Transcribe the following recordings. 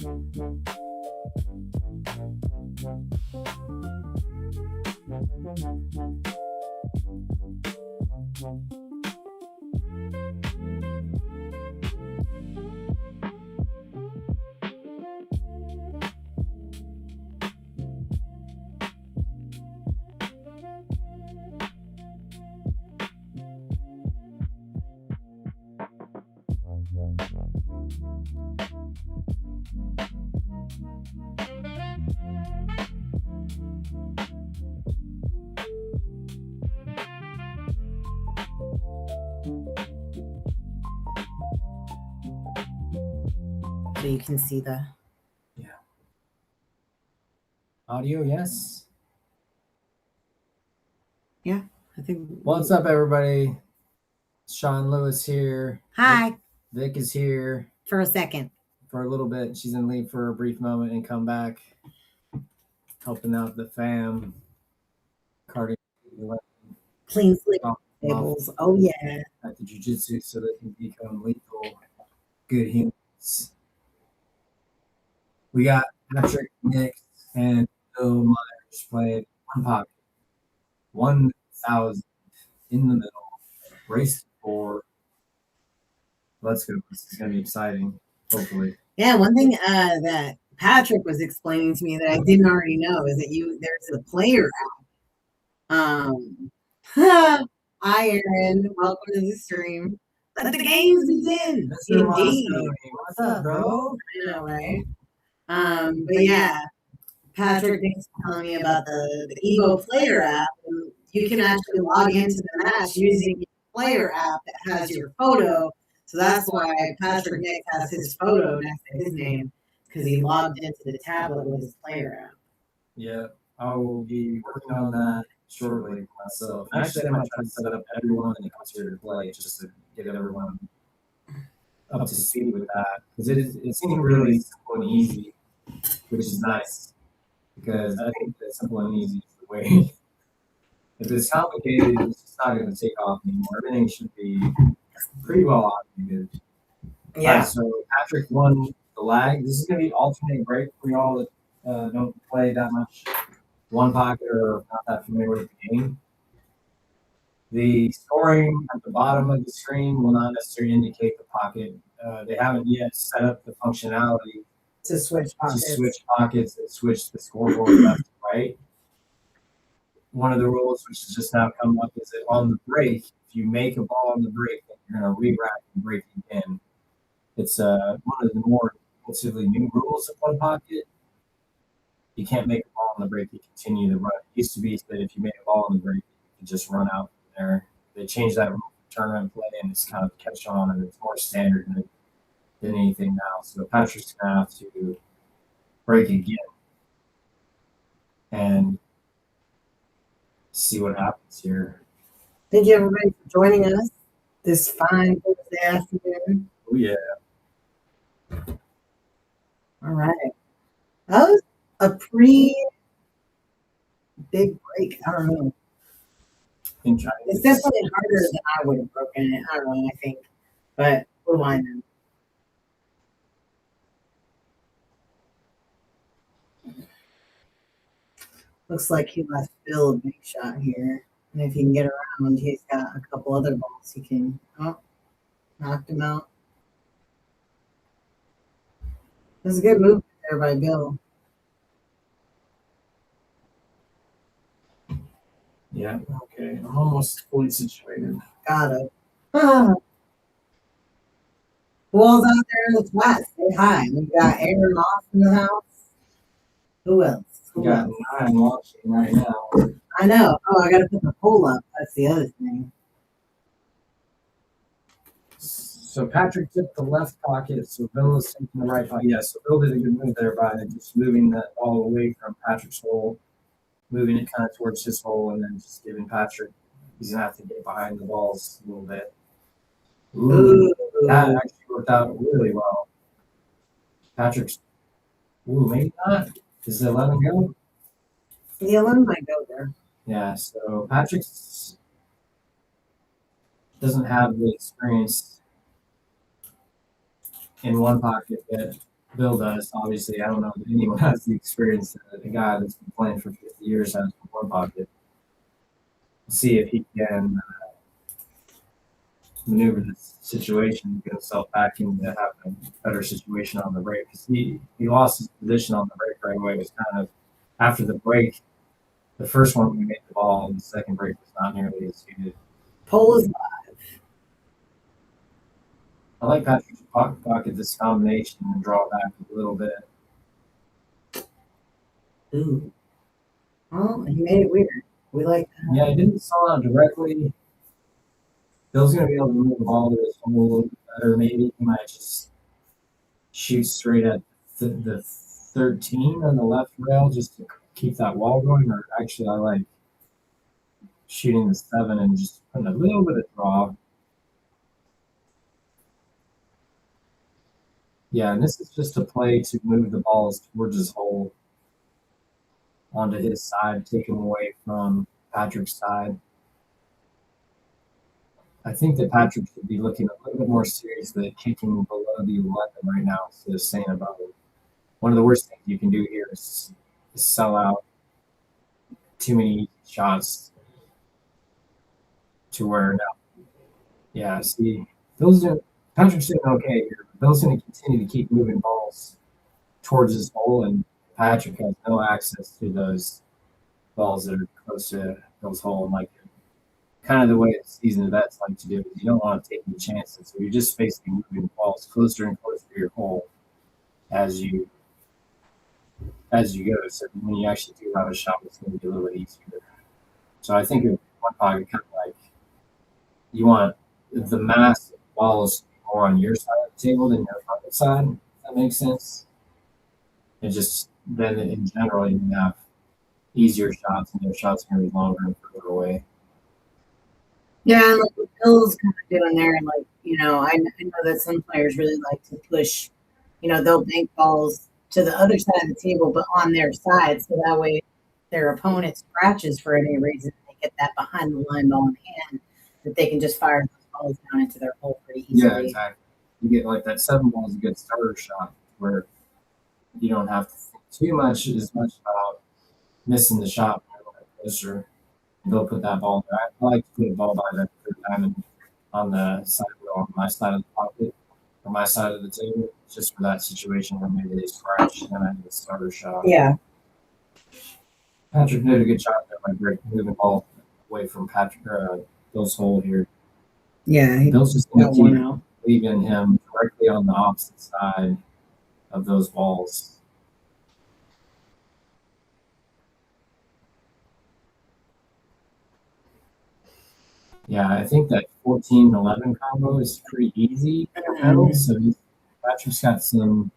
So you can see the audio. Yes. Yeah, I think. What's up, everybody? Shawn Lewis here. Hi. Vic is here for a second. For a little bit. She's gonna leave for a brief moment and come back, helping out the fam. Cardi clean slate tables. Oh yeah. At the jiu-jitsu so they can become lethal, good humans. We got Patrick, NICKS, and Bill Myers playing one pocket. 1,000 in the middle. Race for. Let's go. This is gonna be exciting. Hopefully. Yeah, one thing that Patrick was explaining to me that I didn't already know is that there's a player app. Hi, Aaron. Welcome to the stream. Let the games begin. Indeed. What's up, bro? I know, right? But yeah, Patrick was telling me about the Evo player app. And you can actually log into the match using the player app that has your photo. So that's why Patrick Nick has his photo next to his name, because he logged into the tablet with his player app. Yeah, I will be working on that shortly myself. Actually, I might try to set up everyone that comes here to play just to get everyone up to speed with that, because it seems really simple and easy, which is nice, because I think that simple and easy is the way. If it's complicated, it's just not going to take off anymore. Everything should be pretty well automated. Yeah. Right, so Patrick won the lag. This is going to be alternate break for y'all that don't play that much one pocket or not that familiar with the game. The scoring at the bottom of the screen will not necessarily indicate the pocket. They haven't yet set up the functionality to switch pockets and switch the scoreboard left to right. One of the rules, which has just now come up, is that on the break, if you make a ball on the break, then you're going to re-rack and break again. It's one of the more relatively new rules of one pocket. You can't make a ball on the break, you continue to run. It used to be that if you made a ball on the break, you could just run out from there. They changed that rule for tournament play, and it's kind of catch on, and it's more standard than anything now. So Patrick's going to have to break again and see what happens here. Thank you, everybody, for joining us this fine Thursday afternoon. Oh, yeah. All right. That was a pretty big break. I don't know. It's definitely harder than I would have broken it. I don't know, I think. But what do I know? Looks like he left Bill a big shot here. And if he can get around, he's got a couple other balls he can. Oh, knocked him out. It was a good move there by Bill. Yeah, okay. I'm almost fully situated. Got it. Who all's out there in the flat? Say hi. We got Aaron off in the house. Who else? We got 9 watching right now. I know. Oh, I got to put the poll up. That's the other thing. So Patrick took the left pocket, so Bill is taking the right pocket. Yeah, so Bill did a good move there by just moving that ball away from Patrick's hole, moving it kind of towards his hole, and then just giving Patrick, he's going to have to get behind the balls a little bit. Ooh, that actually worked out really well. Patrick's, maybe not. Does the 11 go? The 11 might go there. Yeah, so Patrick doesn't have the experience in one pocket yet. Bill does. Obviously, I don't know if anyone has the experience that a guy that's been playing for 50 years has from one pocket. See if he can maneuver this situation, get himself back into having a better situation on the break. Because he lost his position on the break right away. It was kind of after the break. The first one we made the ball, and the second break was not nearly as good. Pole is I like Patrick's pocket this combination and draw back a little bit. ooh. Well, he made it weird. We like that. Yeah, it didn't sell out directly. Bill's gonna be able to move the ball to his hole a little bit better. Maybe he might just shoot straight at the 13 on the left rail just to keep that wall going. Or actually, I like shooting the 7 and just putting a little bit of draw. Yeah, and this is just a play to move the balls towards his hole onto his side, take him away from Patrick's side. I think that Patrick should be looking a little bit more seriously at kicking below the 11 right now instead of staying above it. One of the worst things you can do here is sell out too many shots to where now. Yeah, see, Patrick's doing okay here. Bill's going to continue to keep moving balls towards his hole, and Patrick has no access to those balls that are close to Bill's hole. And like kind of the way the season vets like to do is you don't want to take any chances. So you're just basically moving balls closer and closer to your hole as you go. So when you actually do have a shot, it's going to be a little bit easier. So I think in one pocket, kind of like you want the mass of balls more on your side of the table than your opponent's side. If that makes sense. And just then in general, you have easier shots, and their shots are going to be longer and further away. Yeah, and like what Bill's kind of doing there, like, I know that some players really like to push, they'll bank balls to the other side of the table, but on their side, so that way their opponent scratches for any reason, they get that behind the line ball in hand that they can just fire those balls down into their hole pretty easily. Yeah, exactly. You get like that 7 ball is a good starter shot where you don't have to think too much about missing the shot when you're closer. They'll put that ball there. I like to put a ball by that diamond on the side on my side of the pocket or my side of the table, just for that situation where maybe they scratch and I need a starter shot. Yeah. Patrick did a good job there by moving the ball away from Bill's hole here. Yeah, Bill's just going to keep leaving him directly on the opposite side of those balls. Yeah, I think that 14-11 combo is pretty easy for Bill. So Patrick's got some,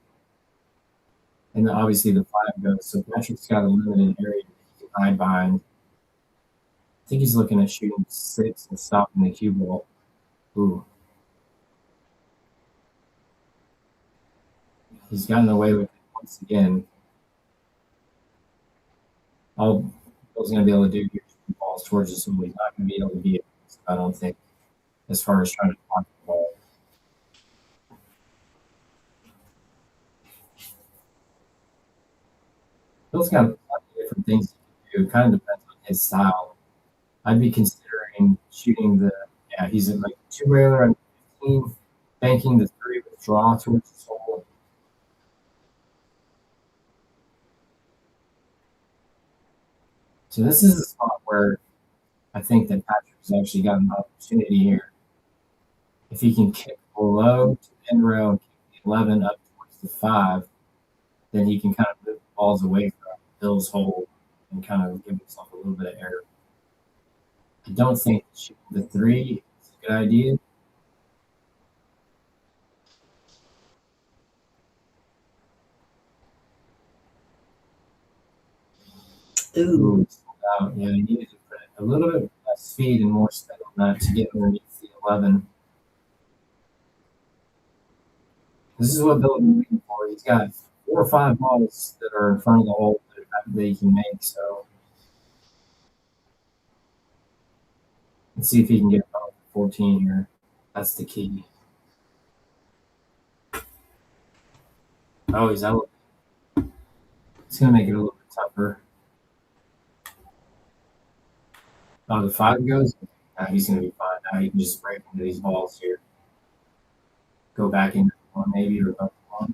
and obviously the 5 goes. So Patrick's got a limited area to hide behind. I think he's looking at shooting 6 and stopping the cue ball. Ooh. He's gotten away with it once again. All Bill's going to be able to do here is shoot balls towards us, and he's not going to be able to be it, I don't think, as far as trying to block the ball. Bill's got a lot of different things he can do. It kind of depends on his style. I'd be considering shooting he's at like 2 railer on 15, banking the 3 with draw towards his hole. So this is a spot where I think that Patrick's actually got an opportunity here. If he can kick below to the end rail and kick the 11 up towards the 5, then he can kind of move the balls away from Bill's hole and kind of give himself a little bit of air. I don't think shooting the 3 is a good idea. Ooh. Yeah, you needed to put a little bit less speed and more spin on that to get underneath the 11. This is what Bill is looking for. He's got 4 or 5 balls that are in front of the hole that he can make. So let's see if he can get above 14 here. That's the key. Oh, he's out. It's gonna make it a little bit tougher. Oh, the 5 goes. He's gonna be fine. Now he can just break into these balls here. Go back into one maybe or up one.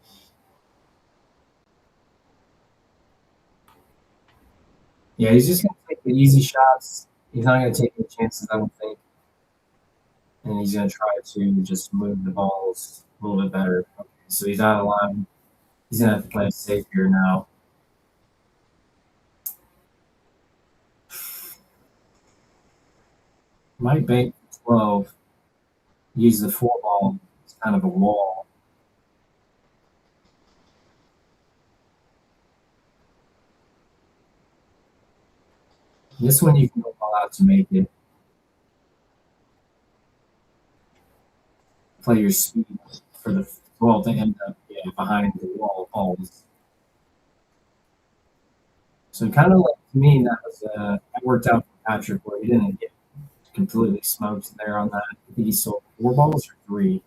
Yeah, he's just gonna take the easy shots. He's not gonna take any chances, I don't think. And he's gonna try to just move the balls a little bit better. Okay, so he's out of line. He's gonna have to play it safe here now. Might bank 12. Use the 4 ball. It's kind of a wall. This one you can go all out to make it. Play your speed for the 12 to end up behind the wall of balls. So kind of like to me that worked out for Patrick where he didn't get completely smoked there on that. I think he sold 4 balls or 3.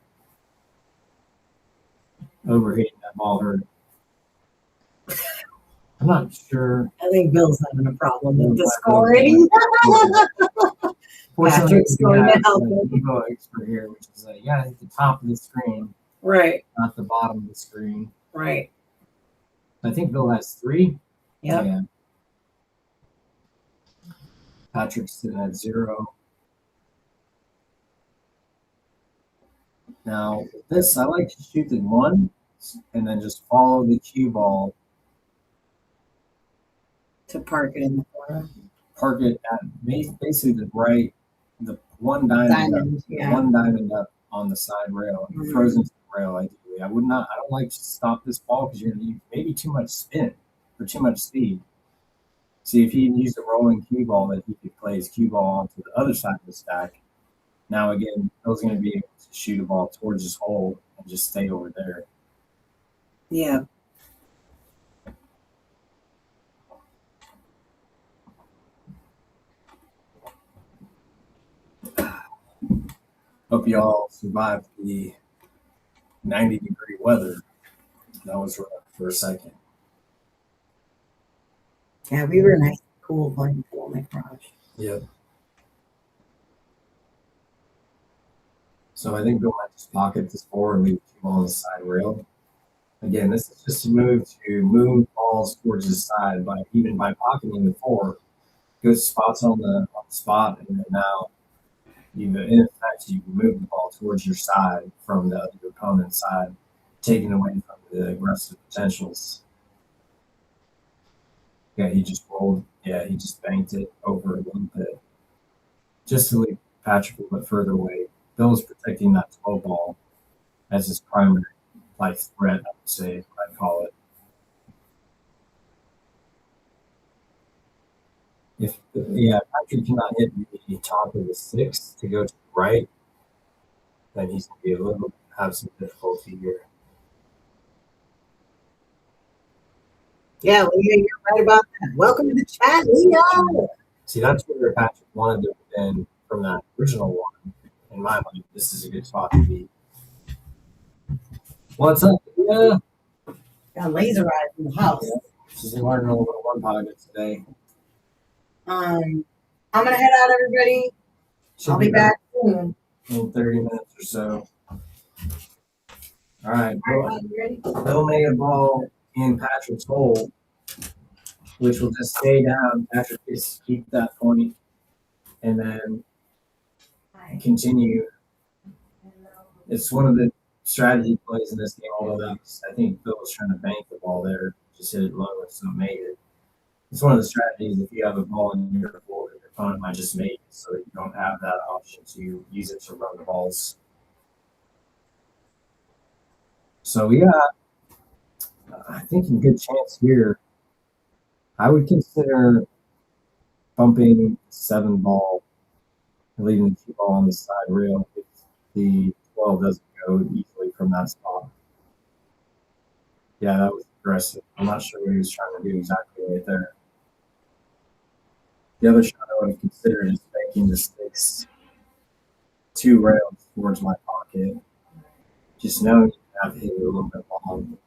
Overhitting that ball hurt. I'm not sure. I think Bill's having a problem with the scoring. Patrick's going to help him. Evo expert here, which is at the top of the screen, Right. not the bottom of the screen. Right. I think Bill has 3. Yep. Yeah. Patrick's sitting at 0. Now, with this, I like to shoot the 1 and then just follow the cue ball. To park it in the corner. Park it at basically the 1 diamond, yeah. 1 diamond up on the side rail, and frozen to the rail ideally. I don't like to stop this ball because you're going to use maybe too much spin or too much speed. See, if he used a rolling cue ball, that he could play his cue ball onto the other side of the stack. Now again, Bill's going to be able to shoot a ball towards his hole and just stay over there. Yeah. Hope y'all survived the 90-degree weather. That was rough for a second. Yeah, we were nice and cool playing pool in my garage. Yep. So I think Bill might just pocket this 4 and leave the ball on the side rail. Again, this is just a move to move balls towards the side by pocketing the 4. Good spots on the spot, and then now in effect you move the ball towards your side from the other opponent's side, taking away from the aggressive potentials. Yeah, he just rolled. Yeah, he just banked it over a little bit, just to leave Patrick a little bit further away. Bill is protecting that 12 ball as his primary threat, I would say, is what I'd call it. Patrick cannot hit the top of the 6 to go to the right, then he's going to have some difficulty here. Yeah, well, you're right about that. Welcome to the chat, Leo. See, that's where Patrick wanted to have been from that original one. In my mind, this is a good spot to be. What's up? Yeah. Got laser eyes in the house. Yeah. She's learning a little bit of one pocket today. I'm gonna head out, everybody. I'll be back soon. In 30 minutes or so. All right. Ready? Bill made a ball in Patrick's hole, which will just stay down. Patrick gets to keep that point and then continue. It's one of the strategy plays in this game, although I think Bill was trying to bank the ball there, just hit it low and so made it. It's one of the strategies if you have a ball in your hole, your opponent might just make it so that you don't have that option to use it to run the balls. So we got, I think, a good chance here. I would consider bumping 7 ball and leaving the 2 ball on the side rail if the 12 doesn't go easily from that spot. Yeah, that was aggressive. I'm not sure what he was trying to do exactly right there. The other shot I would have considered is making the 6 2 rails towards my pocket. Just knowing you have to hit it a little bit long.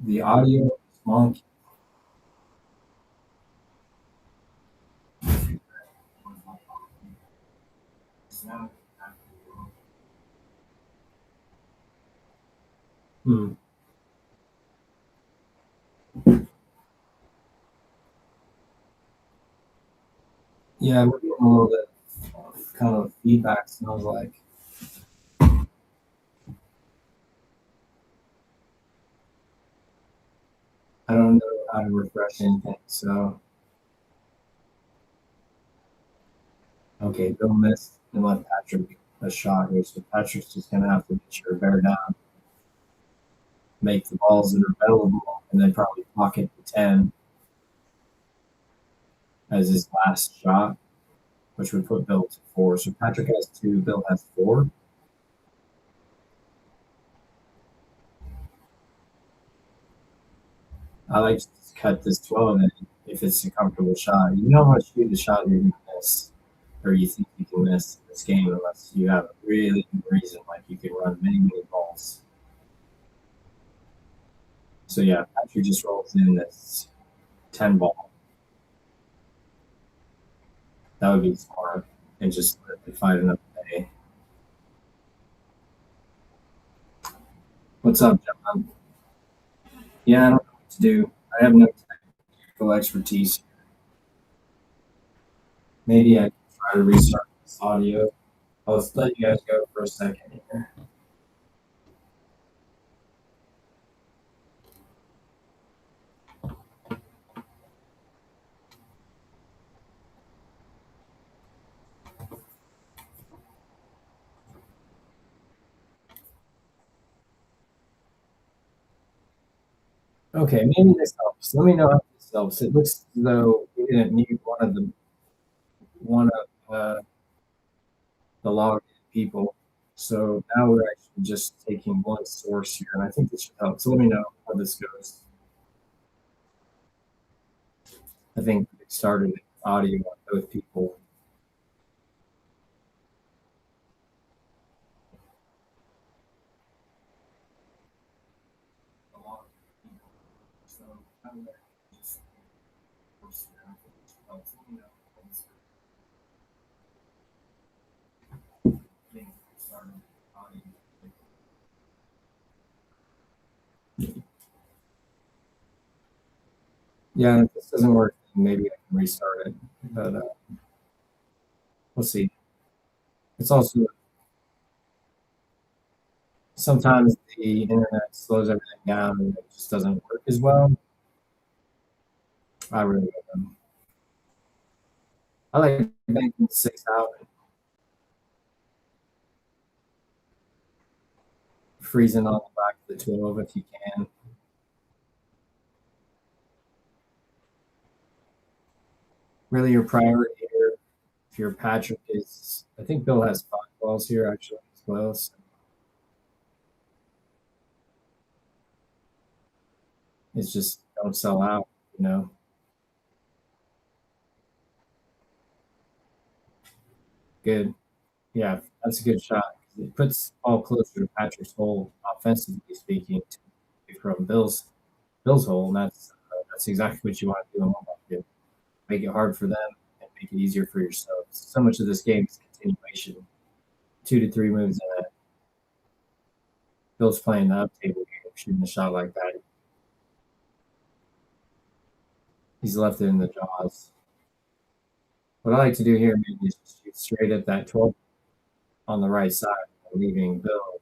The audio is wonky. Hmm. Yeah, we're getting a little bit kind of feedback. Sounds like. I don't know how to refresh anything. So, okay, Bill missed and let Patrick a shot here. So Patrick's just gonna have to get your bear down, make the balls that are available, and then probably pocket the 10 as his last shot, which would put Bill to 4. So Patrick has 2, Bill has 4. I like to just cut this 12 in if it's a comfortable shot. You don't want to shoot the shot you're going to miss or you think you can miss in this game unless you have a really good reason, like you can run many, many balls. So yeah, Patrick just rolls in this 10 ball. That would be smart and just let it find another day. What's up, John? Yeah, I don't know what to do. I have no technical expertise. Maybe I can try to restart this audio. I'll just let you guys go for a second here. Okay, maybe this helps. Let me know how this helps. It looks as though we didn't need one of the log people. So now we're actually just taking one source here, and I think this should help. So let me know how this goes. I think it started audio on both people. Yeah, if this doesn't work, maybe I can restart it. But we'll see. It's also sometimes the internet slows everything down and it just doesn't work as well. I really don't know. I like banking 6 out, freezing on the back of the 12 if you can. Really, your priority here, if your Patrick is, I think Bill has 5 balls here actually as well. So it's just don't sell out, you know. Good. Yeah, that's a good shot. It puts all closer to Patrick's hole, offensively speaking, from Bill's hole, and that's exactly what you want to do in one bucket. Make it hard for them and make it easier for yourself. So much of this game is continuation, 2 to 3 moves ahead. Bill's playing the up table game, shooting a shot like that. He's left it in the jaws. What I like to do here maybe is just shoot straight at that 12 on the right side, leaving Bill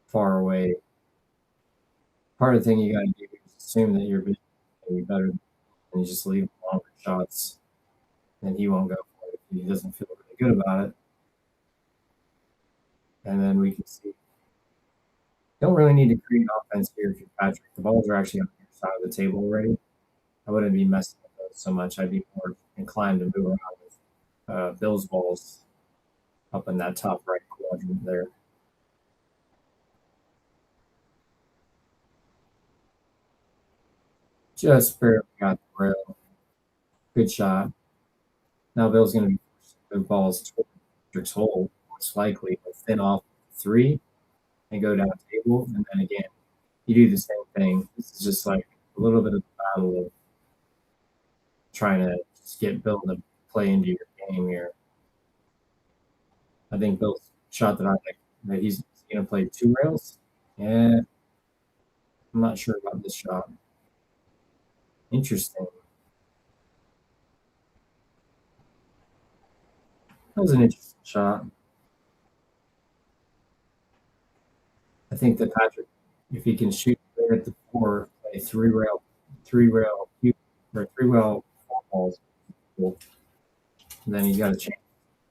far away. Part of the thing you got to do is assume that your vision will be better, and you just leave longer shots, and he won't go for it if he doesn't feel really good about it. And then we can see. Don't really need to create offense here if you're Patrick. The balls are actually on your side of the table already. I wouldn't be messing with those so much. I'd be more inclined to move around with Bill's balls up in that top right quadrant there. Just barely got the rail. Good shot. Now Bill's going to be forced to move balls towards Patrick's hole, most likely, but thin off 3 and go down table. And then again, you do the same thing. This is just like a little bit of the battle of trying to just get Bill to play into your game here. I think Bill's shot that I like that he's going to play 2 rails. Yeah, I'm not sure about this shot. Interesting. That was an interesting shot. I think that Patrick, if he can shoot there at the 4, play 3 rail, 3 rail, or 3 rail 4 balls, then he's got a chance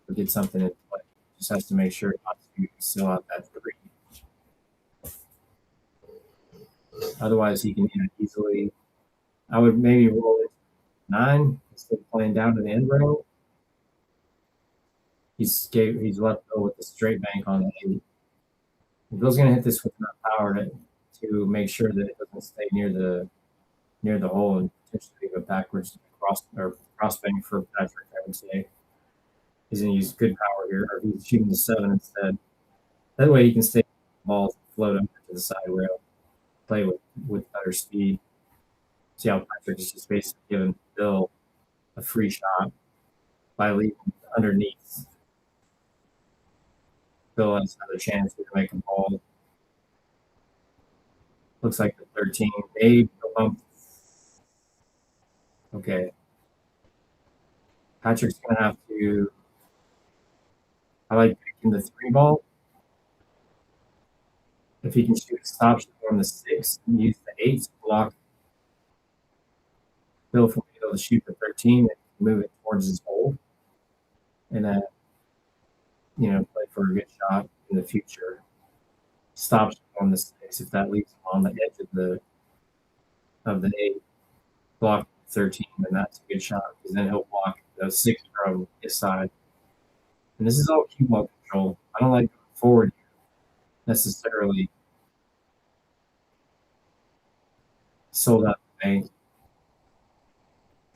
to get something in play. Just has to make sure not to still out that 3. Otherwise, he can easily. I would maybe roll it 9 instead of playing down to the end rail. He's left go with the straight bank on the 8. If Bill's going to hit this with enough power to make sure that it doesn't stay near the hole and potentially go backwards cross bank for Patrick, I would say. He's going to use good power here, or he's shooting the 7 instead. That way he can stay the ball, float up to the side rail, play with better speed. See how Patrick is just basically giving Bill a free shot by leaving underneath. Bill has another chance to make a ball. Looks like the 13. Maybe a bump. Okay. Patrick's going to have to. I like picking the 3 ball. If he can shoot a stop shot on the 6 and use the 8 to block Bill from being able to shoot the 13 and move it towards his hole. And then, play for a good shot in the future. Stop shot on the 6 if that leaves him on the edge of the 8. Block 13, then that's a good shot because then he'll block the 6 from his side. And this is all cue ball control. I don't like going forward necessarily. Sold out the bank.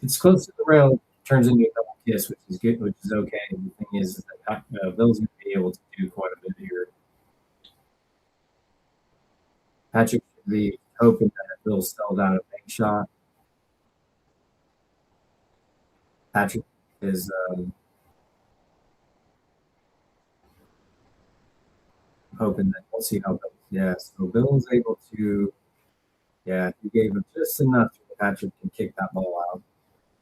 It's close to the rail, turns into a double kiss, which is good, which is okay. The thing is that Bill's going to be able to do quite a bit here. Patrick should be hoping that Bill sold out a bank shot. Patrick is hoping that we'll see how Bill. Yeah, so Bill was able to. Yeah, he gave him just enough so Patrick can kick that ball out.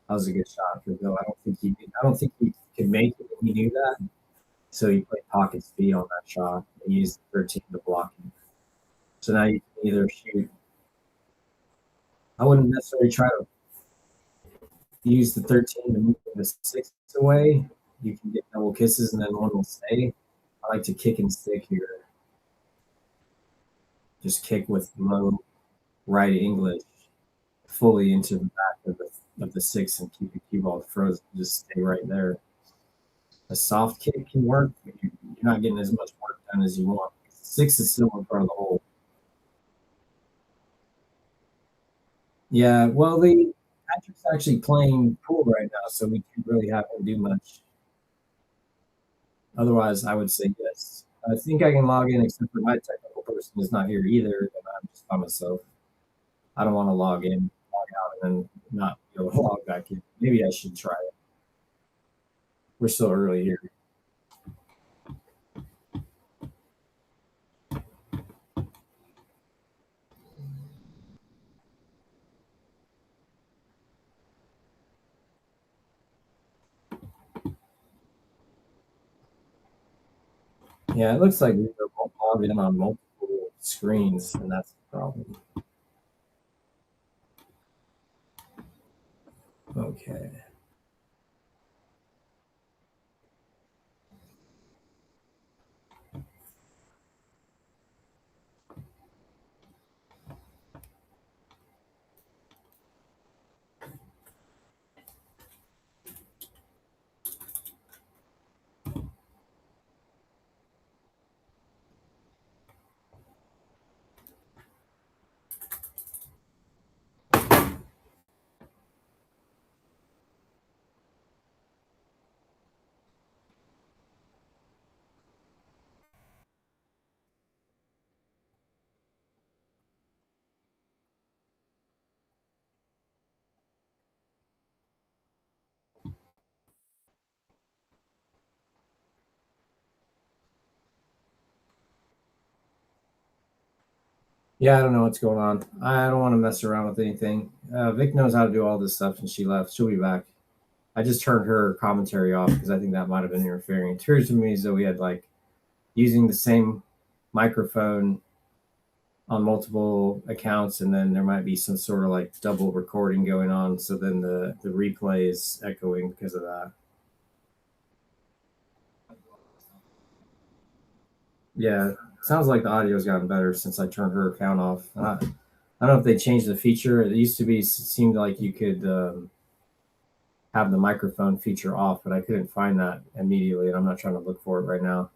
That was a good shot for Bill. I don't think he could make it. He knew that, so he played pocket speed on that shot. He used the 13 to block him. So now you can either shoot. I wouldn't necessarily try to use the 13 to move the 6 away. You can get double kisses and then one will stay. I like to kick and stick here. Just kick with low right English fully into the back of the 6 and keep the cue ball frozen. Just stay right there. A soft kick can work, but you're not getting as much work done as you want. 6 is still in front of the hole. Yeah, well, Patrick's actually playing pool right now, so we can't really have him do much. Otherwise, I would say yes. I think I can log in, except for my technical person is not here either, and I'm just by myself. I don't want to log in, log out, and then not be able to log back in. Maybe I should try it. We're still early here. Yeah, it looks like we're logged in on multiple screens, and that's the problem. Okay. Yeah, I don't know what's going on. I don't want to mess around with anything. Vic knows how to do all this stuff, and she left. She'll be back. I just turned her commentary off because I think that might have been interfering. It appears to me as though we had like using the same microphone on multiple accounts, and then there might be some sort of like double recording going on. So then the replay is echoing because of that. Yeah, sounds like the audio's gotten better since I turned her account off. I don't know if they changed the feature. It used to be, it seemed like you could have the microphone feature off, but I couldn't find that immediately, and I'm not trying to look for it right now.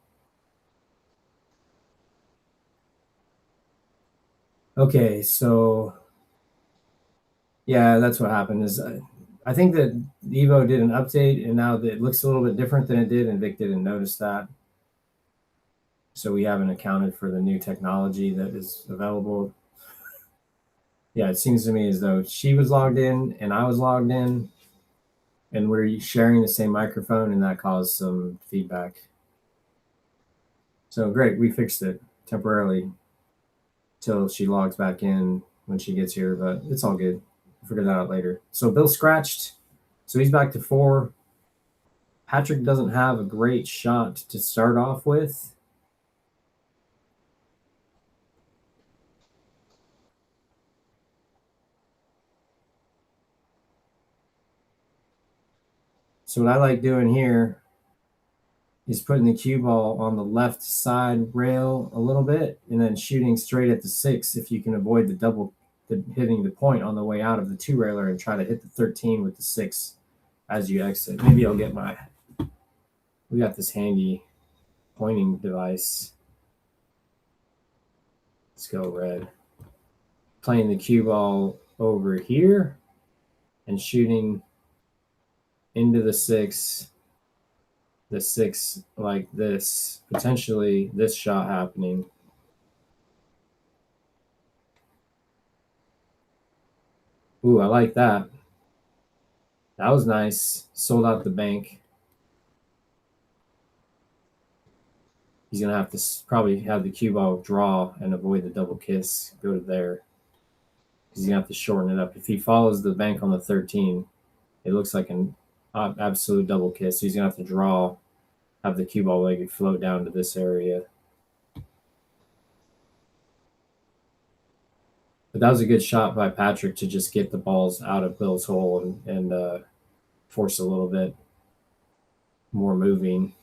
Okay, so yeah, that's what happened. Is I think that Evo did an update, and now it looks a little bit different than it did, and Vic didn't notice that. So we haven't accounted for the new technology that is available. Yeah, it seems to me as though she was logged in and I was logged in, and we're sharing the same microphone, and that caused some feedback. So great, we fixed it temporarily till she logs back in when she gets here, but it's all good. We'll figure that out later. So Bill scratched, so he's back to 4. Patrick doesn't have a great shot to start off with. So what I like doing here is putting the cue ball on the left side rail a little bit, and then shooting straight at the 6 if you can avoid hitting the point on the way out of the 2-railer, and try to hit the 13 with the 6 as you exit. Maybe I'll get we got this handy pointing device. Let's go red. Playing the cue ball over here and shooting into the 6 like this, potentially this shot happening. Ooh, I like that. That was nice. Sold out the bank. He's going to have to probably have the cue ball draw and avoid the double kiss, go to there. Because he's going to have to shorten it up. If he follows the bank on the 13, it looks like an absolute double kiss. So he's going to have to draw, have the cue ball leg float down to this area. But that was a good shot by Patrick to just get the balls out of Bill's hole and force a little bit more moving.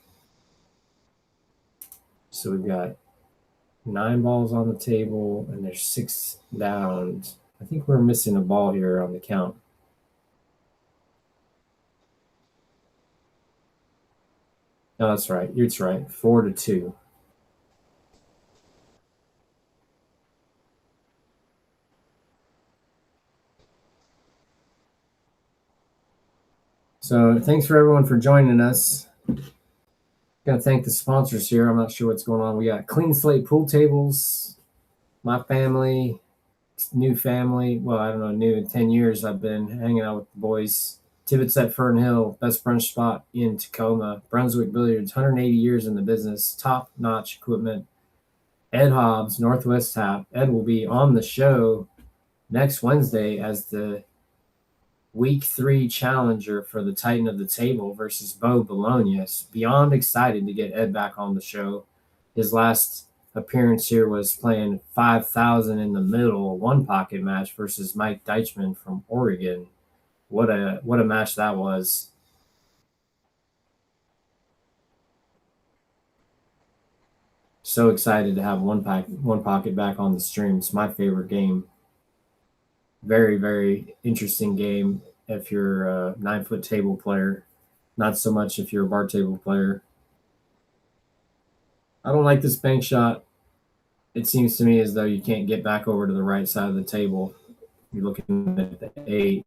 So we've got 9 balls on the table, and there's 6 down. I think we're missing a ball here on the count. No, that's right. It's right. 4-2. So thanks for everyone for joining us. Got to thank the sponsors here. I'm not sure what's going on. We got Clean Slate Pool Tables, my family, new family. Well, I don't know, new in 10 years. I've been hanging out with the boys. Tibbitts at Fern Hill, best brunch spot in Tacoma. Brunswick Billiards, 180 years in the business, top-notch equipment. Ed Hobbs, Northwest Tap. Ed will be on the show next Wednesday as the Week 3 challenger for the Titan of the Table versus Bo Bologna. Beyond excited to get Ed back on the show. His last appearance here was playing 5,000 in the middle, one pocket match versus Mike Deichman from Oregon. What a match that was. So excited to have one pocket back on the stream. It's my favorite game. Very, very interesting game if you're a 9-foot table player. Not so much if you're a bar table player. I don't like this bank shot. It seems to me as though you can't get back over to the right side of the table. You're looking at the 8.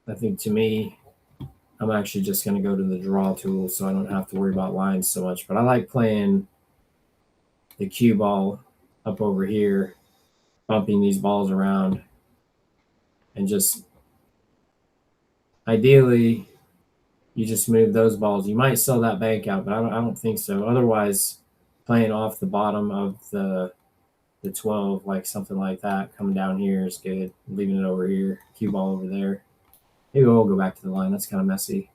I think to me, I'm actually just going to go to the draw tool so I don't have to worry about lines so much. But I like playing the cue ball up over here, bumping these balls around, and just ideally you just move those balls. You might sell that bank out, but I don't think so. Otherwise, playing off the bottom of the the 12, like something like that. Coming down here is good. Leaving it over here. Cue ball over there. Maybe we'll go back to the line. That's kind of messy.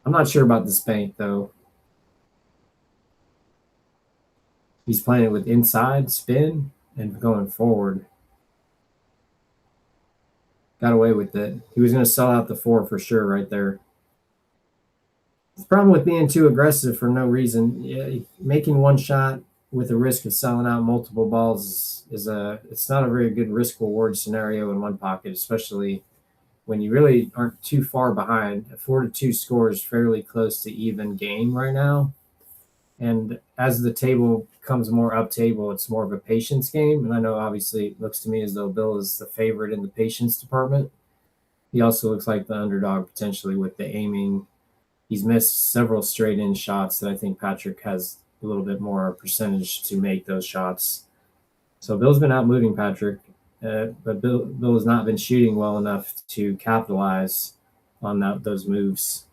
I'm not sure about this bank, though. He's playing it with inside spin and going forward. Got away with it. He was going to sell out the 4 for sure right there. The problem with being too aggressive for no reason, yeah, making one shot with the risk of selling out multiple balls it's not a very good risk reward scenario in one pocket, especially when you really aren't too far behind. A 4-2 score is fairly close to even game right now. And as the table becomes more up table, it's more of a patience game. And I know obviously it looks to me as though Bill is the favorite in the patience department. He also looks like the underdog potentially with the aiming. He's missed several straight in shots that I think Patrick has a little bit more percentage to make those shots. So Bill's been out moving Patrick, but Bill has not been shooting well enough to capitalize on those moves.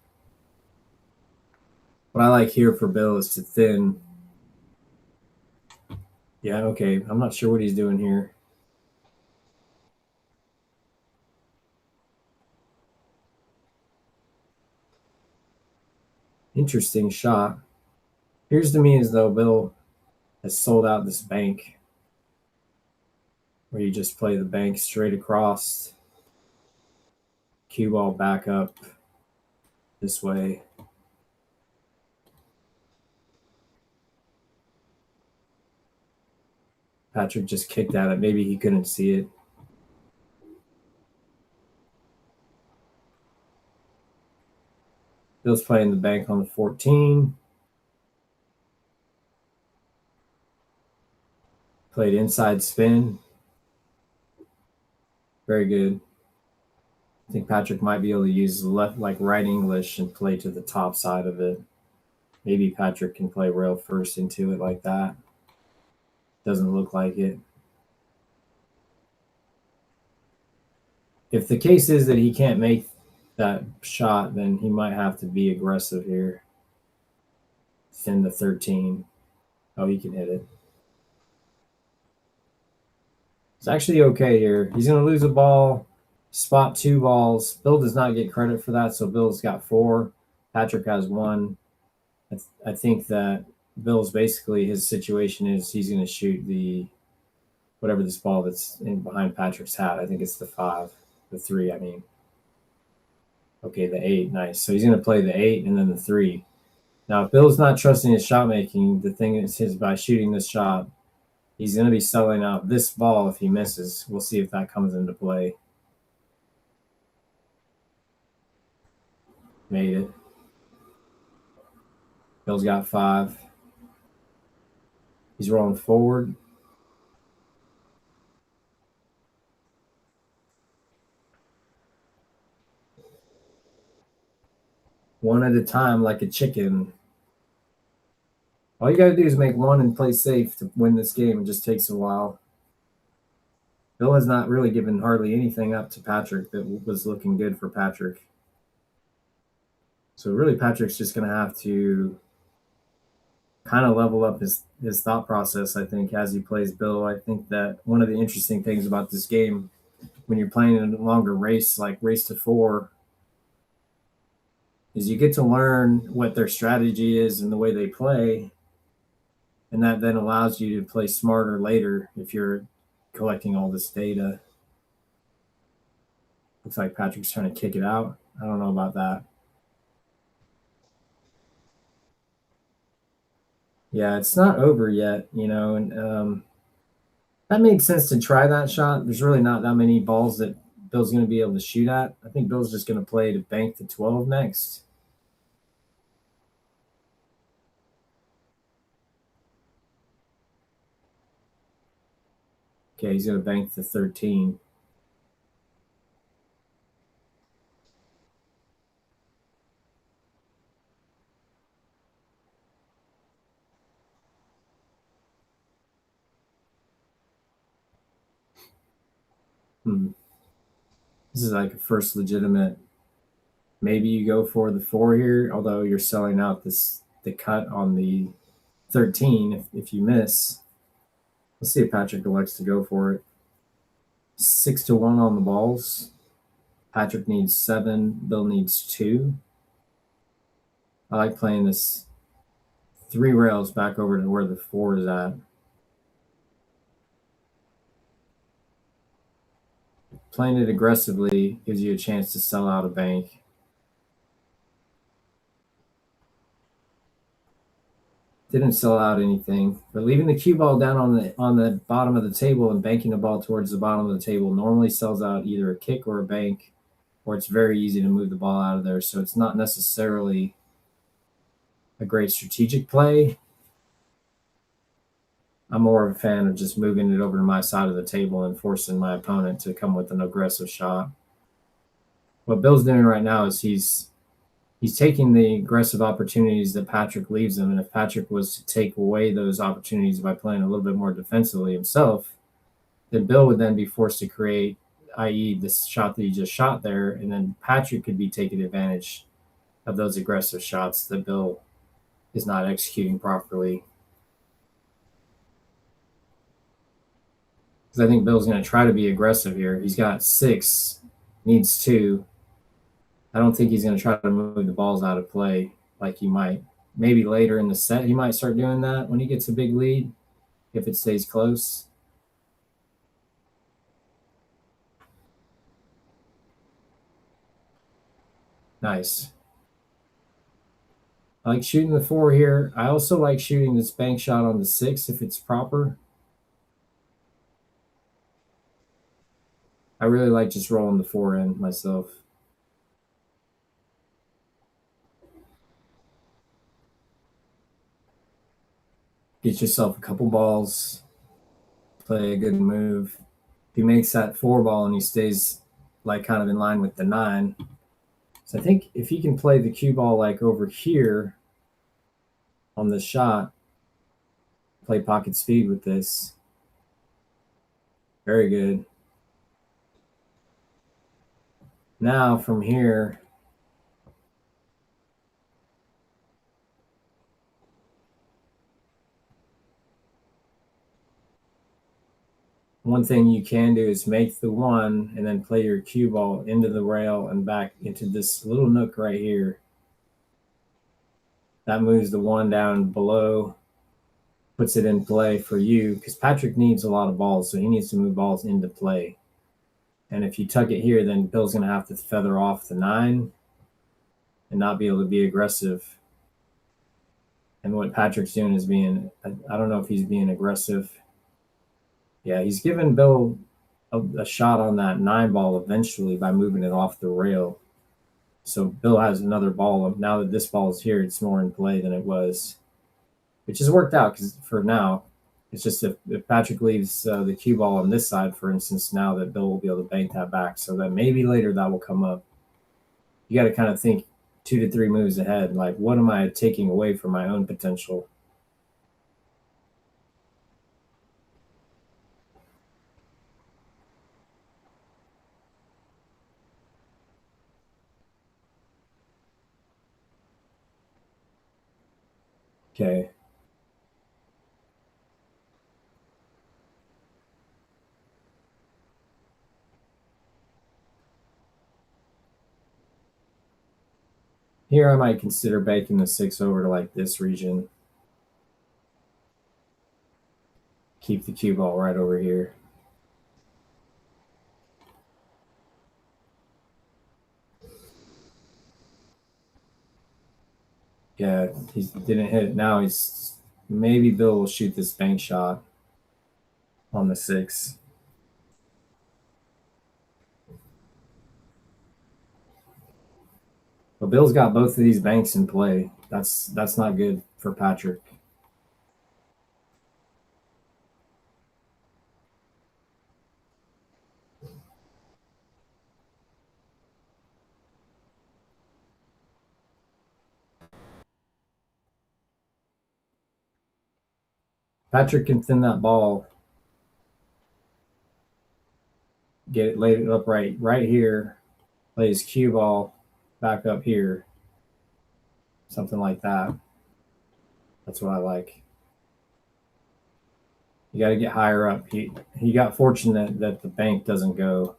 What I like here for Bill is to thin. Yeah, okay. I'm not sure what he's doing here. Interesting shot. Appears to me as though Bill has sold out this bank, where you just play the bank straight across, cue ball back up this way. Patrick just kicked at it. Maybe he couldn't see it. Bill's playing the bank on the 14. Played inside spin. Very good. I think Patrick might be able to use left, like right English, and play to the top side of it. Maybe Patrick can play rail first into it like that. Doesn't look like it. If the case is that he can't make that shot, then he might have to be aggressive here. Thin the 13. Oh, he can hit it. It's actually okay here. He's going to lose a ball, spot 2 balls. Bill does not get credit for that, so Bill's got 4. Patrick has 1. I think that Bill's basically, his situation is he's going to shoot the whatever this ball that's in behind Patrick's hat. I think it's the 5, the 3, I mean. Okay, the 8, nice. So he's going to play the 8 and then the 3. Now, if Bill's not trusting his shot making, the thing is by shooting this shot, he's going to be selling out this ball if he misses. We'll see if that comes into play. Made it. Bill's got 5. He's rolling forward. One at a time like a chicken. All you got to do is make 1 and play safe to win this game. It just takes a while. Bill has not really given hardly anything up to Patrick that was looking good for Patrick. So really Patrick's just going to have to kind of level up his thought process, I think, as he plays Bill. I think that one of the interesting things about this game, when you're playing in a longer race, like race to 4, is you get to learn what their strategy is and the way they play. And that then allows you to play smarter later if you're collecting all this data. Looks like Patrick's trying to kick it out. I don't know about that. Yeah, it's not over yet, and that made sense to try that shot. There's really not that many balls that Bill's going to be able to shoot at. I think Bill's just going to play to bank the 12 next. Okay, he's going to bank the 13. This is like a first legitimate. Maybe you go for the 4 here, although you're selling out the cut on the 13 if you miss. Let's see if Patrick elects to go for it. 6-1 on the balls. Patrick needs 7. Bill needs 2. I like playing this 3 rails back over to where the 4 is at. Playing it aggressively gives you a chance to sell out a bank. Didn't sell out anything, but leaving the cue ball down on the bottom of the table and banking the ball towards the bottom of the table normally sells out either a kick or a bank, or it's very easy to move the ball out of there. So it's not necessarily a great strategic play. I'm more of a fan of just moving it over to my side of the table and forcing my opponent to come with an aggressive shot. What Bill's doing right now is he's taking the aggressive opportunities that Patrick leaves him. And if Patrick was to take away those opportunities by playing a little bit more defensively himself, then Bill would then be forced to create, i.e. this shot that he just shot there. And then Patrick could be taking advantage of those aggressive shots that Bill is not executing properly. Because I think Bill's going to try to be aggressive here. He's got 6, needs 2. I don't think he's going to try to move the balls out of play like he might. Maybe later in the set he might start doing that when he gets a big lead, if it stays close. Nice. I like shooting the 4 here. I also like shooting this bank shot on the 6 if it's proper. I really like just rolling the 4 in myself. Get yourself a couple balls, play a good move. If he makes that 4 ball and he stays like kind of in line with the 9. So I think if he can play the cue ball like over here on this shot, play pocket speed with this. Very good. Now from here, one thing you can do is make the 1 and then play your cue ball into the rail and back into this little nook right here. That moves the 1 down below, puts it in play for you, because Patrick needs a lot of balls, so he needs to move balls into play. And if you tuck it here, then Bill's going to have to feather off the 9 and not be able to be aggressive. And what Patrick's doing is I don't know if he's being aggressive. Yeah, he's giving Bill a shot on that 9 ball eventually by moving it off the rail. So Bill has another ball. Now that this ball is here, it's more in play than it was, which has worked out because for now, it's just if Patrick leaves the cue ball on this side, for instance, now that Bill will be able to bank that back. So that maybe later that will come up. You got to kind of think 2 to 3 moves ahead. Like, what am I taking away from my own potential? Okay. Here I might consider banking the 6 over to like this region. Keep the cue ball right over here. Yeah, he didn't hit it. Now maybe Bill will shoot this bank shot on the 6. But Bill's got both of these banks in play. That's not good for Patrick. Patrick can thin that ball, get it laid up right here, play his cue ball back up here, something like that. That's what I like. You got to get higher up. He got fortunate that the bank doesn't go.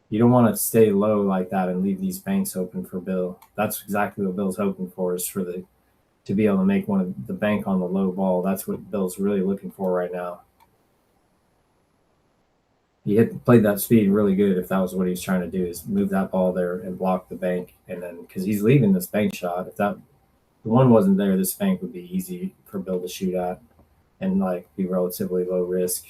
You don't want to stay low like that and leave these banks open for Bill. That's exactly what Bill's hoping for, is for the to be able to make one of the bank on the low ball. That's what Bill's really looking for right now. He played that speed really good. If that was what he's trying to do, is move that ball there and block the bank, and then because he's leaving this bank shot. If the one wasn't there, this bank would be easy for Bill to shoot at and like be relatively low risk.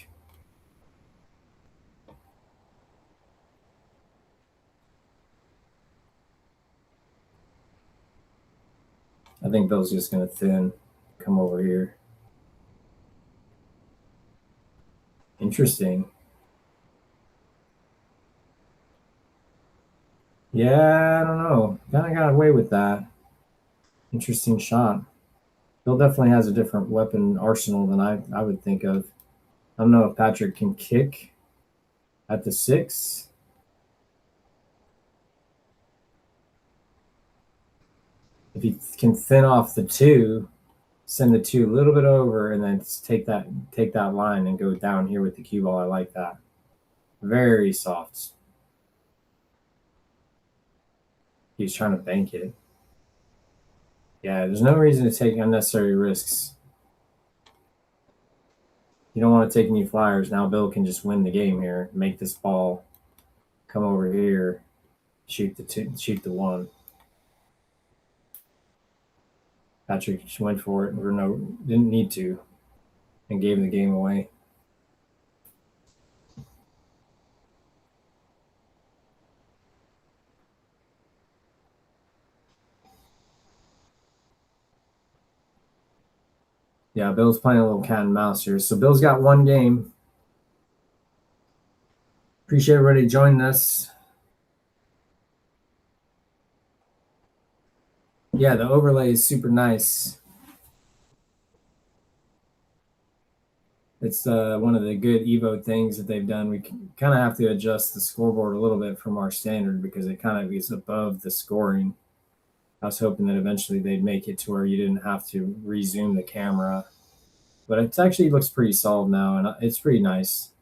I think Bill's just going to come over here. Interesting. Yeah, I don't know. Kind of got away with that. Interesting shot. Bill definitely has a different weapon arsenal than I would think of. I don't know if Patrick can kick at the 6. If he can thin off the 2, send the 2 a little bit over, and then take that line and go down here with the cue ball. I like that. Very soft. He's trying to bank it. Yeah, there's no reason to take unnecessary risks. You don't want to take any flyers. Now Bill can just win the game here. Make this ball come over here, shoot the 1. Patrick just went for it, or no, didn't need to, and gave the game away. Yeah, Bill's playing a little cat and mouse here. So Bill's got 1 game. Appreciate everybody joining us. Yeah, the overlay is super nice. It's one of the good Evo things that they've done. We kind of have to adjust the scoreboard a little bit from our standard because it kind of is above the scoring. I was hoping that eventually they'd make it to where you didn't have to rezoom the camera. But it actually looks pretty solid now, and it's pretty nice.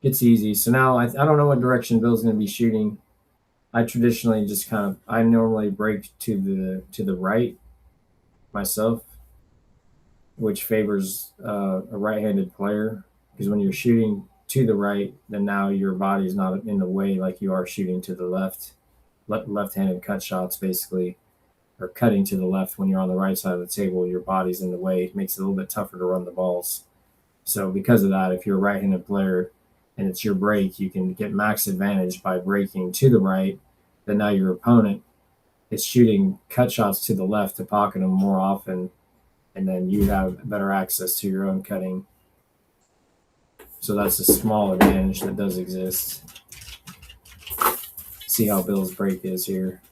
It's easy. So now I don't know what direction Bill's going to be shooting. I traditionally just I normally break to the right myself, which favors a right-handed player, because when you're shooting to the right, then now your body's not in the way like you are shooting to the left. Left-handed cut shots basically, or cutting to the left when you're on the right side of the table, your body's in the way. It makes it a little bit tougher to run the balls. So because of that, if you're a right-handed player and it's your break, you can get max advantage by breaking to the right. Then now your opponent is shooting cut shots to the left to pocket them more often, and then you have better access to your own cutting. So that's a small advantage that does exist. See how Bill's break is here.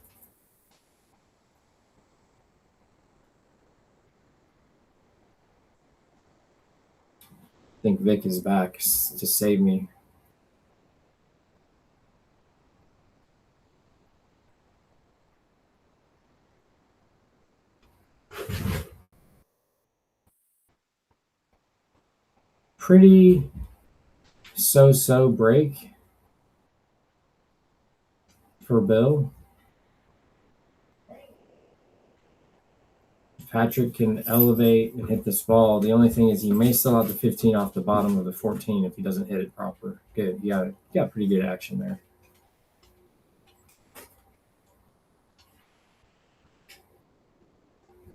I think Vic is back to save me. Pretty so break for Bill. Patrick can elevate and hit this ball. The only thing is he may still have the 15 off the bottom of the 14 if he doesn't hit it proper. Good. You got pretty good action there.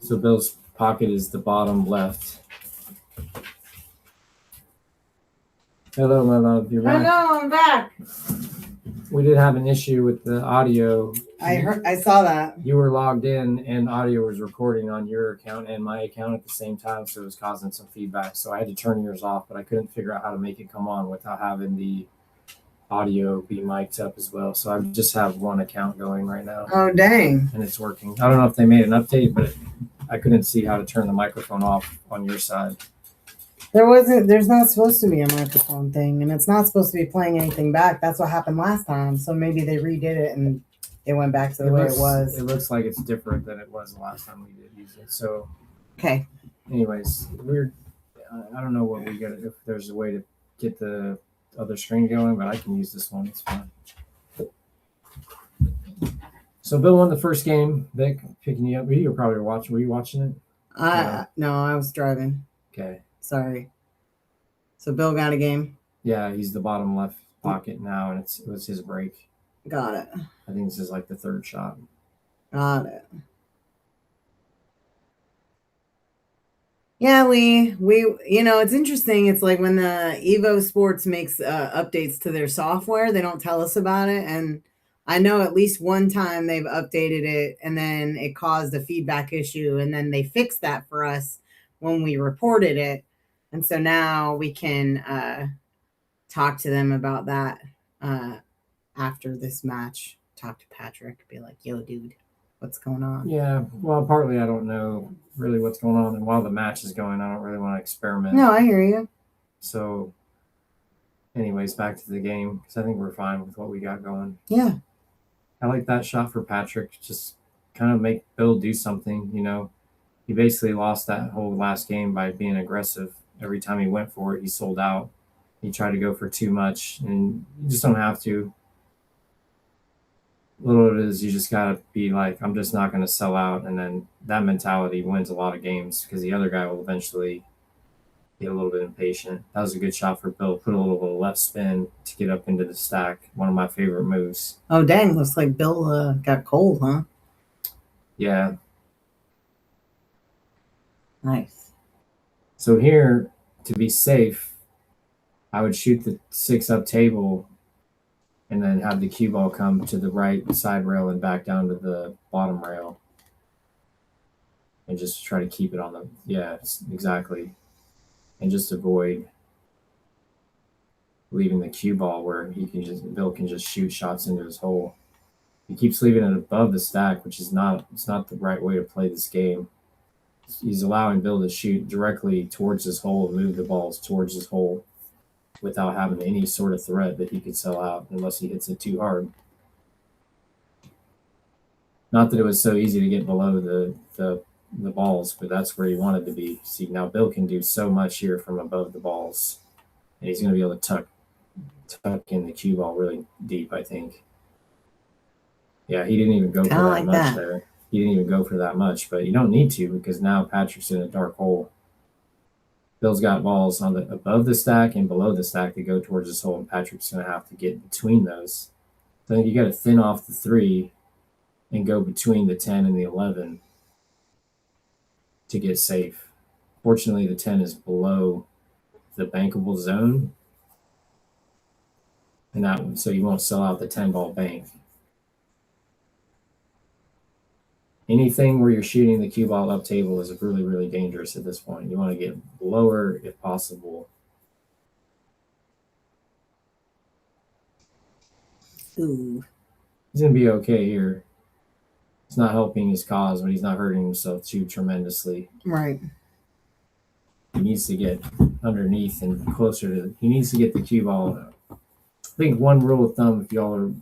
So Bill's pocket is the bottom left. Hello, my love. You're back. Hello, I'm back. We did have an issue with the audio. I saw that. You were logged in and audio was recording on your account and my account at the same time, so it was causing some feedback. So I had to turn yours off, but I couldn't figure out how to make it come on without having the audio be mic'd up as well. So I just have one account going right now. Oh, dang. And it's working. I don't know if they made an update, but I couldn't see how to turn the microphone off on your side. There's not supposed to be a microphone thing, and it's not supposed to be playing anything back. That's what happened last time. So maybe they redid it and it went back to the way it was. It looks like it's different than it was the last time we did use it. So, okay. Anyways, I don't know what we got, if there's a way to get the other screen going, but I can use this one. It's fine. So Bill won the first game. Vic, picking you up. You were probably watching. Were you watching it? No, I was driving. Okay. Sorry. So Bill got a game. Yeah, he's the bottom left pocket now, and it was his break. Got it. I think this is like the third shot. Got it. Yeah, we it's interesting. It's like when the Evo Sports makes updates to their software, they don't tell us about it. And I know at least one time they've updated it and then it caused a feedback issue. And then they fixed that for us when we reported it. And so now we can talk to them about that after this match. Talk to Patrick, be like, yo, dude, what's going on? Yeah, well, partly I don't know really what's going on. And while the match is going, I don't really want to experiment. No, I hear you. So anyways, back to the game, because I think we're fine with what we got going. Yeah. I like that shot for Patrick. Just kind of make Bill do something, He basically lost that whole last game by being aggressive. Every time he went for it, he sold out. He tried to go for too much, and you just don't have to. Little it is, you just got to be like, I'm just not going to sell out. And then that mentality wins a lot of games because the other guy will eventually get a little bit impatient. That was a good shot for Bill. Put a little bit of left spin to get up into the stack. One of my favorite moves. Oh, dang. Looks like Bill got cold, huh? Yeah. Nice. So here, to be safe, I would shoot the 6-up table and then have the cue ball come to the right side rail and back down to the bottom rail. And just try to keep it on the, exactly. And just avoid leaving the cue ball where Bill can just shoot shots into his hole. He keeps leaving it above the stack, which is not the right way to play this game. He's allowing Bill to shoot directly towards his hole and move the balls towards his hole without having any sort of threat that he could sell out unless he hits it too hard. Not that it was so easy to get below the balls, but that's where he wanted to be. See, now Bill can do so much here from above the balls, and he's going to be able to tuck in the cue ball really deep, I think. Yeah, he didn't even go for that much there. He didn't even go for that much, but you don't need to because now Patrick's in a dark hole. Bill's got balls on the above the stack and below the stack that go towards his hole, and Patrick's going to have to get between those. So I think you got to thin off the 3 and go between the 10 and the 11 to get safe. Fortunately, the 10 is below the bankable zone, and so you won't sell out the 10-ball bank. Anything where you're shooting the cue ball up table is really, really dangerous at this point. You want to get lower if possible. Ooh. He's going to be okay here. It's not helping his cause, but he's not hurting himself too tremendously. Right. He needs to get underneath and closer to. He needs to get the cue ball. I think one rule of thumb, if y'all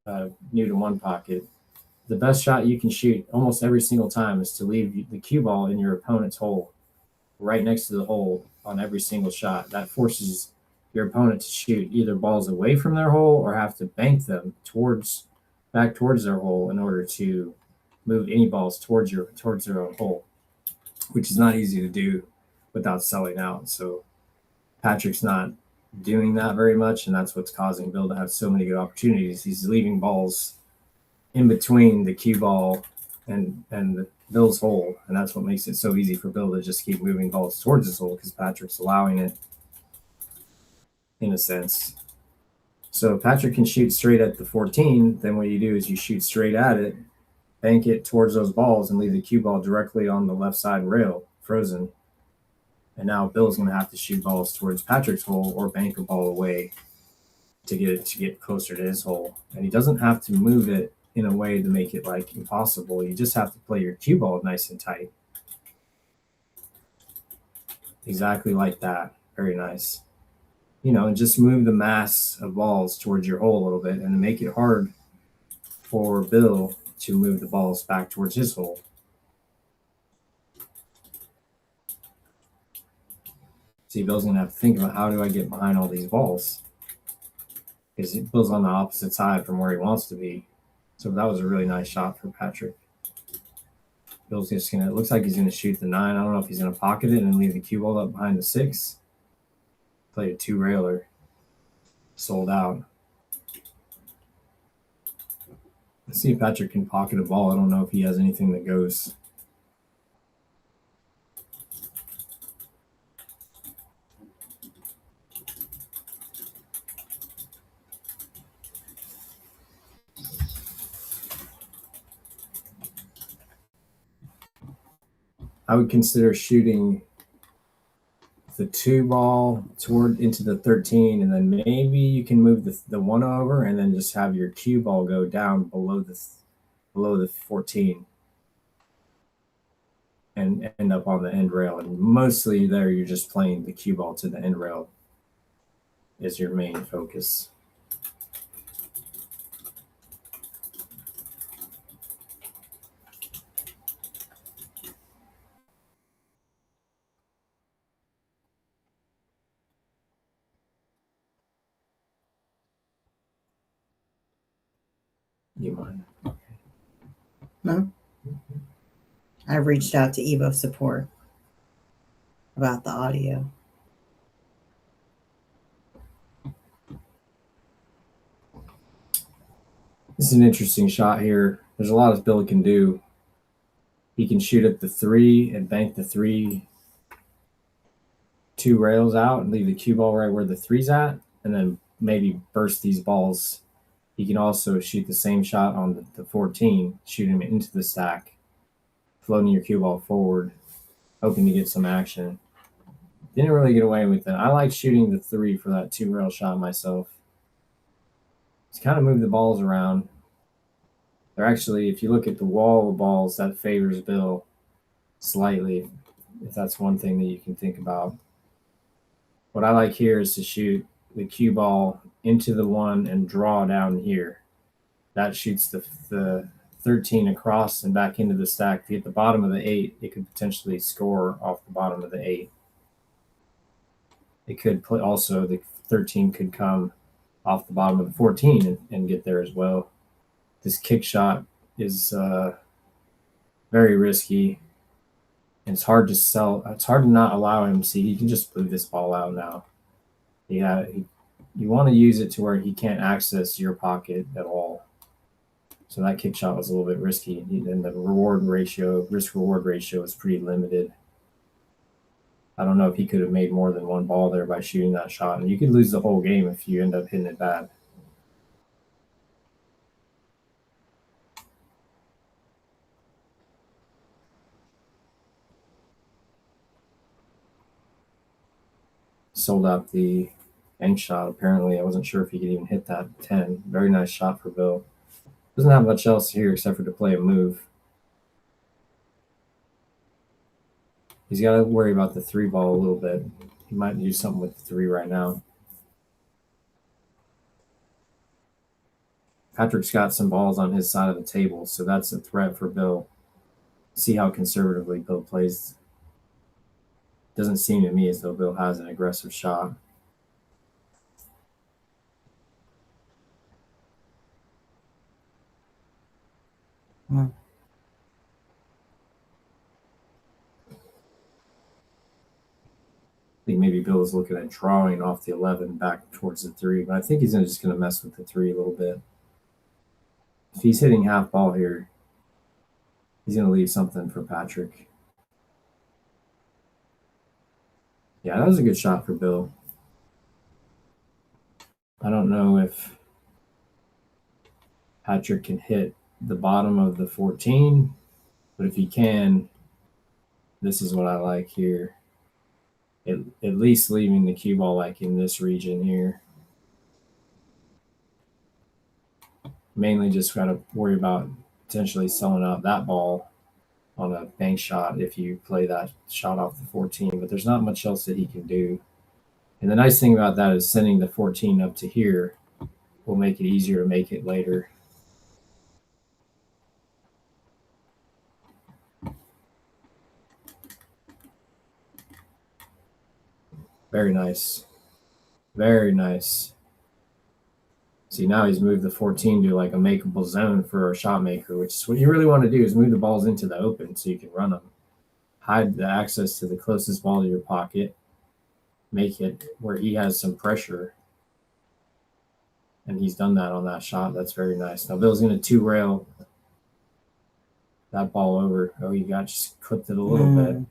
are new to one pocket, the best shot you can shoot almost every single time is to leave the cue ball in your opponent's hole, right next to the hole on every single shot. That forces your opponent to shoot either balls away from their hole or have to bank them back towards their hole in order to move any balls towards their own hole, which is not easy to do without selling out. So Patrick's not doing that very much, and that's what's causing Bill to have so many good opportunities. He's leaving balls in between the cue ball and Bill's hole, and that's what makes it so easy for Bill to just keep moving balls towards his hole because Patrick's allowing it in a sense. So if Patrick can shoot straight at the 14, then what you do is you shoot straight at it, bank it towards those balls, and leave the cue ball directly on the left side rail, frozen. And now Bill's going to have to shoot balls towards Patrick's hole or bank a ball away to get closer to his hole. And he doesn't have to move it in a way to make it like impossible. You just have to play your cue ball nice and tight. Exactly like that. Very nice. And just move the mass of balls towards your hole a little bit and make it hard for Bill to move the balls back towards his hole. See, Bill's going to have to think about how do I get behind all these balls? Because Bill's on the opposite side from where he wants to be. So that was a really nice shot for Patrick. Bill's just going to, it looks like he's going to shoot the 9. I don't know if he's going to pocket it and leave the cue ball up behind the 6. Played a 2-railer. Sold out. Let's see if Patrick can pocket a ball. I don't know if he has anything that goes. I would consider shooting the 2 ball toward into the 13, and then maybe you can move the 1 over and then just have your cue ball go down below the 14 and end up on the end rail. And mostly there you're just playing the cue ball to the end rail is your main focus. You mind? No. I've reached out to Evo support about the audio. This is an interesting shot here. There's a lot Bill can do. He can shoot at the 3 and bank the 3 2 rails out and leave the cue ball right where the 3's at, and then maybe burst these balls. He can also shoot the same shot on the 14, shoot him into the stack, floating your cue ball forward, hoping to get some action. Didn't really get away with it. I like shooting the 3 for that 2 rail shot myself. Just kind of move the balls around. They're actually, if you look at the wall of balls, that favors Bill slightly, if that's one thing that you can think about. What I like here is to shoot the cue ball into the 1 and draw down here. That shoots the 13 across and back into the stack. If you hit the bottom of the 8, it could potentially score off the bottom of the 8. It could play also, the 13 could come off the bottom of the 14 and get there as well. This kick shot is very risky. And it's hard to sell. It's hard to not allow him. See, he can just move this ball out now. You want to use it to where he can't access your pocket at all. So that kick shot was a little bit risky, and the risk-reward ratio is pretty limited. I don't know if he could have made more than 1 ball there by shooting that shot, and you could lose the whole game if you end up hitting it bad. Sold out the end shot. Apparently, I wasn't sure if he could even hit that 10. Very nice shot for Bill. Doesn't have much else here except for to play a move. He's got to worry about the 3 ball a little bit. He might do something with the 3 right now. Patrick's got some balls on his side of the table, so that's a threat for Bill. See how conservatively Bill plays. Doesn't seem to me as though Bill has an aggressive shot. Hmm. I think maybe Bill is looking at drawing off the 11 back towards the 3, but I think he's just going to mess with the 3 a little bit. If he's hitting half ball here, he's going to leave something for Patrick. Yeah, that was a good shot for Bill. I don't know if Patrick can hit the bottom of the 14, but if he can, this is what I like here. At least leaving the cue ball like in this region here. Mainly just got to worry about potentially selling out that ball on a bank shot if you play that shot off the 14, but there's not much else that he can do. And the nice thing about that is sending the 14 up to here will make it easier to make it later. Very nice. Very nice. See, now he's moved the 14 to like a makeable zone for a shot maker, which is what you really want to do, is move the balls into the open so you can run them. Hide the access to the closest ball to your pocket. Make it where he has some pressure. And he's done that on that shot. That's very nice. Now Bill's going to 2-rail that ball over. Oh, you got just clipped it a little bit.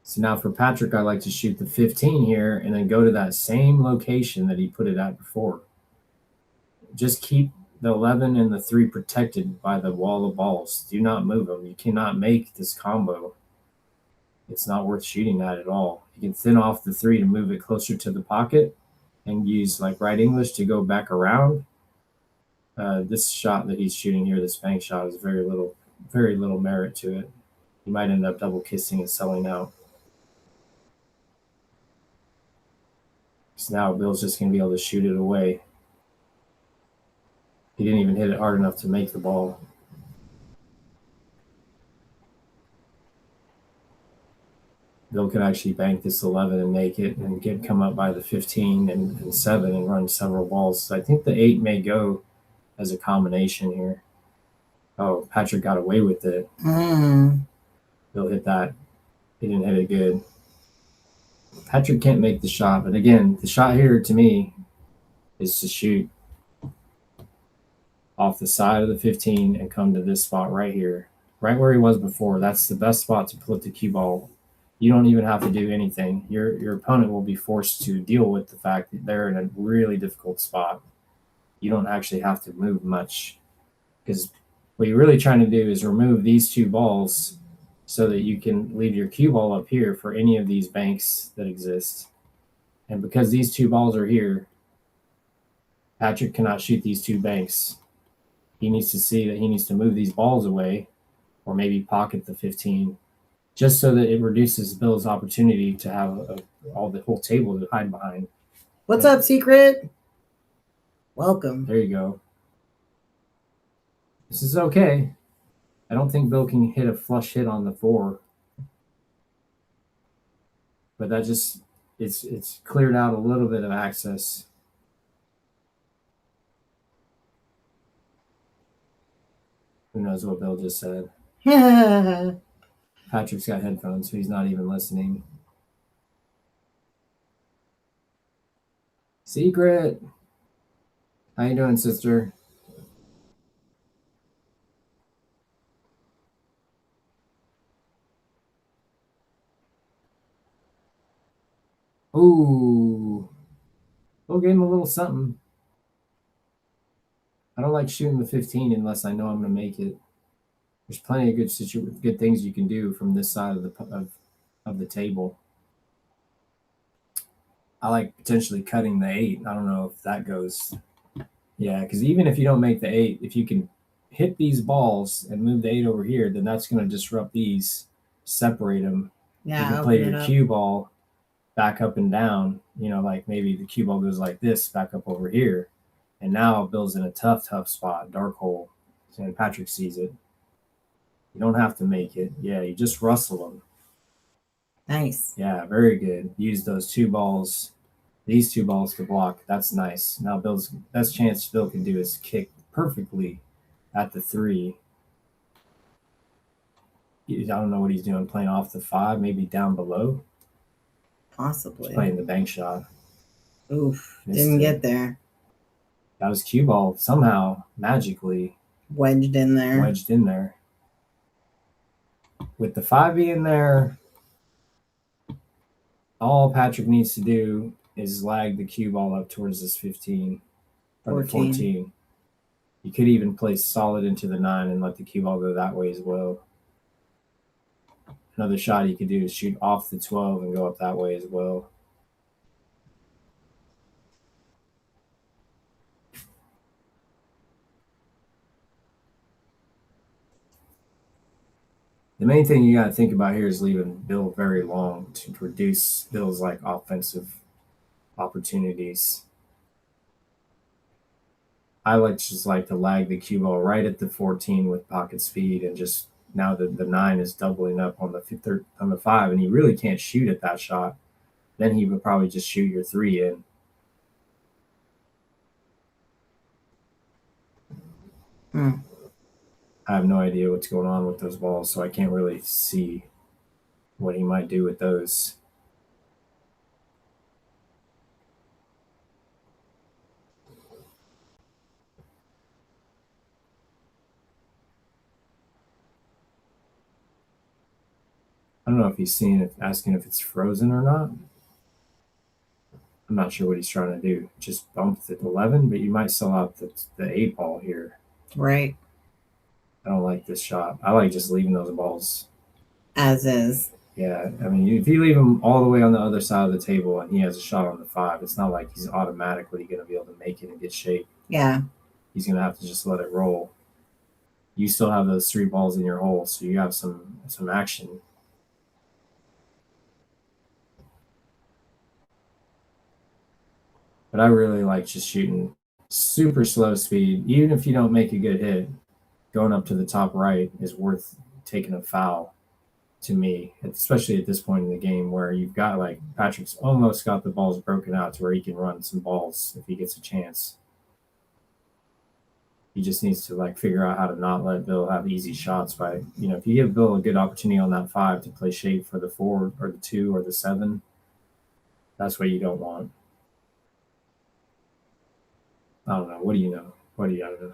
So now for Patrick, I like to shoot the 15 here and then go to that same location that he put it at before. Just keep the 11 and the 3 protected by the wall of balls. Do not move them. You cannot make this combo. It's not worth shooting that at all. You can thin off the 3 to move it closer to the pocket and use like right English to go back around. This shot that he's shooting here, this bank shot, is very little merit to it. You might end up double kissing and selling out. So now Bill's just going to be able to shoot it away. He didn't even hit it hard enough to make the ball. Bill can actually bank this 11 and make it and come up by the 15 and 7 and run several balls. So I think the 8 may go as a combination here. Oh, Patrick got away with it. Bill hit that. He didn't hit it good. Patrick can't make the shot, but again, the shot here to me is to shoot off the side of the 15 and come to this spot right here, right where he was before. That's the best spot to put the cue ball. You don't even have to do anything. Your opponent will be forced to deal with the fact that they're in a really difficult spot. You don't actually have to move much, because what you're really trying to do is remove these 2 balls so that you can leave your cue ball up here for any of these banks that exist. And because these 2 balls are here, Patrick cannot shoot these 2 banks. He needs to see that he needs to move these balls away or maybe pocket the 15, just so that it reduces Bill's opportunity to have the whole table to hide behind. What's up, Secret? Welcome. There you go. This is okay. I don't think Bill can hit a flush hit on the 4. But that just, it's cleared out a little bit of access. Who knows what Bill just said? Patrick's got headphones, so he's not even listening. Secret. How you doing, sister? Ooh. We'll give him a little something. I don't like shooting the 15 unless I know I'm going to make it. There's plenty of good things you can do from this side of the table. I like potentially cutting the 8. I don't know if that goes. Yeah, because even if you don't make the 8, if you can hit these balls and move the 8 over here, then that's going to disrupt these, separate them. Yeah, you can play your cue ball back up and down. Like maybe the cue ball goes like this, back up over here. And now Bill's in a tough spot, dark hole. And Patrick sees it. You don't have to make it. Yeah, you just rustle them. Nice. Yeah, very good. Use those 2 balls, these 2 balls to block. That's nice. Now Bill's best chance Bill can do is kick perfectly at the 3. I don't know what he's doing, playing off the 5, maybe down below. Possibly. He's playing the bank shot. Oof, didn't get there. That was cue ball somehow magically wedged in there. With the 5 being there, all Patrick needs to do is lag the cue ball up towards this 15 or 14. You could even play solid into the 9 and let the cue ball go that way as well. Another shot you could do is shoot off the 12 and go up that way as well. The main thing you got to think about here is leaving Bill very long to reduce Bill's offensive opportunities. I just like to lag the cue ball right at the 14 with pocket speed, and just now the 9 is doubling up on the 5, and he really can't shoot at that shot. then he would probably just shoot your 3 in. I have no idea what's going on with those balls, so I can't really see what he might do with those. I don't know if he's asking if it's frozen or not. I'm not sure what he's trying to do. Just bump the 11, but you might sell out the 8 ball here. Right. I don't like this shot. I like just leaving those balls as is. Yeah, I mean, if you leave him all the way on the other side of the table and he has a shot on the 5, it's not like he's automatically going to be able to make it in good shape. Yeah. He's going to have to just let it roll. You still have those 3 balls in your hole, so you have some action. But I really like just shooting super slow speed. Even if you don't make a good hit, going up to the top right is worth taking a foul to me, especially at this point in the game where you've got like Patrick's almost got the balls broken out to where he can run some balls if he gets a chance. He just needs to like figure out how to not let Bill have easy shots by, if you give Bill a good opportunity on that 5 to play shape for the 4 or the 2 or the 7, that's what you don't want. I don't know. What do you know? I don't know.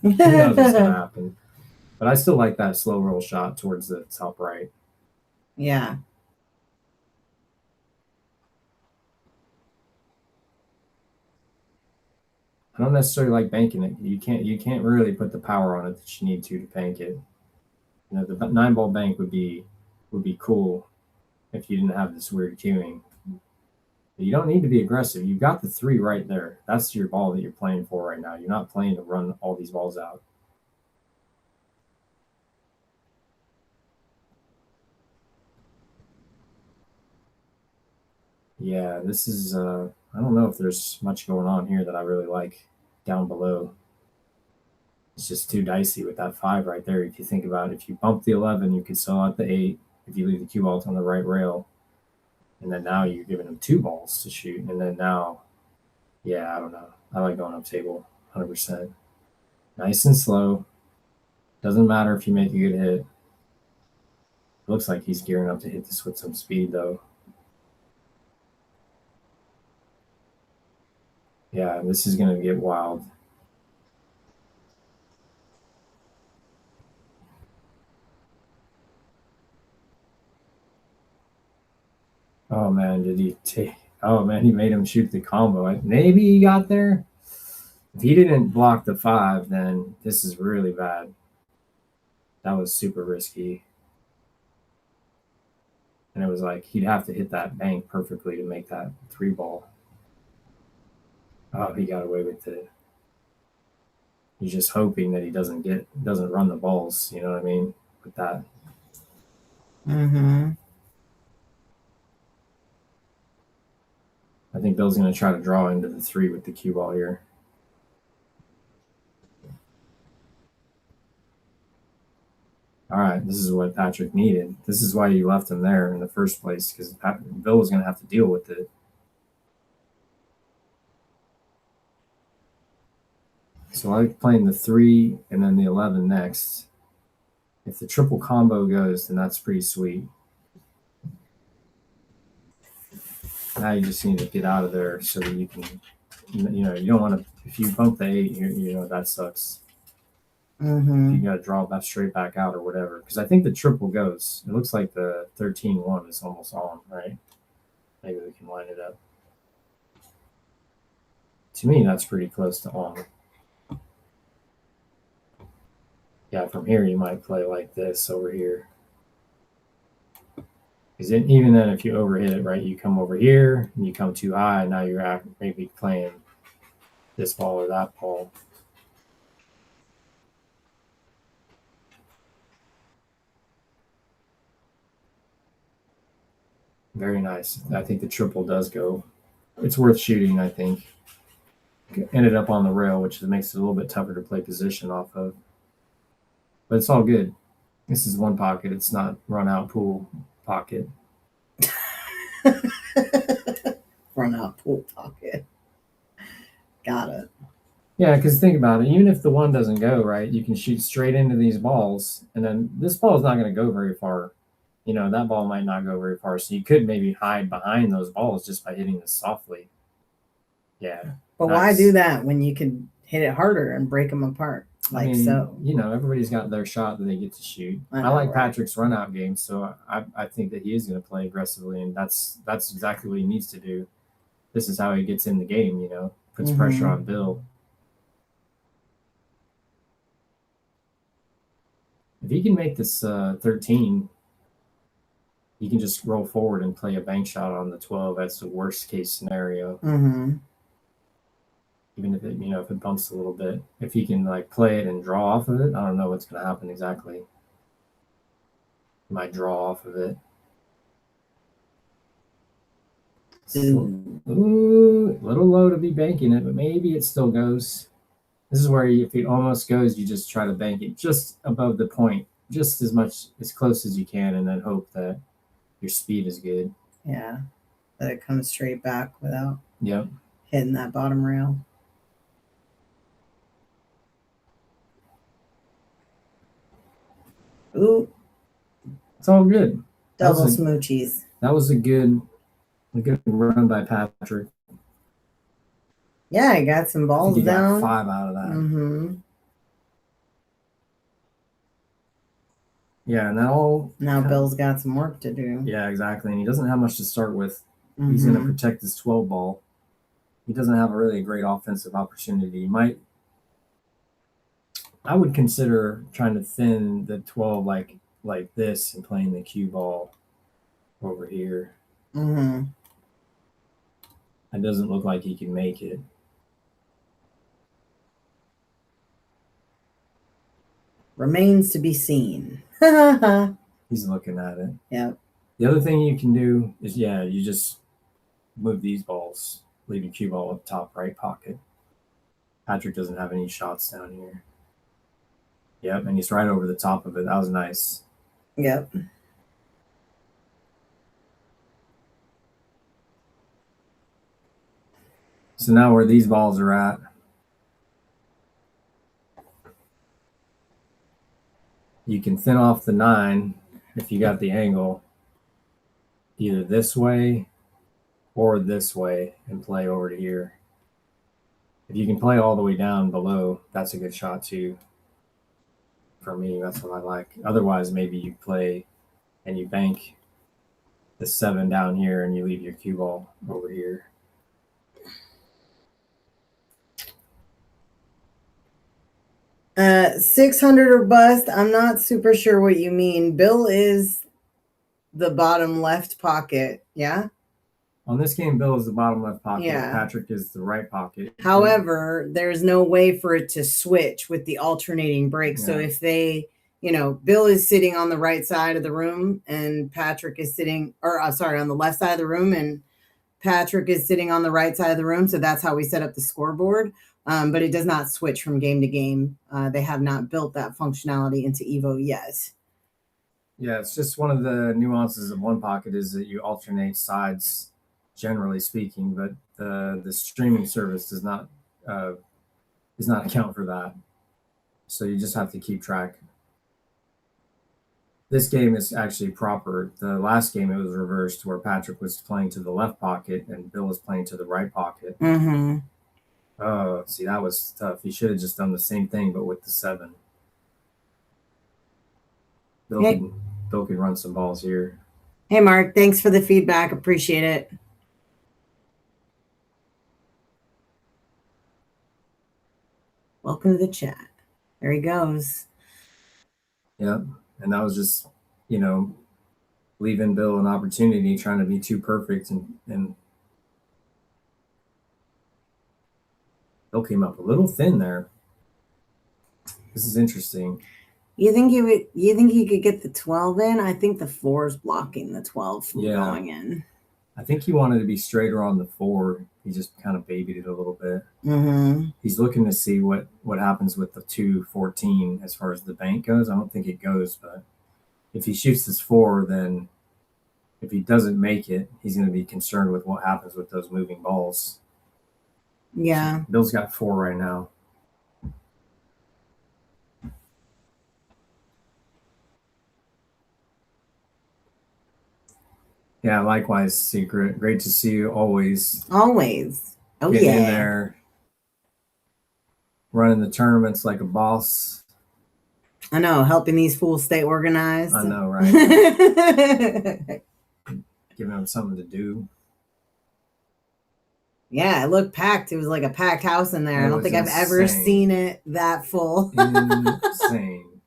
Who knows what's going to happen? But I still like that slow roll shot towards the top right. Yeah. I don't necessarily like banking it. You can't really put the power on it that you need to bank it. The 9 ball bank would be cool if you didn't have this weird queuing. But you don't need to be aggressive. You've got the 3 right there. That's your ball that you're playing for right now. You're not playing to run all these balls out. Yeah, this is I don't know if there's much going on here that I really like down below. It's just too dicey with that 5 right there. If you think about it, if you bump the 11, you could sell out the 8 if you leave the cue ball on the right rail. And then now you're giving him 2 balls to shoot. And then now, yeah, I don't know. I like going up table 100%. Nice and slow. Doesn't matter if you make a good hit. Looks like he's gearing up to hit this with some speed, though. Yeah, this is going to get wild. Oh, man, he made him shoot the combo. Maybe he got there. If he didn't block the 5, then this is really bad. That was super risky. And it was like he'd have to hit that bank perfectly to make that 3 ball. Oh, he got away with it. He's just hoping that he doesn't run the balls, you know what I mean, with that. Mm-hmm. I think Bill's going to try to draw into the 3 with the cue ball here. All right, this is what Patrick needed. This is why you left him there in the first place, because Bill was going to have to deal with it. So I like playing the 3 and then the 11 next. If the triple combo goes, then that's pretty sweet. Now you just need to get out of there so that you can, you don't want to, if you bump the 8, that sucks. Mm-hmm. You got to draw that straight back out or whatever. Because I think the triple goes. It looks like the 13-1 is almost on, right? Maybe we can line it up. To me, that's pretty close to on. Yeah, from here you might play like this over here. Because even then, if you overhit it, right, you come over here and you come too high, and now you're maybe playing this ball or that ball. Very nice. I think the triple does go. It's worth shooting, I think. Ended up on the rail, which makes it a little bit tougher to play position off of. But it's all good. This is one pocket. It's not run out pool pocket. Run out pool pocket. Got it. Yeah, because think about it. Even if the one doesn't go right, you can shoot straight into these balls, and then this ball is not going to go very far. That ball might not go very far. So you could maybe hide behind those balls just by hitting this softly. Yeah. But why do that when you can hit it harder and break them apart? Everybody's got their shot that they get to shoot. I like Patrick's run out game, so I think that he is going to play aggressively, and that's exactly what he needs to do. This is how he gets in the game, puts pressure on Bill. If he can make this 13, he can just roll forward and play a bank shot on the 12. That's the worst case scenario. Mm-hmm. Even if it bumps a little bit, if he can play it and draw off of it, I don't know what's going to happen exactly. He might draw off of it. Ooh, a little low to be banking it, but maybe it still goes. This is where if it almost goes, you just try to bank it just above the point, just as close as you can, and then hope that your speed is good. Yeah, that it comes straight back without hitting that bottom rail. Ooh. It's all good. Double smoochies. That was a good run by Patrick. Yeah, I got some balls down. Got 5 out of that. Mm-hmm. Yeah, and now Bill's got some work to do. Yeah, exactly. And he doesn't have much to start with. Mm-hmm. He's going to protect his 12 ball. He doesn't have a great offensive opportunity. I would consider trying to thin the 12 like this and playing the cue ball over here. Mm-hmm. It doesn't look like he can make it. Remains to be seen. He's looking at it. Yep. The other thing you can do is, you just move these balls, leave your cue ball up top right pocket. Patrick doesn't have any shots down here. Yep, and he's right over the top of it. That was nice. Yep. So now where these balls are at, you can thin off the 9 if you got the angle either this way or this way and play over to here. If you can play all the way down below, that's a good shot too. For me, that's what I like. Otherwise, maybe you play and you bank the 7 down here and you leave your cue ball over here. $600 or bust. I'm not super sure what you mean. Bill is the bottom left pocket. Yeah. On this game, Bill is the bottom left pocket. Yeah. Patrick is the right pocket. However, there's no way for it to switch with the alternating break. Yeah. So if they, Bill is sitting on the right side of the room and Patrick is sitting, on the left side of the room and Patrick is sitting on the right side of the room. So that's how we set up the scoreboard. But it does not switch from game to game. They have not built that functionality into Evo yet. Yeah, it's just one of the nuances of one pocket is that you alternate sides, generally speaking, but the streaming service does not account for that. So you just have to keep track. This game is actually proper. The last game, it was reversed where Patrick was playing to the left pocket and Bill was playing to the right pocket. Mm-hmm. Oh, see, that was tough. He should have just done the same thing, but with the 7. Bill can run some balls here. Hey, Mark, thanks for the feedback. Appreciate it. Welcome to the chat. There he goes. Yep. And that was just, leaving Bill an opportunity, trying to be too perfect. And Bill came up a little thin there. This is interesting. You think he could get the 12 in? I think the 4 is blocking the 12 from going in. I think he wanted to be straighter on the 4. He just kind of babied it a little bit. Mm-hmm. He's looking to see what happens with the 2-14 as far as the bank goes. I don't think it goes, but if he shoots this 4, then if he doesn't make it, he's going to be concerned with what happens with those moving balls. Yeah. Bill's got 4 right now. Yeah, likewise, Secret. Great to see you always. Always. Oh, Getting yeah. in there, running the tournaments like a boss. I know, helping these fools stay organized. I know, right? Giving them something to do. Yeah, it looked packed. It was like a packed house in there. I don't think I've ever seen it that full. Insane.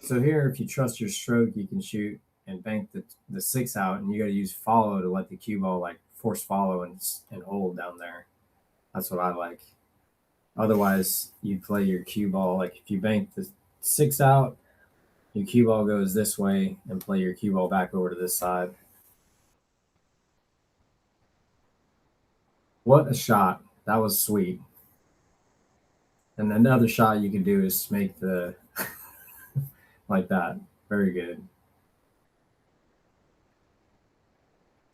So here, if you trust your stroke, you can shoot and bank the 6 out, and you got to use follow to let the cue ball like force follow and hold down there. That's what I like. Otherwise, you play your cue ball like if you bank the 6 out, your cue ball goes this way, and play your cue ball back over to this side. What a shot! That was sweet. And another shot you can do is make the like that. Very good.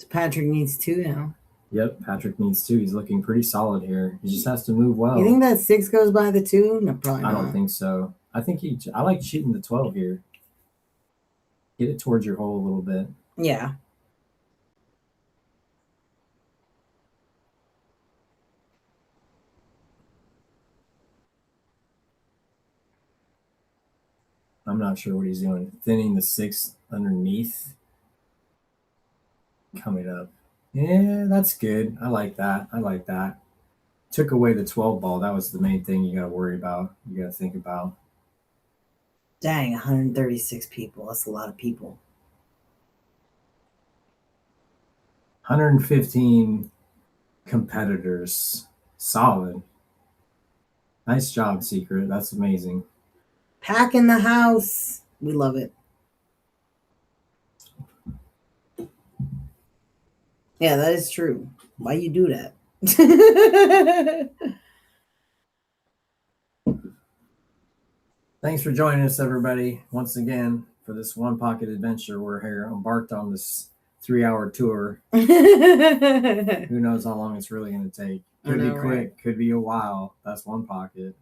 Patrick needs 2 now. Yep, Patrick needs 2. He's looking pretty solid here. He just has to move well. You think that 6 goes by the 2? No, probably not. I don't think so. I think I like shooting the 12 here. Get it towards your hole a little bit. Yeah. I'm not sure what he's doing. Thinning the 6 underneath. Coming up. Yeah, that's good. I like that. I like that. Took away the 12 ball. That was the main thing you got to worry about. You got to think about. Dang, 136 people. That's a lot of people. 115 competitors. Solid. Nice job, Secret. That's amazing. Packing the house. We love it. Yeah, that is true. Why you do that? Thanks for joining us, everybody, once again for this One Pocket adventure. We're here embarked on this 3-hour tour. Who knows how long it's really going to take? Could be quick, right? Could be a while. That's One Pocket.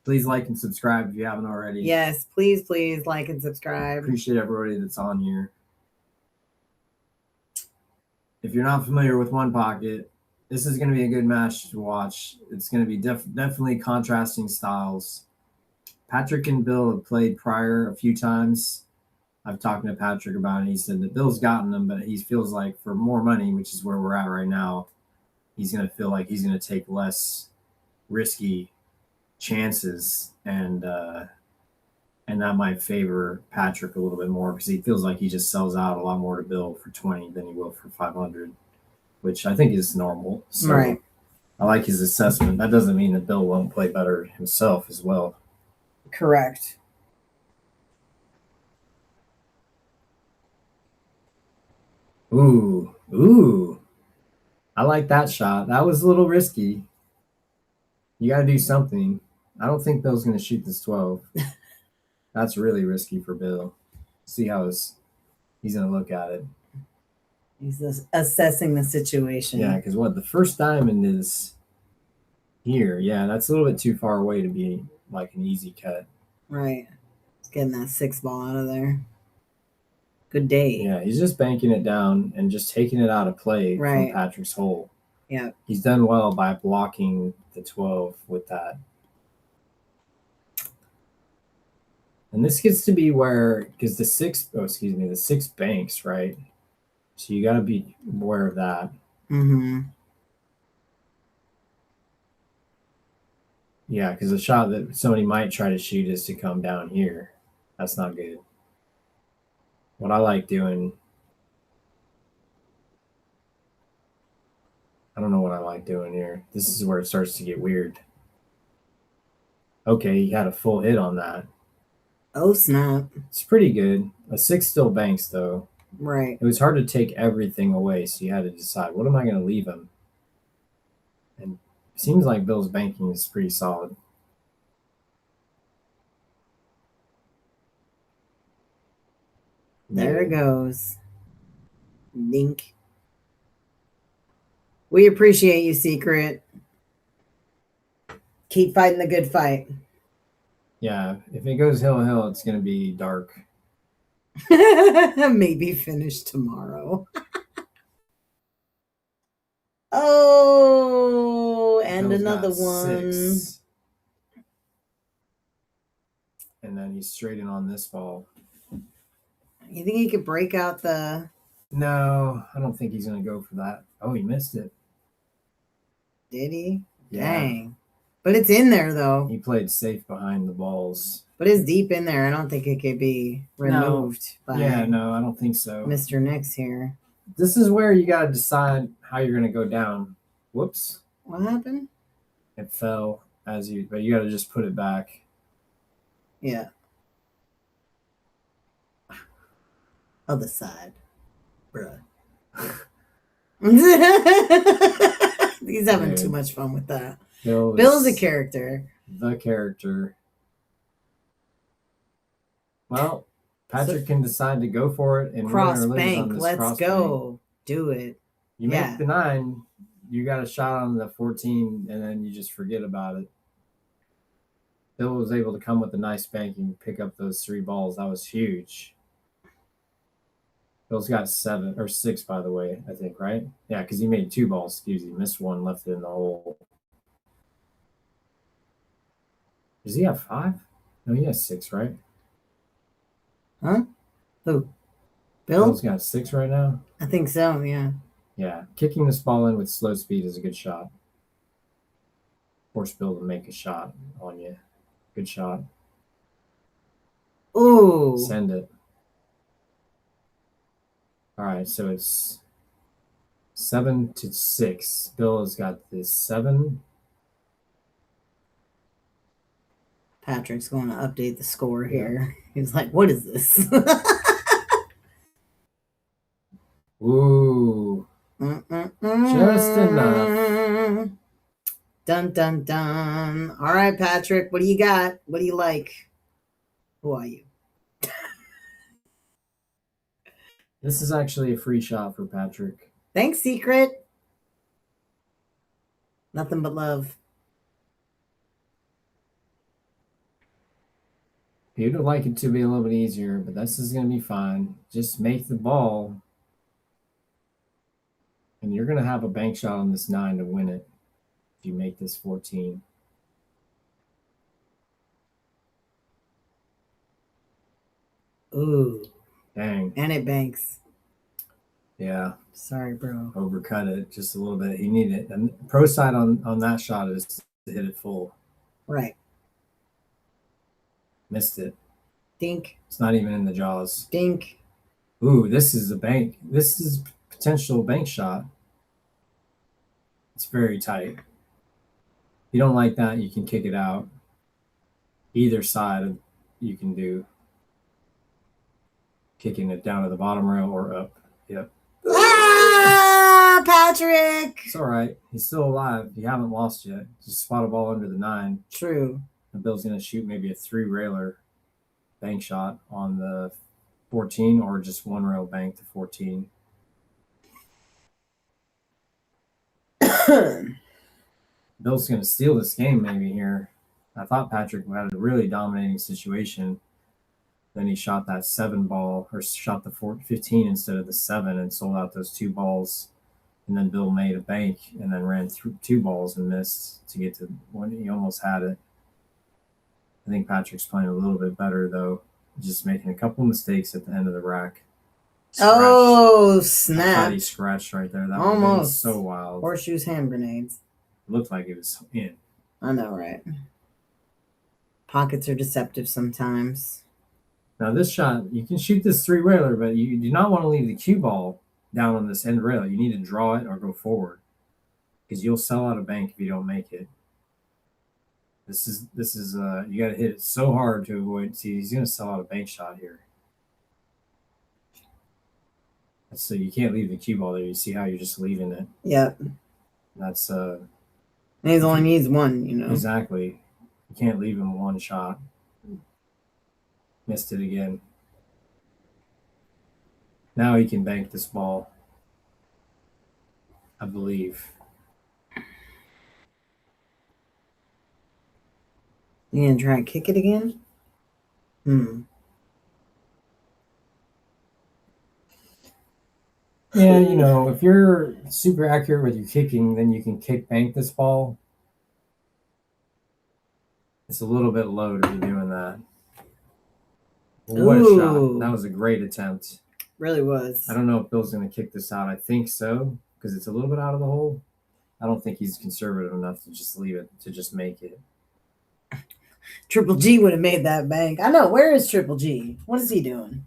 Please like and subscribe if you haven't already. Yes, please like and subscribe. Appreciate everybody that's on here. If you're not familiar with One Pocket, this is going to be a good match to watch. It's going to be definitely contrasting styles. Patrick and Bill have played prior a few times. I've talked to Patrick about it. He said that Bill's gotten them, but he feels like for more money, which is where we're at right now, he's going to feel like he's going to take less risky chances, and that might favor Patrick a little bit more because he feels like he just sells out a lot more to Bill for 20 than he will for 500, which I think is normal. So right. I like his assessment. That doesn't mean that Bill won't play better himself as well. Correct. Ooh. I like that shot. That was a little risky. You got to do something. I don't think Bill's going to shoot this 12. That's really risky for Bill. See how he's going to look at it. He's assessing the situation. Yeah, because the first diamond is here. Yeah, that's a little bit too far away to be like an easy cut. Right. He's getting that 6 ball out of there. Good day. Yeah, he's just banking it down and just taking it out of play from Patrick's hole. Yeah. He's done well by blocking the 12 with that. And this gets to be where, because the 6 banks, right? So you got to be aware of that. Mm-hmm. Yeah, because the shot that somebody might try to shoot is to come down here. That's not good. What I like doing, I don't know what I like doing here. This is where it starts to get weird. Okay, he had a full hit on that. Oh, snap. It's pretty good. A 6 still banks, though. Right. It was hard to take everything away, so you had to decide, what am I going to leave him? And it seems like Bill's banking is pretty solid. There it goes. Dink. We appreciate you, Secret. Keep fighting the good fight. Yeah, if it goes hill, it's going to be dark. Maybe finish tomorrow. Oh, and Bill's another got one. 6. And then he's straight in on this ball. You think he could break out the... No, I don't think he's going to go for that. Oh, he missed it. Did he? Yeah. Dang. But it's in there, though. He played safe behind the balls. But it's deep in there. I don't think it could be removed by no, I don't think so. Mr. Nicks here. This is where you got to decide how you're going to go down. Whoops. What happened? It fell but you got to just put it back. Yeah. Other side. Bruh. He's having too much fun with that. Bill's a character. The character. Well, Patrick can decide to go for it and cross bank. Let's go. Bank. Do it. You make the 9, you got a shot on the 14, and then you just forget about it. Bill was able to come with a nice bank and pick up those 3 balls. That was huge. Bill's got 7 or 6, by the way, I think, right? Yeah, because he made 2 balls. He missed 1, left it in the hole. Does he have 5? No, he has 6, right? Huh? Who? Bill's got 6 right now? I think so, yeah. Yeah, kicking this ball in with slow speed is a good shot. Force Bill to make a shot on you. Good shot. Ooh. Send it. All right, so it's 7-6. Bill has got this 7. Patrick's going to update the score here. He's like, what is this? Ooh. Just enough. Dun, dun, dun. All right, Patrick, what do you got? What do you like? Who are you? This is actually a free shot for Patrick. Thanks, Secret. Nothing but love. You'd like it to be a little bit easier, but this is going to be fine. Just make the ball. And you're going to have a bank shot on this 9 to win it if you make this 14. Ooh. Dang. And it banks. Yeah. Sorry, bro. Overcut it just a little bit. He needed it. And pro side on that shot is to hit it full. Right. Missed it. Dink. It's not even in the jaws. Dink. Ooh, this is a bank. This is potential bank shot. It's very tight. If you don't like that, you can kick it out. Either side you can do. Kicking it down to the bottom rail or up. Yep. Ah, Patrick! It's all right. He's still alive. You haven't lost yet. Just spot a ball under the 9. True. And Bill's going to shoot maybe a 3-railer bank shot on the 14 or just 1-rail bank to 14. Bill's going to steal this game maybe here. I thought Patrick had a really dominating situation. Then he shot that 7 ball, or shot the 15 instead of the 7 and sold out those 2 balls. And then Bill made a bank and then ran through 2 balls and missed to get to one. He almost had it. I think Patrick's playing a little bit better, though. Just making a couple mistakes at the end of the rack. Oh, snap. I thought he scratched right there. That almost. So wild. Horseshoes, hand grenades. It looked like it was in. I know, right? Pockets are deceptive sometimes. Now this shot, you can shoot this 3-railer, but you do not want to leave the cue ball down on this end rail. You need to draw it or go forward because you'll sell out a bank if you don't make it. This is you got to hit it so hard to avoid. See, he's going to sell out a bank shot here. So you can't leave the cue ball there. You see how you're just leaving it. Yep. That's And he only needs 1, you know. Exactly. You can't leave him 1 shot. Missed it again. Now he can bank this ball. I believe. You gonna try and kick it again? Yeah, you know, if you're super accurate with your kicking, then you can kick bank this ball. It's a little bit low to be doing that. What a shot. That was a great attempt. Really was. I don't know if Bill's going to kick this out. I think so, because it's a little bit out of the hole. I don't think he's conservative enough to just leave it, to just make it. Triple G would have made that bank. I know. Where is Triple G? What is he doing?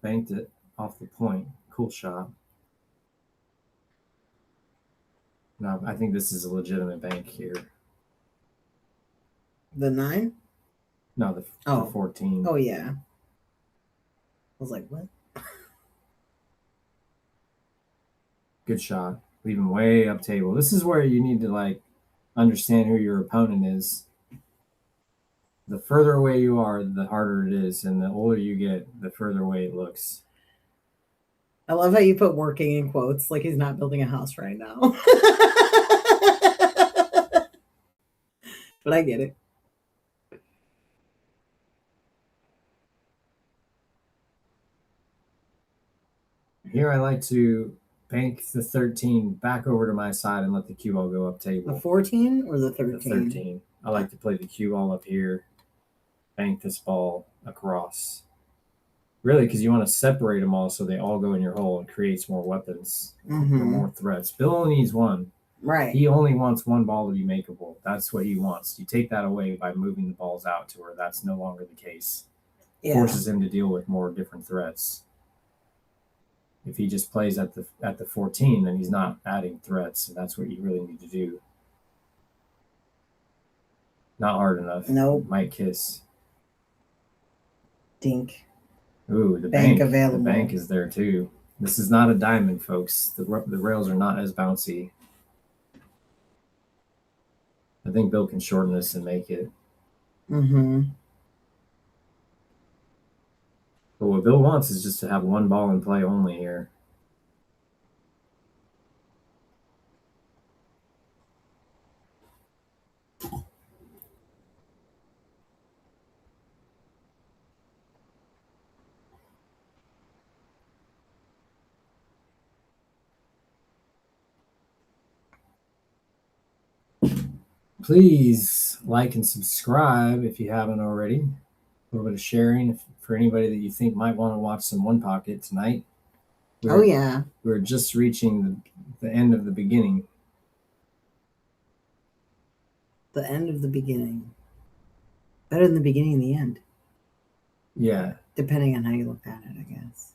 Banked it off the point. Cool shot. No, I think this is a legitimate bank here. The 9? No, the 14. Oh, yeah. I was like, what? Good shot. Leave him way up table. This is where you need to like understand who your opponent is. The further away you are, the harder it is, and the older you get, the further away it looks. I love how you put working in quotes, like he's not building a house right now. But I get it. Here I like to bank the 13 back over to my side and let the cue ball go up table. The 14 or the 13? The 13. I like to play the cue ball up here, bank this ball across. Really, because you want to separate them all so they all go in your hole and creates more weapons, more threats. Bill only needs one. Right. He only wants one ball to be makeable. That's what he wants. You take that away by moving the balls out to where that's no longer the case. Yeah. Forces him to deal with more different threats. If he just plays at the 14, then he's not adding threats, and that's what you really need to do. Not hard enough. Nope. Might kiss. Dink. Ooh, the bank available. The bank is there too. This is not a diamond, folks. The rails are not as bouncy. I think Bill can shorten this and make it. But what Bill wants is just to have one ball in play only here. Please like and subscribe if you haven't already. A little bit of sharing for anybody that you think might want to watch some One Pocket tonight. We're just reaching the end of the beginning. The end of the beginning. Better than the beginning and the end. Yeah. Depending on how you look at it, I guess.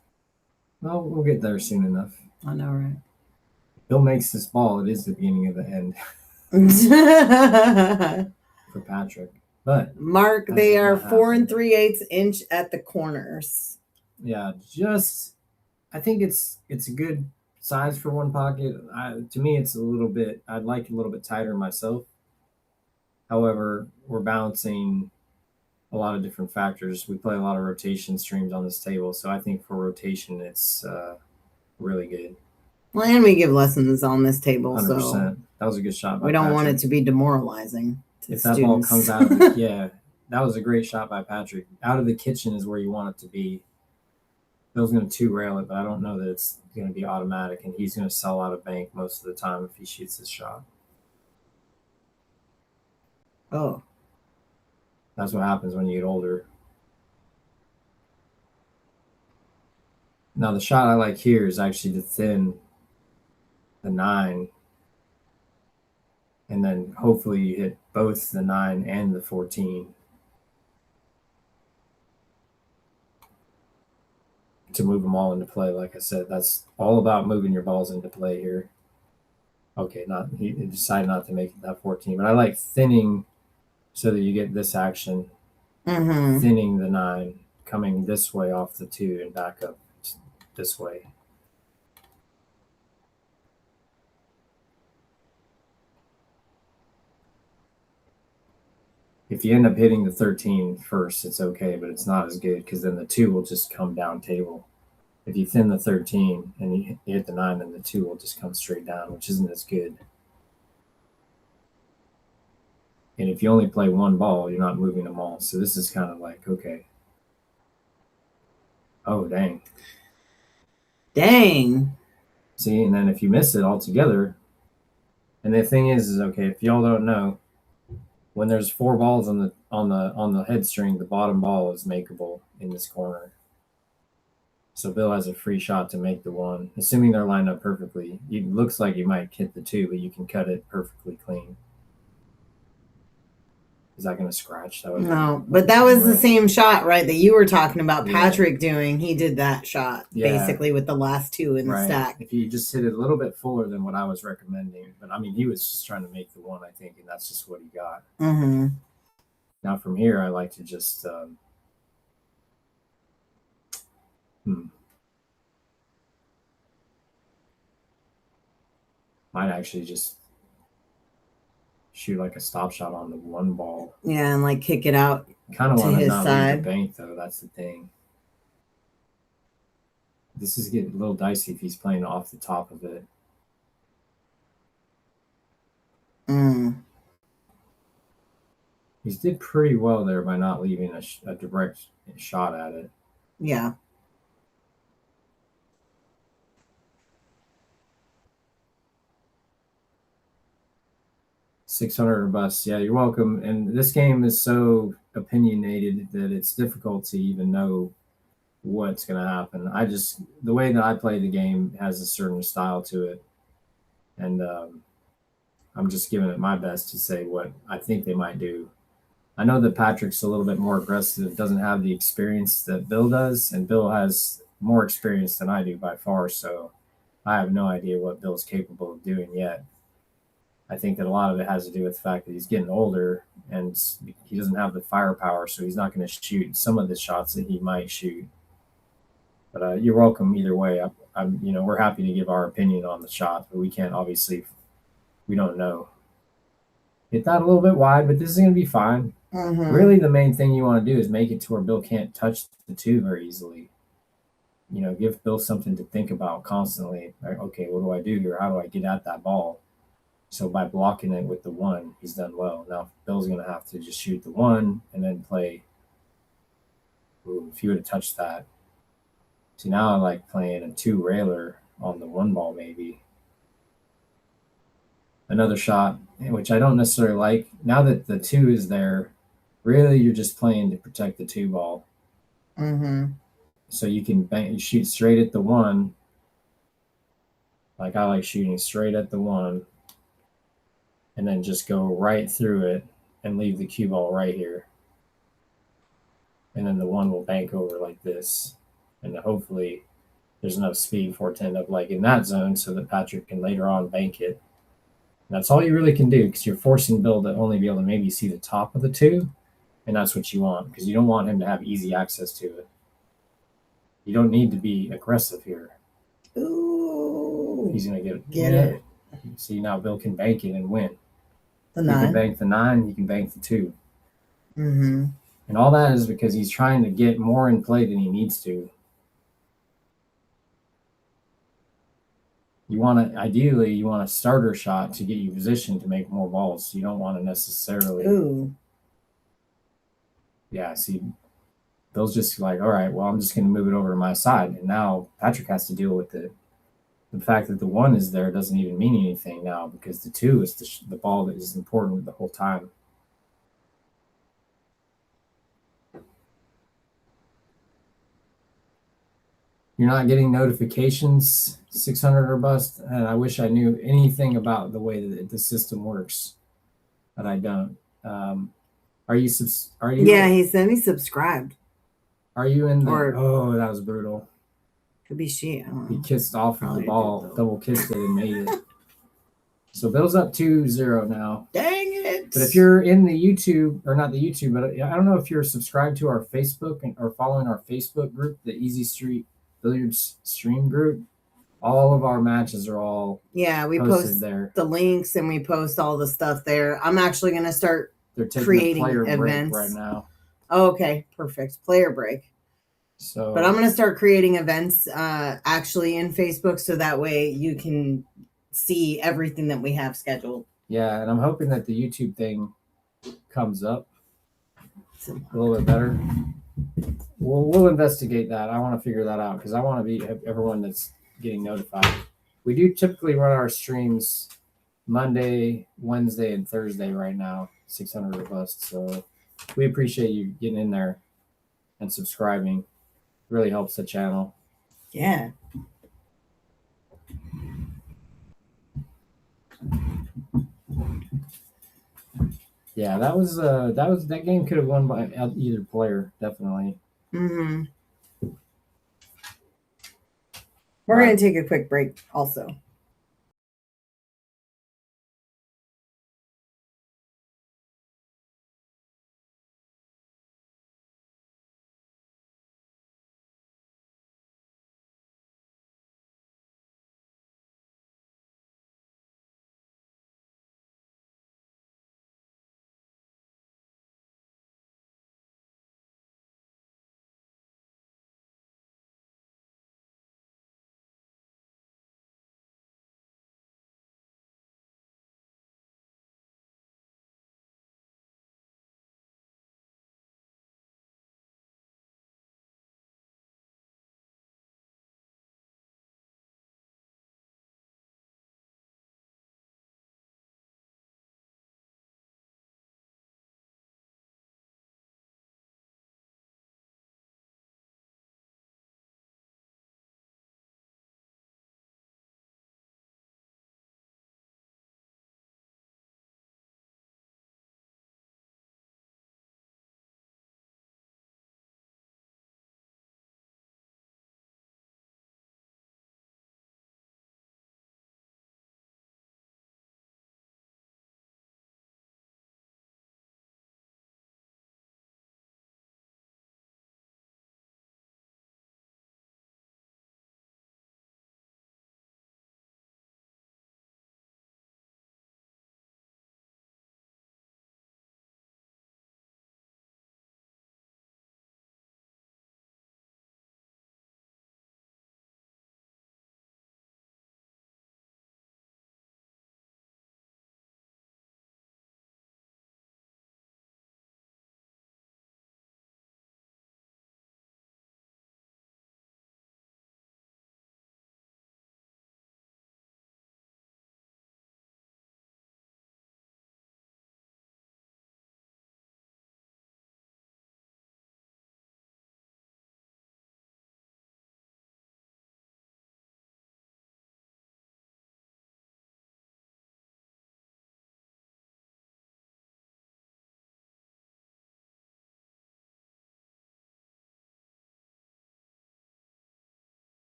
Well, we'll get there soon enough. I know, right? Bill makes this ball. It is the beginning of the end. For Patrick. But Mark, they are 4 3/8 inch at the corners. Yeah, I think it's a good size for One Pocket. To me, it's a little bit. I'd like a little bit tighter myself. However, we're balancing a lot of different factors. We play a lot of rotation streams on this table, so I think for rotation, it's really good. Well, and we give lessons on this table, 100%. So that was a good shot by we don't Patrick. Want it to be demoralizing to if the that students. Ball comes out of the, yeah, that was a great shot by Patrick. Out of the kitchen is where you want it to be. Bill's going to 2-rail it, but I don't know that it's going to be automatic, and he's going to sell out of bank most of the time if he shoots his shot. Oh. That's what happens when you get older. Now, the shot I like here is actually to thin the 9, and then hopefully you hit both the 9 and the 14 to move them all into play. Like I said, that's all about moving your balls into play here. Okay, he decided not to make it that 14, but I like thinning so that you get this action, thinning the 9, coming this way off the 2 and back up this way. If you end up hitting the 13 first, it's okay, but it's not as good because then the 2 will just come down table. If you thin the 13 and you hit the 9, then the 2 will just come straight down, which isn't as good. And if you only play one ball, you're not moving them all. So this is kind of like, okay. Oh, dang. Dang. See, and then if you miss it altogether, and the thing is okay, if y'all don't know, when there's 4 balls on the head string, the bottom ball is makeable in this corner. So Bill has a free shot to make the 1, assuming they're lined up perfectly. It looks like you might hit the 2, but you can cut it perfectly clean. Is that going to scratch? No, but that was the same shot, right, that you were talking about Patrick doing. He did that shot basically with the last 2 in the stack. If you just hit it a little bit fuller than what I was recommending, but I mean, he was just trying to make the 1, I think, and that's just what he got. Mm-hmm. Now from here, I like to just might actually just shoot like a stop shot on the 1 ball. Yeah, and like kick it out. Kind of want to not leave the bank though. That's the thing. This is getting a little dicey if he's playing off the top of it. He did pretty well there by not leaving a direct shot at it. Yeah. $600 or bust. Yeah, you're welcome. And this game is so opinionated that it's difficult to even know what's going to happen. The way that I play the game has a certain style to it. And I'm just giving it my best to say what I think they might do. I know that Patrick's a little bit more aggressive, doesn't have the experience that Bill does, and Bill has more experience than I do by far, so I have no idea what Bill's capable of doing yet. I think that a lot of it has to do with the fact that he's getting older and he doesn't have the firepower, so he's not going to shoot some of the shots that he might shoot. But you're welcome either way. We're happy to give our opinion on the shot, but we can't obviously. We don't know. Hit that a little bit wide, but this is going to be fine. Mm-hmm. Really, the main thing you want to do is make it to where Bill can't touch the 2 very easily. Give Bill something to think about constantly. Like, okay, what do I do here? How do I get at that ball? So by blocking it with the 1, he's done well. Now Bill's going to have to just shoot the 1 and then play. Ooh, if he would have touched that. See, now I like playing a 2 railer on the 1 ball maybe. Another shot, which I don't necessarily like. Now that the 2 is there, really you're just playing to protect the 2 ball. Mm-hmm. So you can shoot straight at the 1. Like I like shooting straight at the 1 and then just go right through it and leave the cue ball right here. And then the 1 will bank over like this. And hopefully there's enough speed for it to end up like in that zone so that Patrick can later on bank it. And that's all you really can do because you're forcing Bill to only be able to maybe see the top of the 2. And that's what you want because you don't want him to have easy access to it. You don't need to be aggressive here. Ooh. He's going to get it. See, now Bill can bank it and win. The He 9. can bank the 9. He can bank the 2. Mm-hmm. And all that is because he's trying to get more in play than he needs to. Ideally, you want a starter shot to get you positioned to make more balls. You don't want to necessarily. Ooh. Yeah, see, Bill's just like, all right, well, I'm just going to move it over to my side. And now Patrick has to deal with it. The fact that the 1 is there doesn't even mean anything now because the 2 is the ball that is important the whole time. You're not getting notifications, 600 or bust, and I wish I knew anything about the way that the system works, but I don't. Are you? Yeah, he said he subscribed. Are you in the? Oh, that was brutal. Could be she. I don't know. He kissed off of the ball, double kissed it, and made it. So Bill's up 2-0 now. Dang it! But if you're in the YouTube, or not the YouTube, but I don't know if you're subscribed to our Facebook or following our Facebook group, the Easy Street Billiards stream group. All of our matches are all we post there. The links and we post all the stuff there. I'm actually going to start creating a player events break right now. Oh, okay, perfect. Player break. So, but I'm going to start creating events actually in Facebook so that way you can see everything that we have scheduled. Yeah, and I'm hoping that the YouTube thing comes up a little bit better. We'll investigate that. I want to figure that out because I want to be everyone that's getting notified. We do typically run our streams Monday, Wednesday, and Thursday right now, 600 of us. So we appreciate you getting in there and subscribing. It really helps the channel. Yeah. Yeah, that game could have won by either player, definitely. Mm-hmm. We're going to take a quick break also.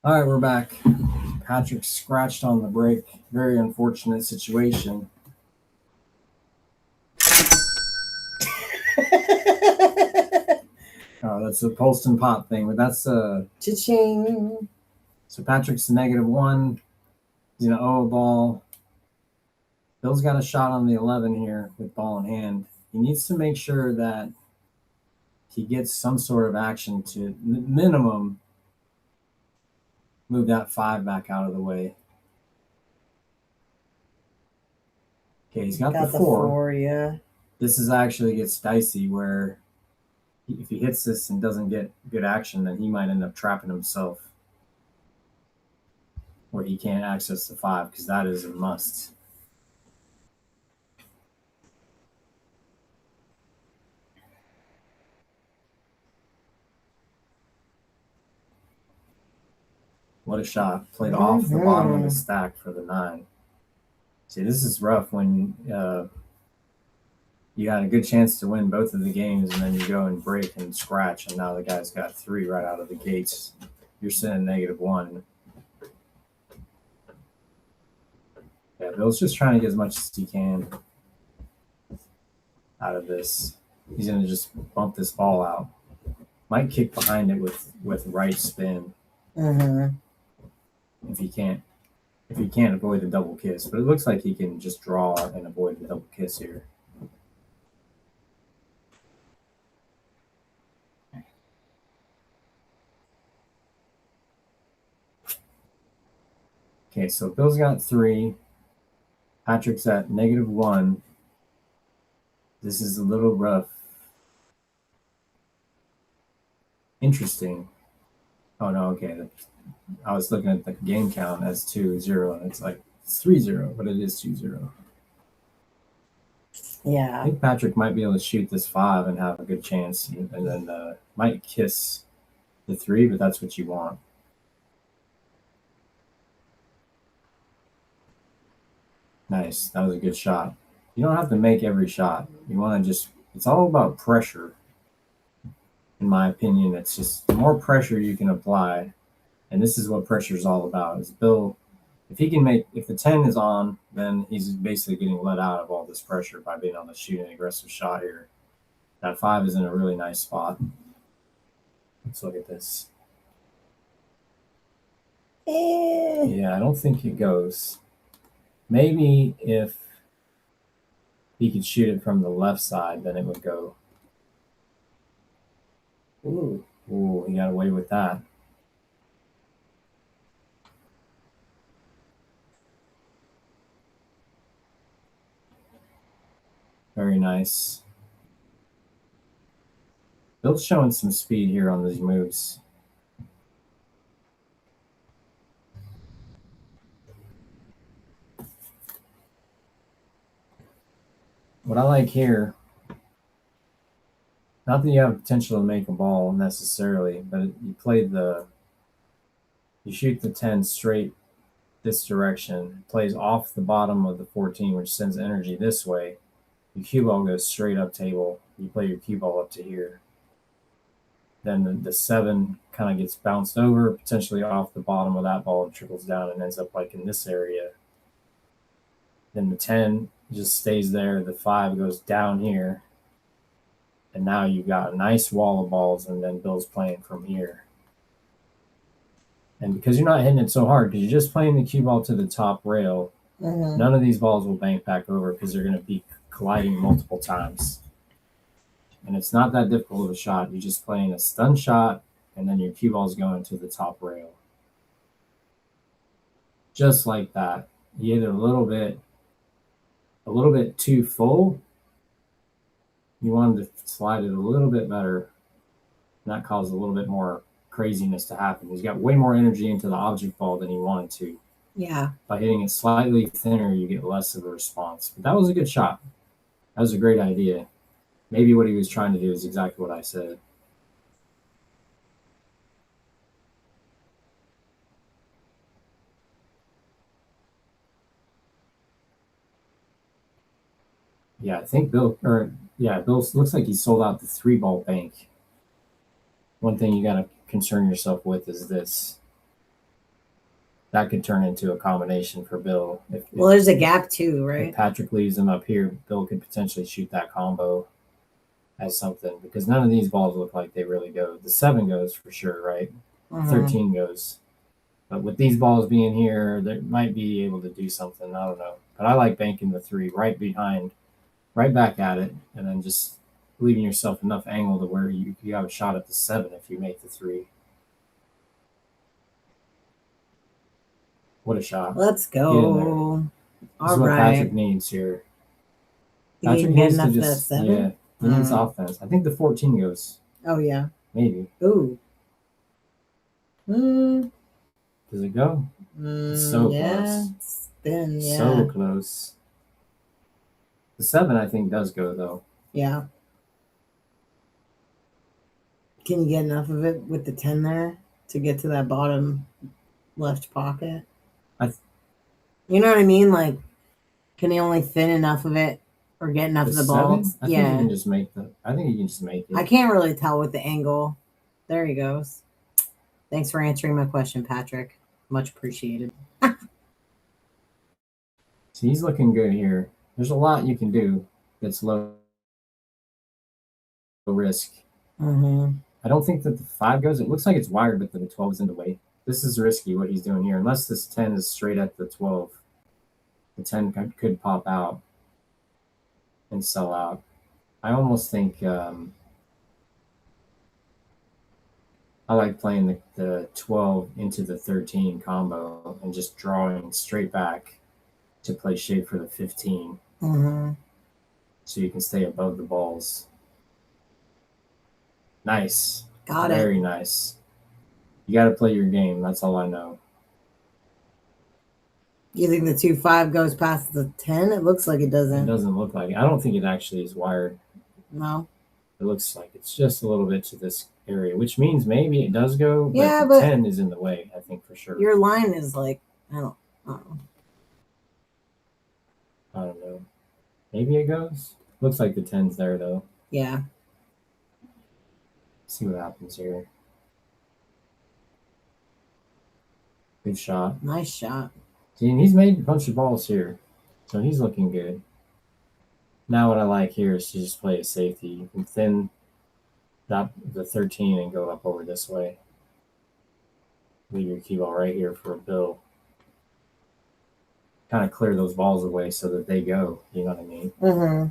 All right, we're back. Patrick scratched on the break. Very unfortunate situation. Oh, that's a Polston pot thing, but that's Cha-ching. So Patrick's -1. He's gonna owe a ball. Bill's got a shot on the 11 here with ball in hand. He needs to make sure that he gets some sort of action to minimum move that 5 back out of the way. Okay, he's got the 4. Yeah. This is actually gets dicey where if he hits this and doesn't get good action, then he might end up trapping himself where he can't access the 5, because that is a must. What a shot. Played off the bottom of the stack for the 9. See, this is rough when you had a good chance to win both of the games, and then you go and break and scratch, and now the guy's got 3 right out of the gates. You're sitting -1. Yeah, Bill's just trying to get as much as he can out of this. He's going to just bump this ball out. Might kick behind it with right spin. If he can't avoid the double kiss. But it looks like he can just draw and avoid the double kiss here. Okay, so Bill's got 3. Patrick's at -1. This is a little rough. Interesting. Oh no, okay. I was looking at the game count as 2-0, and it's like 3-0, but it is 2-0. Yeah. I think Patrick might be able to shoot this 5 and have a good chance, and then might kiss the 3, but that's what you want. Nice. That was a good shot. You don't have to make every shot. You want to just, it's all about pressure. In my opinion, it's just the more pressure you can apply, and this is what pressure is all about. Is Bill, if the 10 is on, then he's basically getting let out of all this pressure by being able to shoot an aggressive shot here. That 5 is in a really nice spot. Let's look at this. Yeah, I don't think it goes. Maybe if he could shoot it from the left side, then it would go. Ooh, he got away with that. Very nice. Bill's showing some speed here on these moves. What I like here, not that you have potential to make a ball necessarily, but you shoot the 10 straight this direction, plays off the bottom of the 14, which sends energy this way. Your cue ball goes straight up table. You play your cue ball up to here. Then the 7 kind of gets bounced over, potentially off the bottom of that ball, and trickles down and ends up like in this area. Then the 10 just stays there. The 5 goes down here. And now you've got a nice wall of balls, and then Bill's playing from here. And because you're not hitting it so hard, because you're just playing the cue ball to the top rail, none of these balls will bank back over because they're going to be colliding multiple times. And it's not that difficult of a shot. You're just playing a stun shot, and then your cue ball's going to the top rail. Just like that. You hit it a little bit too full. You wanted to slide it a little bit better, and that caused a little bit more craziness to happen. He's got way more energy into the object ball than he wanted to. Yeah. By hitting it slightly thinner, you get less of a response. But that was a good shot. That was a great idea. Maybe what he was trying to do is exactly what I said. Yeah, I think Bill looks like he sold out the 3-ball bank. One thing you got to concern yourself with is this. That could turn into a combination for Bill. There's a gap too, right? If Patrick leaves him up here, Bill could potentially shoot that combo as something, because none of these balls look like they really go. The 7 goes for sure, right? 13 goes. But with these balls being here, they might be able to do something. I don't know. But I like banking the 3 right behind, right back at it, and then just leaving yourself enough angle to where you have a shot at the 7 if you make the 3. What a shot. Let's go. This is what Patrick needs here. Patrick needs to just, he needs offense. I think the 14 goes. Oh yeah. Maybe. Ooh. Does it go? It's so Yeah. close. It's thin. Yeah. So close. The 7, I think, does go though. Yeah. Can you get enough of it with the 10 there to get to that bottom left pocket? You know what I mean? Like, can he only thin enough of it or get enough of the 7? balls? I think you can just make the. I think you can just make it. I can't really tell with the angle. There he goes. Thanks for answering my question, Patrick. Much appreciated. So he's looking good here. There's a lot you can do that's low risk. Mm-hmm. I don't think that the 5 goes. It looks like it's wired, but the 12 is in the way. This is risky what he's doing here. Unless this 10 is straight at the 12, the 10 could pop out and sell out. I almost think I like playing the 12 into the 13 combo and just drawing straight back to play shade for the 15. Mm-hmm. So you can stay above the balls. Nice. Got it. Very nice. You got to play your game. That's all I know. You think the 2-5 goes past the 10? It looks like it doesn't. It doesn't look like it. I don't think it actually is wired. No. It looks like it's just a little bit to this area, which means maybe it does go, but Yeah, the but 10 is in the way, I think, for sure. Your line is like, I don't know. I don't know. Maybe it goes. Looks like the 10's there, though. Yeah. See what happens here. Good shot. Nice shot. See, and he's made a bunch of balls here, so he's looking good. Now what I like here is to just play a safety. You can thin that the 13 and go up over this way. Leave your cue ball right here for a bill. Kind of clear those balls away so that they go. You know what I mean? Mm-hmm.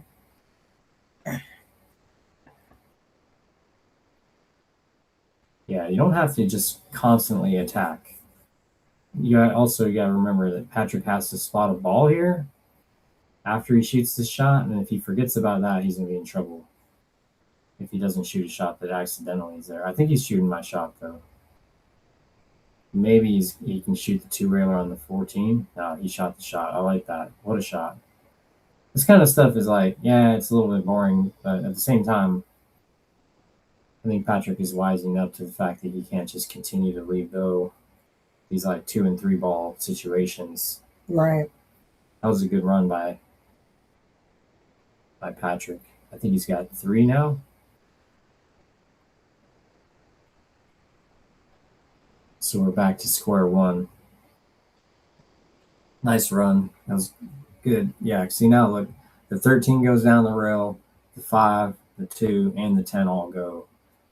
Yeah, you don't have to just constantly attack. You got to remember that Patrick has to spot a ball here after he shoots this shot, and if he forgets about that, he's gonna be in trouble. If he doesn't shoot a shot that accidentally is there, I think he's shooting my shot though. Maybe he can shoot the 2-railer on the 14. No, he shot the shot. I like that. What a shot! This kind of stuff is like, yeah, it's a little bit boring, but at the same time, I think Patrick is wising up to the fact that he can't just continue to leave go these like 2 and 3 ball situations. Right. That was a good run by Patrick. I think he's got 3 now. So we're back to square one. Nice run. That was good. Yeah, see now look, the 13 goes down the rail, the 5, the 2, and the 10 all go.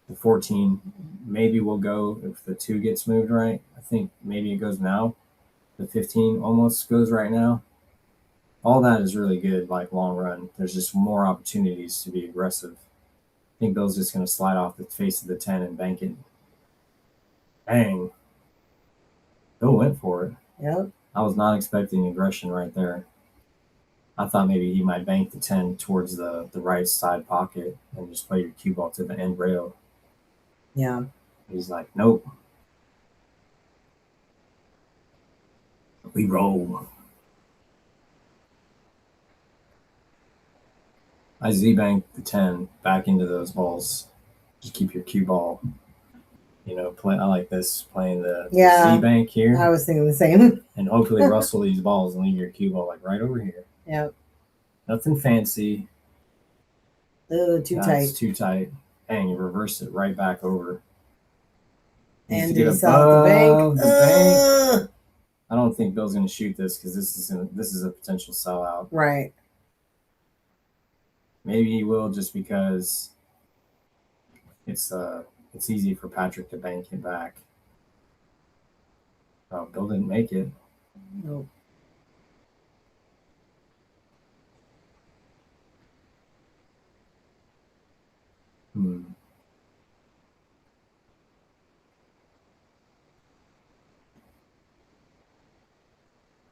The 14 maybe will go if the 2 gets moved right. I think maybe it goes now. The 15 almost goes right now. All that is really good, like long run. There's just more opportunities to be aggressive. I think Bill's just going to slide off the face of the 10 and bank it. Bang. Bill went for it. Yep. I was not expecting aggression right there. I thought maybe he might bank the 10 towards the right side pocket and just play your cue ball to the end rail. Yeah. He's like, nope. We roll. I Z-bank the 10 back into those balls. Just keep your cue ball. You know, I like this, playing the Z-bank here. I was thinking the same. And hopefully rustle these balls and leave your cue ball like right over here. Yep. Nothing fancy. Too tight. It's too tight. And you reverse it right back over. And get above the bank. I don't think Bill's going to shoot this because this is a potential sellout. Right. Maybe he will just because it's easy for Patrick to bank it back. Oh, Bill didn't make it. Nope.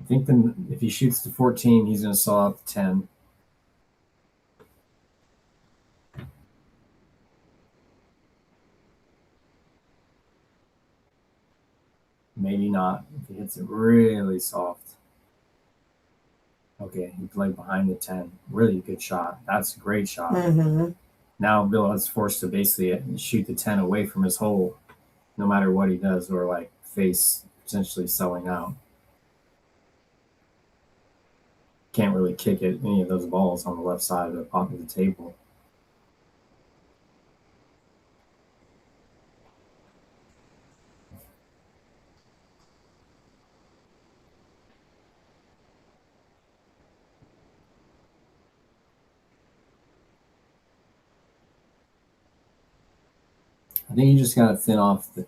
I think if he shoots the 14, he's going to sell out the 10. Maybe not. If he hits it really soft. Okay, he played behind the 10. Really good shot. That's a great shot. Mm-hmm. Now Bill is forced to basically shoot the 10 away from his hole, no matter what he does, or like face potentially selling out. Can't really kick at any of those balls on the left side of the top of the table. I think you just gotta thin off the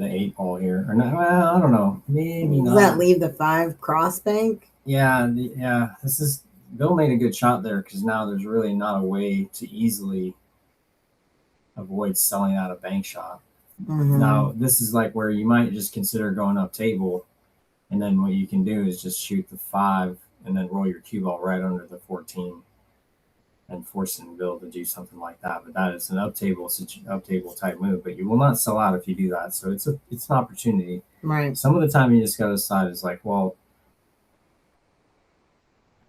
8 ball here, or not. Well, I don't know. Maybe Does not. that leave the 5 cross bank? Yeah, yeah. This is Bill made a good shot there because now there's really not a way to easily avoid selling out a bank shot. Mm-hmm. Now this is like where you might just consider going up table, and then what you can do is just shoot the 5 and then roll your cue ball right under the 14. And forcing Bill to do something like that. But that is an up table type move. But you will not sell out if you do that. So it's an opportunity. Right. Some of the time you just got to decide is like, well,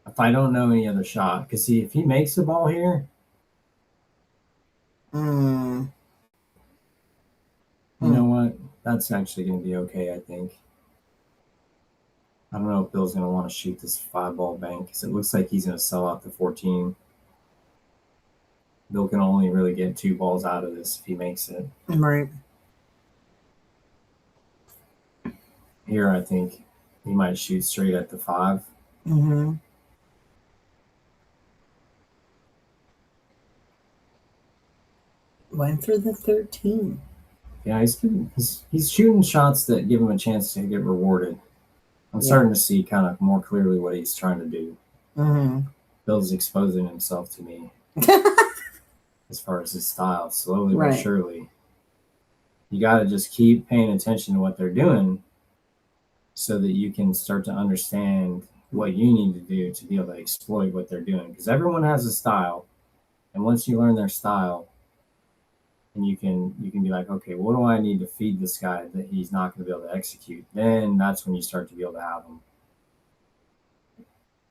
if I don't know any other shot, because see, if he makes the ball here, you know what? That's actually going to be okay, I think. I don't know if Bill's going to want to shoot this 5 ball bank because it looks like he's going to sell out the 14. Bill can only really get 2 balls out of this if he makes it. Right. Here, I think he might shoot straight at the 5. Mm-hmm. Went for the 13. Yeah, he's shooting shots that give him a chance to get rewarded. I'm starting to see kind of more clearly what he's trying to do. Mm-hmm. Bill's exposing himself to me as far as his style, slowly but surely. You got to just keep paying attention to what they're doing so that you can start to understand what you need to do to be able to exploit what they're doing. Because everyone has a style, and once you learn their style, and you can be like, okay, what do I need to feed this guy that he's not going to be able to execute? Then that's when you start to be able to have him.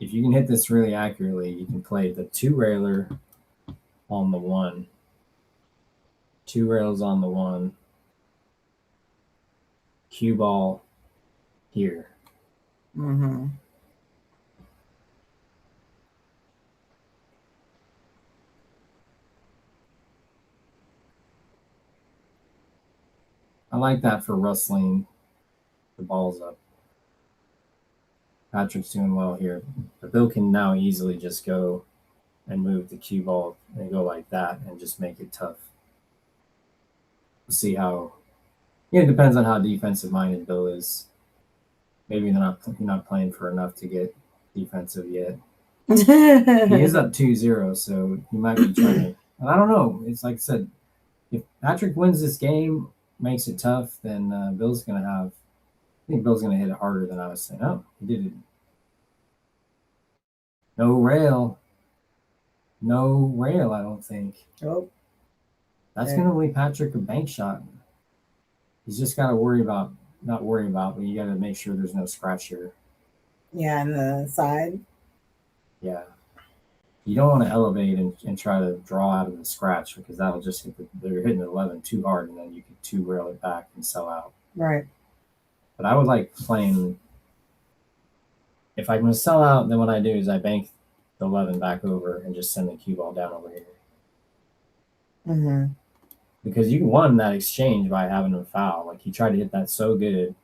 If you can hit this really accurately, you can play the 2 railer on the 1, 2 rails on the 1, cue ball here. Mm-hmm. I like that for rustling the balls up. Patrick's doing well here. But Bill can now easily just go and move the cue ball and go like that and just make it tough. We'll see how. Yeah, it depends on how defensive minded Bill is. Maybe you're not playing for enough to get defensive yet. He is up 2-0, so he might be trying to. And I don't know. It's like I said, if Patrick wins this game, makes it tough, then Bill's going to have. I think Bill's going to hit it harder than I was saying. Oh, he did it. No rail, I don't think. Oh. That's going to leave Patrick a bank shot. He's just got to not worry about, but you got to make sure there's no scratch here. Yeah, on the side. Yeah. You don't want to elevate and try to draw out of the scratch because that'll just they're hitting the 11 too hard and then you can 2 rail it back and sell out. Right. But I would like playing. If I'm going to sell out, then what I do is I bank the 11 back over and just send the cue ball down over here. Mm-hmm. Because you won that exchange by having a foul. Like, he tried to hit that so good.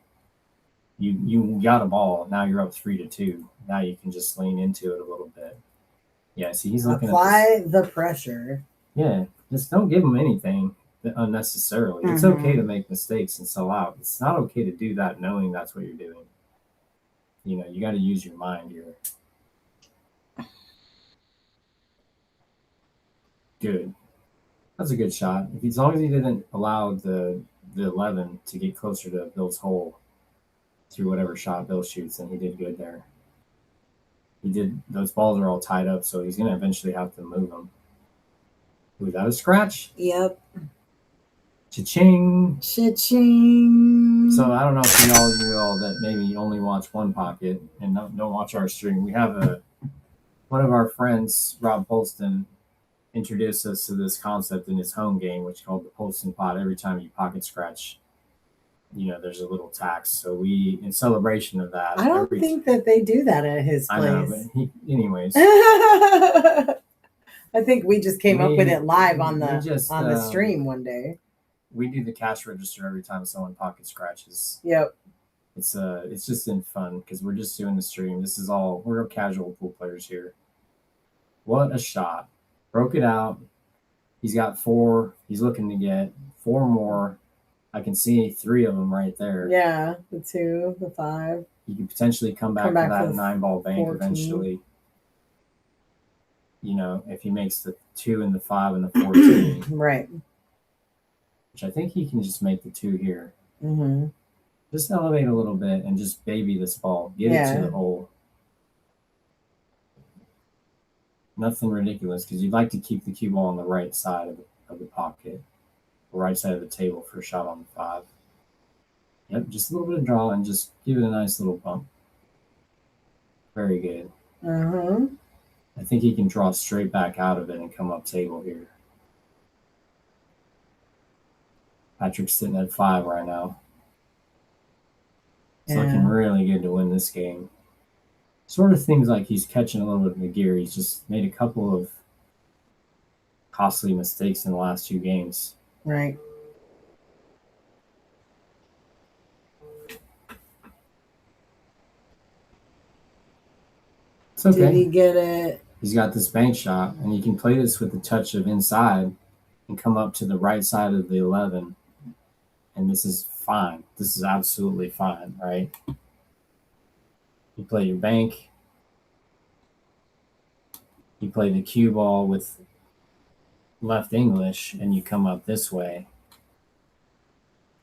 You got a ball. Now you're up 3-2. Now you can just lean into it a little bit. Yeah, see, he's looking Apply the pressure. Yeah, just don't give him anything unnecessarily. Mm-hmm. It's okay to make mistakes and sell out. It's not okay to do that knowing that's what you're doing. You know, you got to use your mind here. Good. That's a good shot. As long as he didn't allow the 11 to get closer to Bill's hole through whatever shot Bill shoots, then he did good there. Those balls are all tied up, so he's going to eventually have to move them. Was that a scratch? Yep. Cha-ching. Cha-ching. So I don't know if you all that maybe only watch one pocket and don't watch our stream. We have one of our friends, Rob Polston, introduced us to this concept in his home game, which is called the Polston pot. Every time you pocket scratch, there's a little tax. So we, in celebration of that, I don't think that they do that at his place. I know, but anyways. I think we just came up with it live on the stream one day. We do the cash register every time someone pocket scratches. Yep. It's just in fun because we're just doing the stream. We're casual pool players here. What a shot. Broke it out. He's got 4. He's looking to get 4 more. I can see 3 of them right there. Yeah, the 2, the 5. You can potentially come back to that 9-ball bank 14. Eventually. If he makes the 2 and the 5 and the 14. Right. Which I think he can just make the 2 here. Mm-hmm. Just elevate a little bit and just baby this ball. Get it to the hole. Nothing ridiculous because you'd like to keep the cue ball on the right side of the pocket, the right side of the table for a shot on the 5. Yep, just a little bit of draw and just give it a nice little bump. Very good. Uh-huh. I think he can draw straight back out of it and come up table here. Patrick's sitting at 5 right now. It's looking really good to win this game. Sort of things like he's catching a little bit of the gear. He's just made a couple of costly mistakes in the last 2 games. Right. It's okay. Did he get it? He's got this bank shot, and he can play this with a touch of inside and come up to the right side of the 11. And this is fine. This is absolutely fine, right? You play your bank. You play the cue ball with left English, and you come up this way.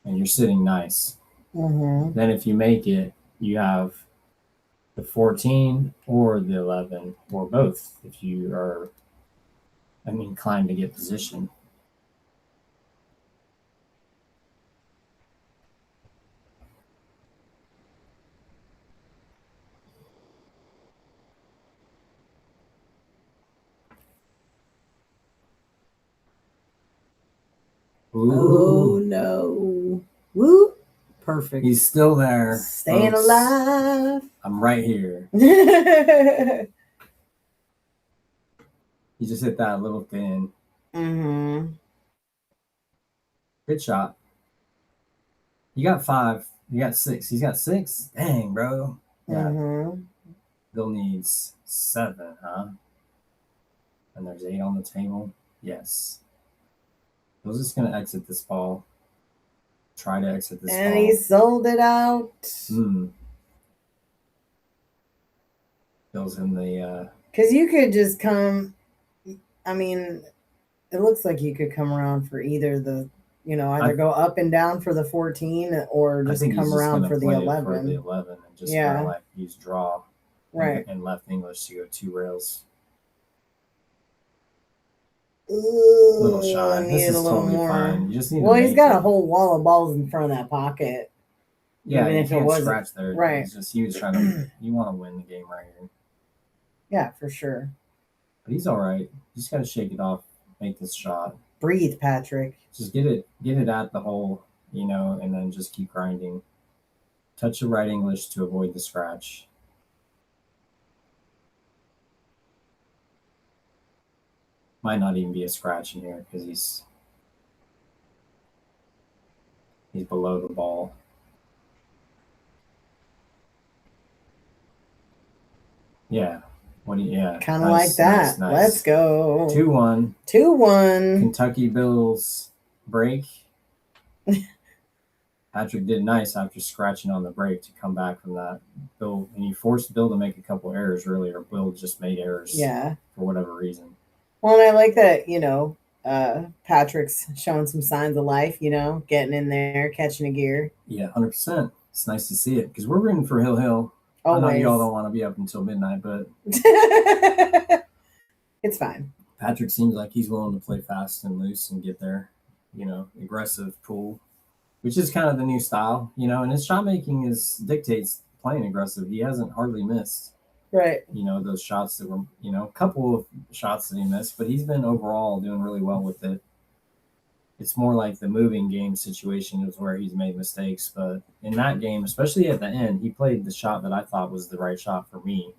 And you're sitting nice. Mm-hmm. Then if you make it, you have the 14 or the 11 or both if you are inclined to get position. Ooh. Oh no. Woo. Perfect. He's still there. Staying alive. I'm right here. He just hit that a little thin. Mm-hmm. Good shot. You got 5. You got 6. He's got 6. Dang, bro. Yeah. Mm-hmm. Bill needs 7, huh? And there's 8 on the table. Yes. Bill's just gonna exit this ball. Try to exit this ball. And he sold it out. Bill's in the because you could just come. It looks like you could come around for either the either go up and down for the 14 or just come around for the 11. For the 11 and just use draw. Right. And left English to go 2 rails. Ooh, little shy. This is totally fine. You just need he's got a whole wall of balls in front of that pocket. Yeah, even if it wasn't scratch there. Right. He was trying to. You want to win the game right here. Yeah, for sure. But he's all right. You just got to shake it off. Make this shot. Breathe, Patrick. Just get it at the hole, and then just keep grinding. Touch the right English to avoid the scratch. Might not even be a scratch in here because he's below the ball. Yeah. Kind of like that. Nice. Let's go. 2-1. 2-1. Kentucky Bills break. Patrick did nice after scratching on the break to come back from that. Bill, and you forced Bill to make a couple errors earlier. Bill just made errors. Yeah. For whatever reason. Well, and I like that, Patrick's showing some signs of life, getting in there, catching a gear. Yeah, 100%. It's nice to see it because we're rooting for Hill. Always. I know y'all don't want to be up until midnight, but it's fine. Patrick seems like he's willing to play fast and loose and get there. aggressive pool, which is kind of the new style, and his shot making dictates playing aggressive. He hasn't hardly missed, Right. those shots that were, a couple of shots that he missed, but he's been overall doing really well with it. It's more like the moving game situation is where he's made mistakes. But in that game, especially at the end, he played the shot that I thought was the right shot for me,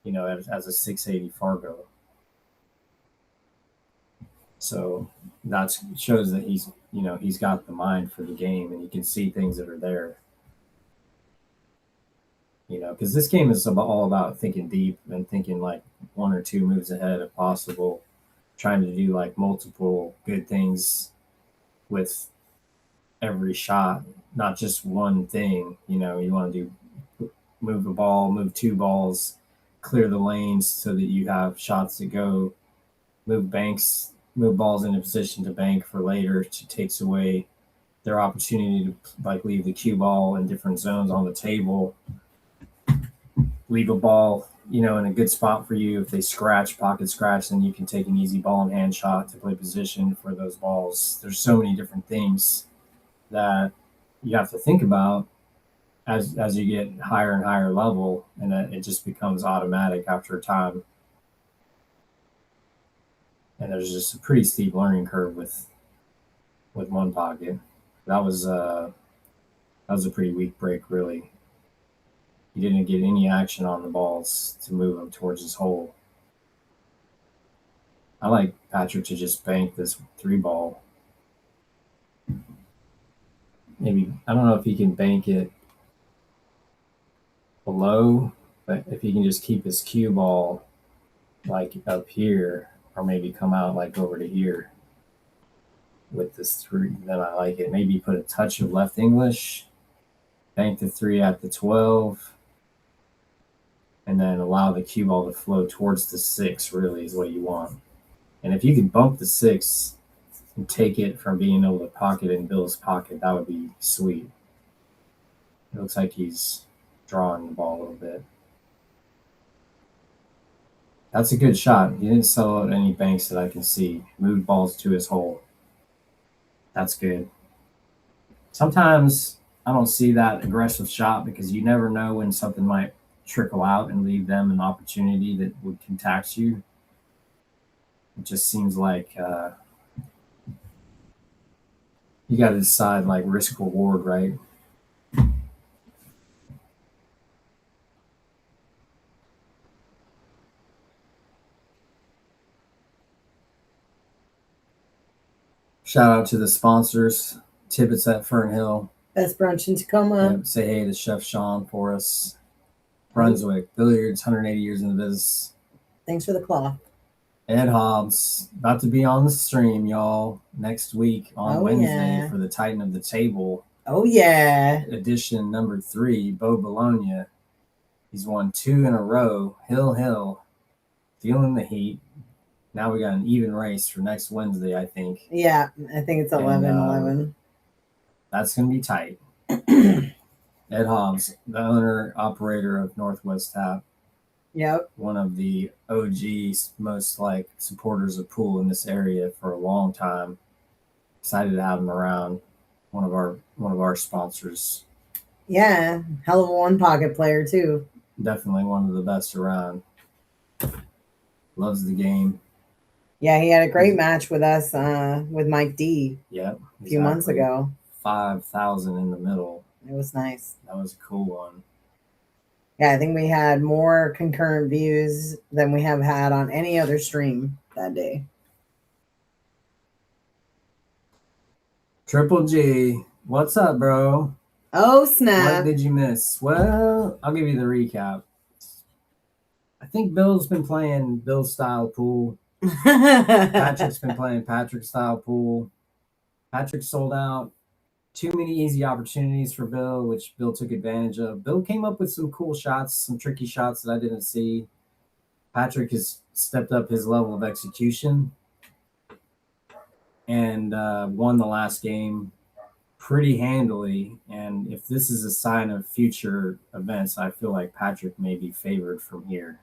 as a 680 Fargo. So that shows that he's got the mind for the game and he can see things that are there. Because this game is all about thinking deep and thinking like one or two moves ahead if possible, trying to do like multiple good things with every shot, not just one thing. You want to move a ball, move two balls, clear the lanes so that you have shots that go, move balls into position to bank for later, which takes away their opportunity to like leave the cue ball in different zones on the table. Leave a ball, in a good spot for you. If they pocket scratch, then you can take an easy ball and hand shot to play position for those balls. There's so many different things that you have to think about as you get higher and higher level, and that it just becomes automatic after a time. And there's just a pretty steep learning curve with one pocket. That was a pretty weak break, really. He didn't get any action on the balls to move them towards his hole. I like Patrick to just bank this 3-ball. Maybe, I don't know if he can bank it below, but if he can just keep his cue ball like up here, or maybe come out like over to here with this 3, then I like it. Maybe put a touch of left English, bank the 3 at the 12, and then allow the cue ball to flow towards the 6 really is what you want. And if you could bump the 6 and take it from being able to pocket in Bill's pocket, that would be sweet. It looks like he's drawing the ball a little bit. That's a good shot. He didn't sell out any banks that I can see. Moved balls to his hole. That's good. Sometimes I don't see that aggressive shot because you never know when something might trickle out and leave them an opportunity that would can tax you. It just seems like you got to decide like risk reward, right? Shout out to the sponsors, Tibbitts at Fernhill. Best brunch in Tacoma. Yep. Say hey to Chef Shawn for us. Brunswick Billiards, 180 years in the business. Thanks for the cloth. Ed Hobbs, about to be on the stream, y'all, next week on Wednesday for the Titan of the Table. Oh, yeah. Edition number 3, Bo Bologna. He's won 2 in a row. Hill, feeling the heat. Now we got an even race for next Wednesday, I think. Yeah, I think it's 11-11. That's going to be tight. Ed Hobbs, the owner, operator of Northwest Tap. Yep. One of the OGs, most like supporters of pool in this area for a long time. Excited to have him around. One of our sponsors. Yeah, hell of a one pocket player too. Definitely one of the best around. Loves the game. Yeah, he had a great match with us with Mike D. Yep. A few months ago. 5,000 in the middle. It was nice. That was a cool one. Yeah, I think we had more concurrent views than we have had on any other stream that day. Triple G, what's up, bro? Oh, snap. What did you miss? Well, I'll give you the recap. I think Bill's been playing Bill's style pool. Patrick's been playing Patrick's style pool. Patrick sold out. Too many easy opportunities for Bill, which Bill took advantage of. Bill came up with some cool shots, some tricky shots that I didn't see. Patrick has stepped up his level of execution and won the last game pretty handily. And if this is a sign of future events, I feel like Patrick may be favored from here.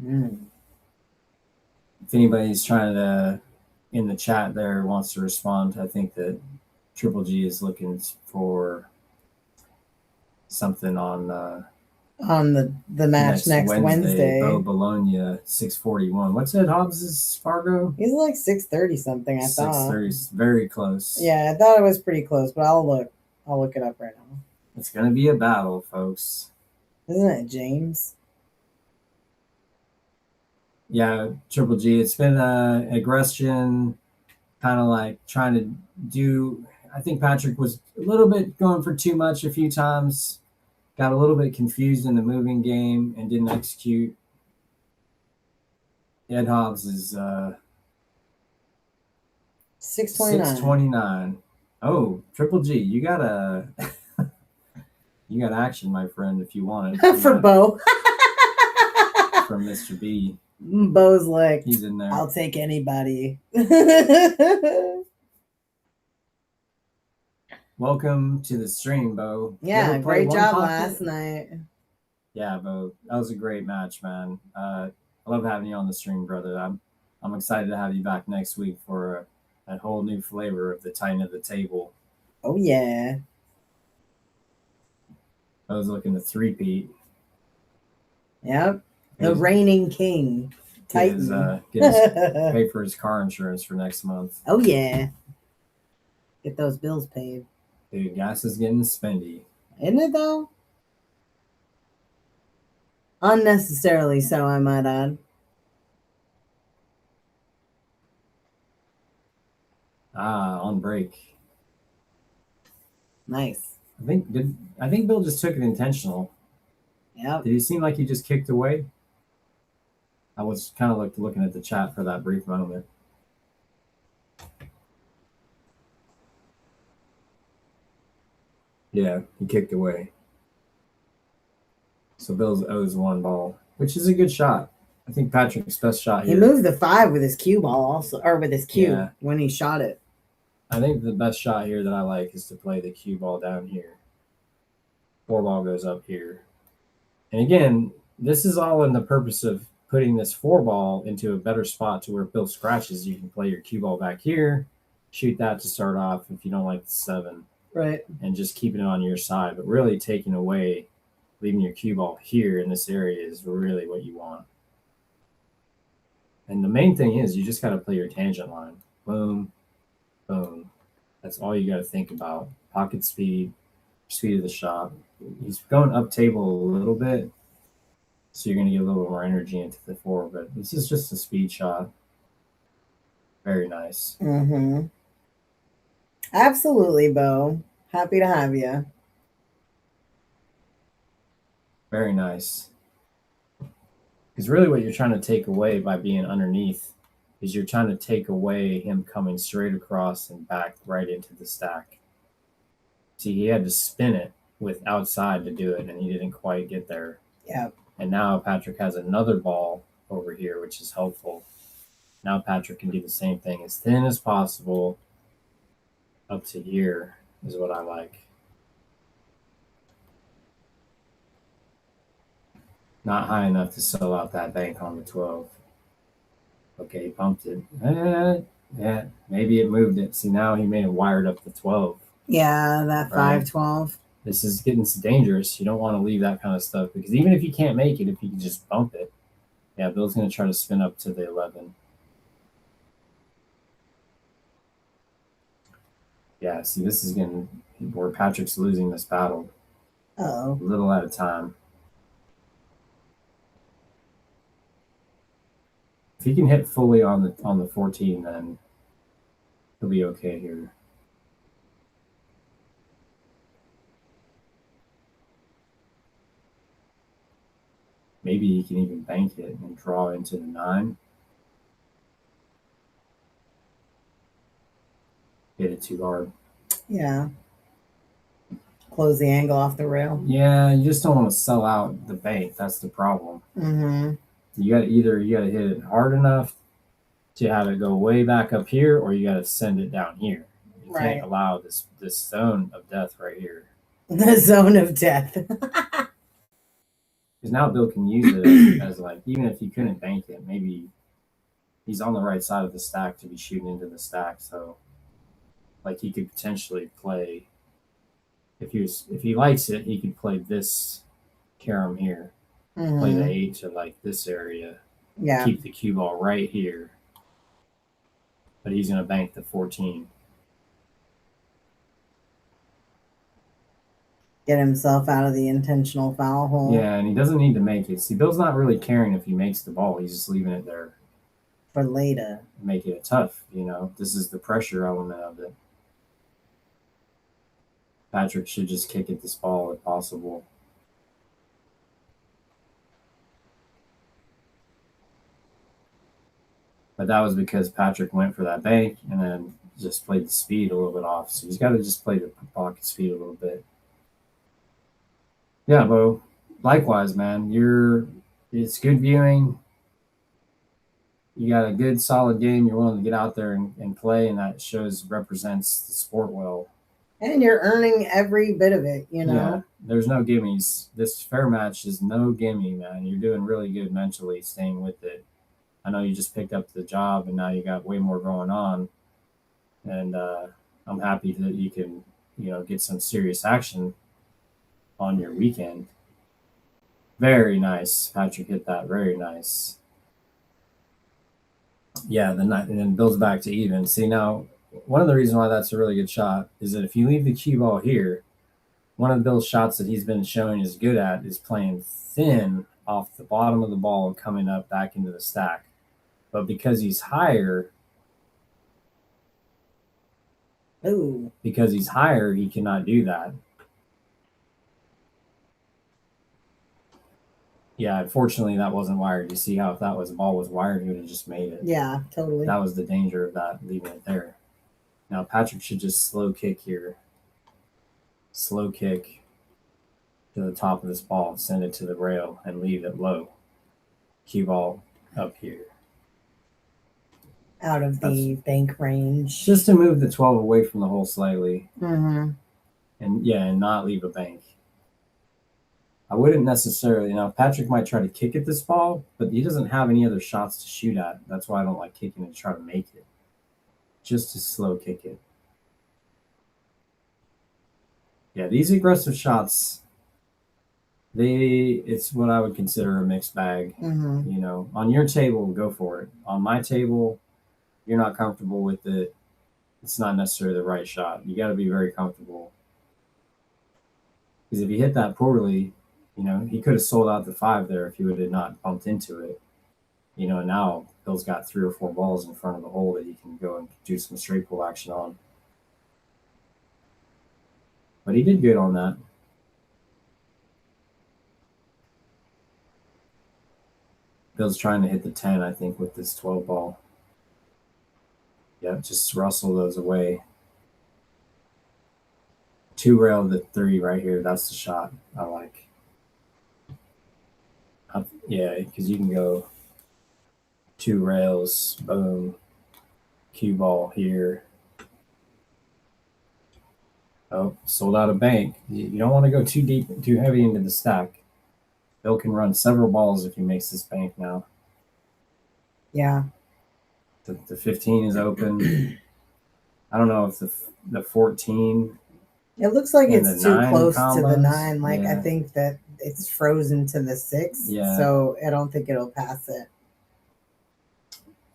If anybody's trying to in the chat there wants to respond. I think that Triple G is looking for something on the match next Wednesday. Bo Bologna 641. What's Ed Hobbs's Fargo? He's like 630 something. I thought 630, very close. Yeah, I thought it was pretty close, but I'll look it up right now. It's gonna be a battle, folks. Isn't it James? Yeah, Triple G. It's been aggression, kind of like trying to do. I think Patrick was a little bit going for too much a few times. Got a little bit confused in the moving game and didn't execute. Ed Hobbs is 629. 629. Oh, Triple G, you got you got action, my friend, if you want it. For Bo. From Mr. B. Bo's like, he's in there. I'll take anybody. Welcome to the stream, Bo. Yeah, great job last night. Yeah, Bo, that was a great match, man. I love having you on the stream, brother. I'm excited to have you back next week for a whole new flavor of the Titan of the Table. Oh yeah. I was looking to three-peat. Yep. The reigning king. Titan. Pay for his car insurance for next month. Oh yeah. Get those bills paid. Dude, gas is getting spendy. Isn't it though? Unnecessarily so, I might add. On break. Nice. I think Bill just took it intentional. Yeah. Did he seem like he just kicked away? I was kind of looking at the chat for that brief moment. Yeah, he kicked away. So Bill's owes one ball, which is a good shot. I think Patrick's best shot here. He moved the 5 with his cue ball also, or with his cue when he shot it. I think the best shot here that I like is to play the cue ball down here. 4 ball goes up here. And again, this is all in the purpose of putting this 4 ball into a better spot to where Bill scratches. You can play your cue ball back here, shoot that to start off if you don't like the 7. Right. And just keeping it on your side. But really taking away, leaving your cue ball here in this area is really what you want. And the main thing is you just got to play your tangent line. Boom, boom. That's all you got to think about. Pocket speed, speed of the shot. He's going up table a little bit, so you're going to get a little more energy into the 4. But this is just a speed shot. Very nice. Mm-hmm. Absolutely, Bo. Happy to have you. Very nice. Because really what you're trying to take away by being underneath is you're trying to take away him coming straight across and back right into the stack. See, he had to spin it with outside to do it, and he didn't quite get there. Yeah. And now Patrick has another ball over here, which is helpful. Now Patrick can do the same thing as thin as possible up to here is what I like. Not high enough to sell out that bank on the 12. Okay, he pumped it. Yeah, maybe it moved it. See, now he may have wired up the 12. Yeah, that 5-12. This is getting dangerous. You don't want to leave that kind of stuff because even if you can't make it, if you can just bump it. Yeah, Bill's going to try to spin up to the 11. Yeah, see, this is getting where Patrick's losing this battle. Uh-oh. A little at a time. If he can hit fully on the 14, then he'll be okay here. Maybe he can even bank it and draw into the 9. Hit it too hard. Yeah. Close the angle off the rail. Yeah, you just don't want to sell out the bank. That's the problem. Mm-hmm. You got to hit it hard enough to have it go way back up here, or you got to send it down here. You can't allow this zone of death right here. The zone of death. Because now Bill can use it as like, even if he couldn't bank it, maybe he's on the right side of the stack to be shooting into the stack. So, like, he could potentially play, if he likes it, he could play this carom here, play the 8 to like this area, keep the cue ball right here, but he's going to bank the 14. Get himself out of the intentional foul hole. Yeah, and he doesn't need to make it. See, Bill's not really caring if he makes the ball. He's just leaving it there for later. Making it tough, This is the pressure element of it. Patrick should just kick at this ball if possible. But that was because Patrick went for that bank and then just played the speed a little bit off. So he's got to just play the pocket speed a little bit. Yeah, Bo. Likewise, man. It's good viewing. You got a good, solid game. You're willing to get out there and play, and that represents the sport well. And you're earning every bit of it, Yeah, there's no gimmies. This fair match is no gimme, man. You're doing really good mentally, staying with it. I know you just picked up the job, and now you got way more going on. And I'm happy that you can, get some serious action on your weekend. Very nice. Patrick hit that. Very nice. Yeah, and then Bill's back to even. See, now, one of the reasons why that's a really good shot is that if you leave the cue ball here, one of Bill's shots that he's been showing is good at is playing thin off the bottom of the ball and coming up back into the stack. But because he's higher, he cannot do that. Yeah, unfortunately, that wasn't wired. You see how if the ball was wired, he would have just made it. Yeah, totally. That was the danger of that, leaving it there. Now, Patrick should just slow kick here. Slow kick to the top of this ball, send it to the rail, and leave it low. Cue ball up here. Out of the bank range. Just to move the 12 away from the hole slightly. Mm-hmm. And not leave a bank. I wouldn't necessarily. Now, Patrick might try to kick at this ball, but he doesn't have any other shots to shoot at. That's why I don't like kicking and try to make it. Just to slow kick it. Yeah, these aggressive shots, it's what I would consider a mixed bag. Mm-hmm. On your table, go for it. On my table, you're not comfortable with it. It's not necessarily the right shot. You got to be very comfortable. Because if you hit that poorly, he could have sold out the 5 there if he would have not bumped into it. And now Bill's got 3 or 4 balls in front of the hole that he can go and do some straight pull action on. But he did good on that. Bill's trying to hit the 10, I think, with this 12 ball. Yeah, just rustle those away. 2 rail the 3 right here. That's the shot I like. Yeah, because you can go 2 rails, boom, cue ball here. Oh, sold out a bank. You don't want to go too deep, too heavy into the stack. Bill can run several balls if he makes this bank now. Yeah. The 15 is open. I don't know if the 14. It looks like it's too close to the 9. Like, yeah. I think that it's frozen to the 6. Yeah. So I don't think it'll pass it.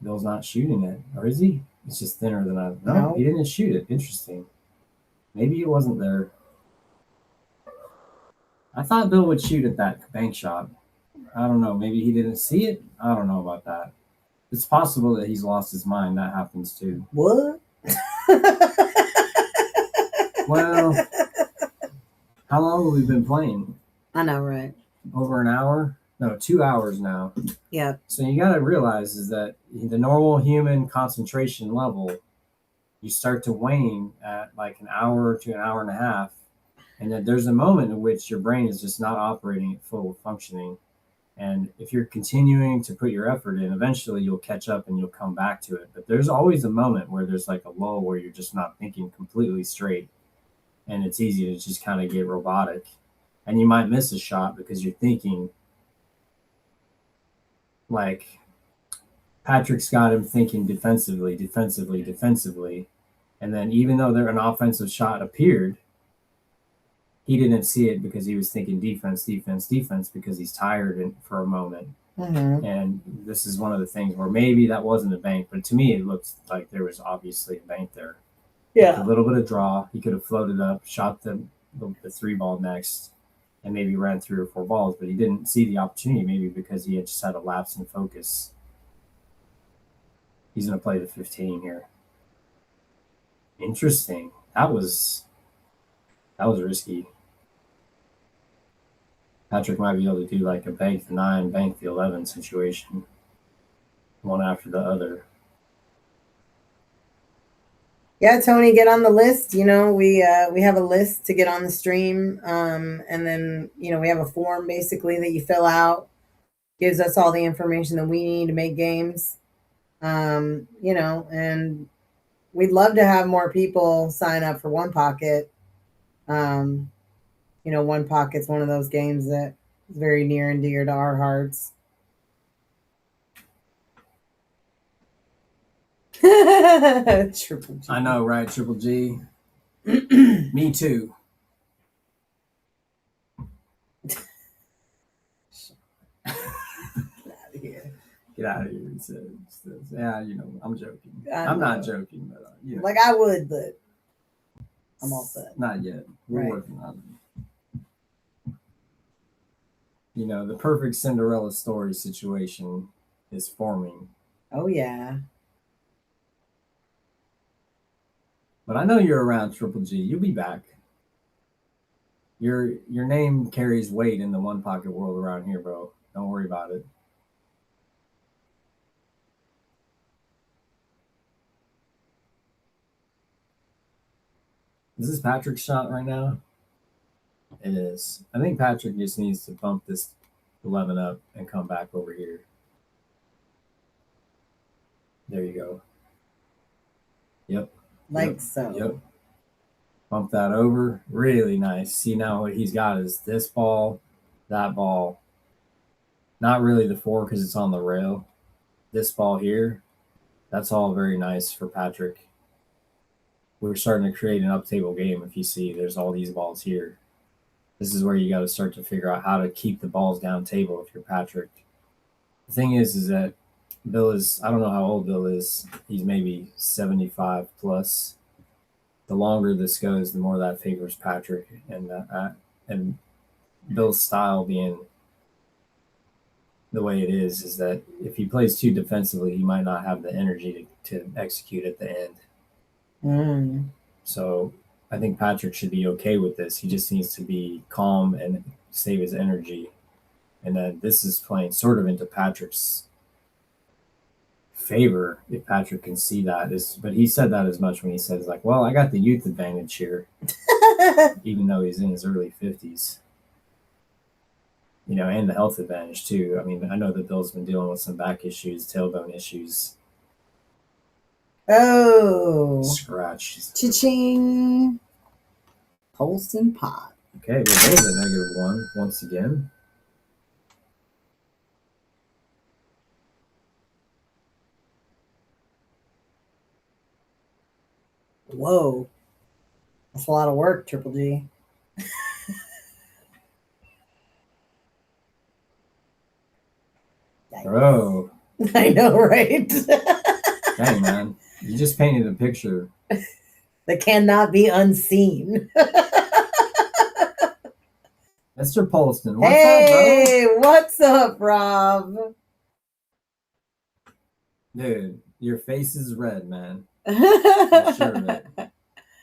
Bill's not shooting it. Or is he? It's just thinner than I. No, he didn't shoot it. Interesting. Maybe it wasn't there. I thought Bill would shoot at that bank shot. I don't know. Maybe he didn't see it. I don't know about that. It's possible that he's lost his mind. That happens too. What? Well, how long have we been playing? I know, right? Over an hour? No, 2 hours now. Yeah. So you got to realize is that the normal human concentration level, you start to wane at like an hour to an hour and a half. And that there's a moment in which your brain is just not operating at full functioning. And if you're continuing to put your effort in, eventually you'll catch up and you'll come back to it. But there's always a moment where there's like a lull where you're just not thinking completely straight. And it's easy to just kind of get robotic. And you might miss a shot because you're thinking like Patrick's got him thinking defensively. And then even though an offensive shot appeared, he didn't see it because he was thinking defense because he's tired for a moment. Mm-hmm. And this is one of the things where maybe that wasn't a bank, but to me, it looks like there was obviously a bank there. Yeah. With a little bit of draw, he could have floated up, shot the 3-ball next, and maybe ran 3 or 4 balls, but he didn't see the opportunity, maybe because he had just had a lapse in focus. He's going to play the 15 here. Interesting. That was risky. Patrick might be able to do like a bank the 9, bank the 11 situation, one after the other. Yeah, Tony, get on the list. You know, we have a list to get on the stream, and then we have a form basically that you fill out, gives us all the information that we need to make games. And we'd love to have more people sign up for One Pocket. One Pocket's one of those games that is very near and dear to our hearts. Triple G. I know, right? Triple G. Me too. Get out of here. He says, yeah, I'm joking. I'm not joking, but like I would, but I'm all set. Not yet. We're working on it. The perfect Cinderella story situation is forming. Oh yeah. But I know you're around, Triple G. You'll be back. Your name carries weight in the One Pocket world around here, bro. Don't worry about it. Is this Patrick's shot right now? It is. I think Patrick just needs to bump this 11 up and come back over here. There you go. Yep. So. Yep. Bump that over. Really nice. See, now what he's got is this ball, that ball. Not really the 4 because it's on the rail. This ball here. That's all very nice for Patrick. We're starting to create an up-table game. If you see, there's all these balls here. This is where you got to start to figure out how to keep the balls down table if you're Patrick. The thing is that Bill is, I don't know how old Bill is. He's maybe 75 plus. The longer this goes, the more that favors Patrick. And Bill's style being the way it is that if he plays too defensively, he might not have the energy to execute at the end. So I think Patrick should be okay with this. He just needs to be calm and save his energy. And then this is playing sort of into Patrick's favor if Patrick can see that. But he said that as much when he says like, well, I got the youth advantage here, even though he's in his early 50s. And the health advantage too. I mean, I know that Bill's been dealing with some back issues, tailbone issues. Oh. Scratch. Cha-ching. Polson pot. Okay, well, there's a -1 once again. Whoa. That's a lot of work, Triple G. Bro. I know, right? Dang, man. You just painted a picture that cannot be unseen. Mr. Polston, what's up, bro? Hey, what's up, Rob? Dude, your face is red, man. I'm sure of it.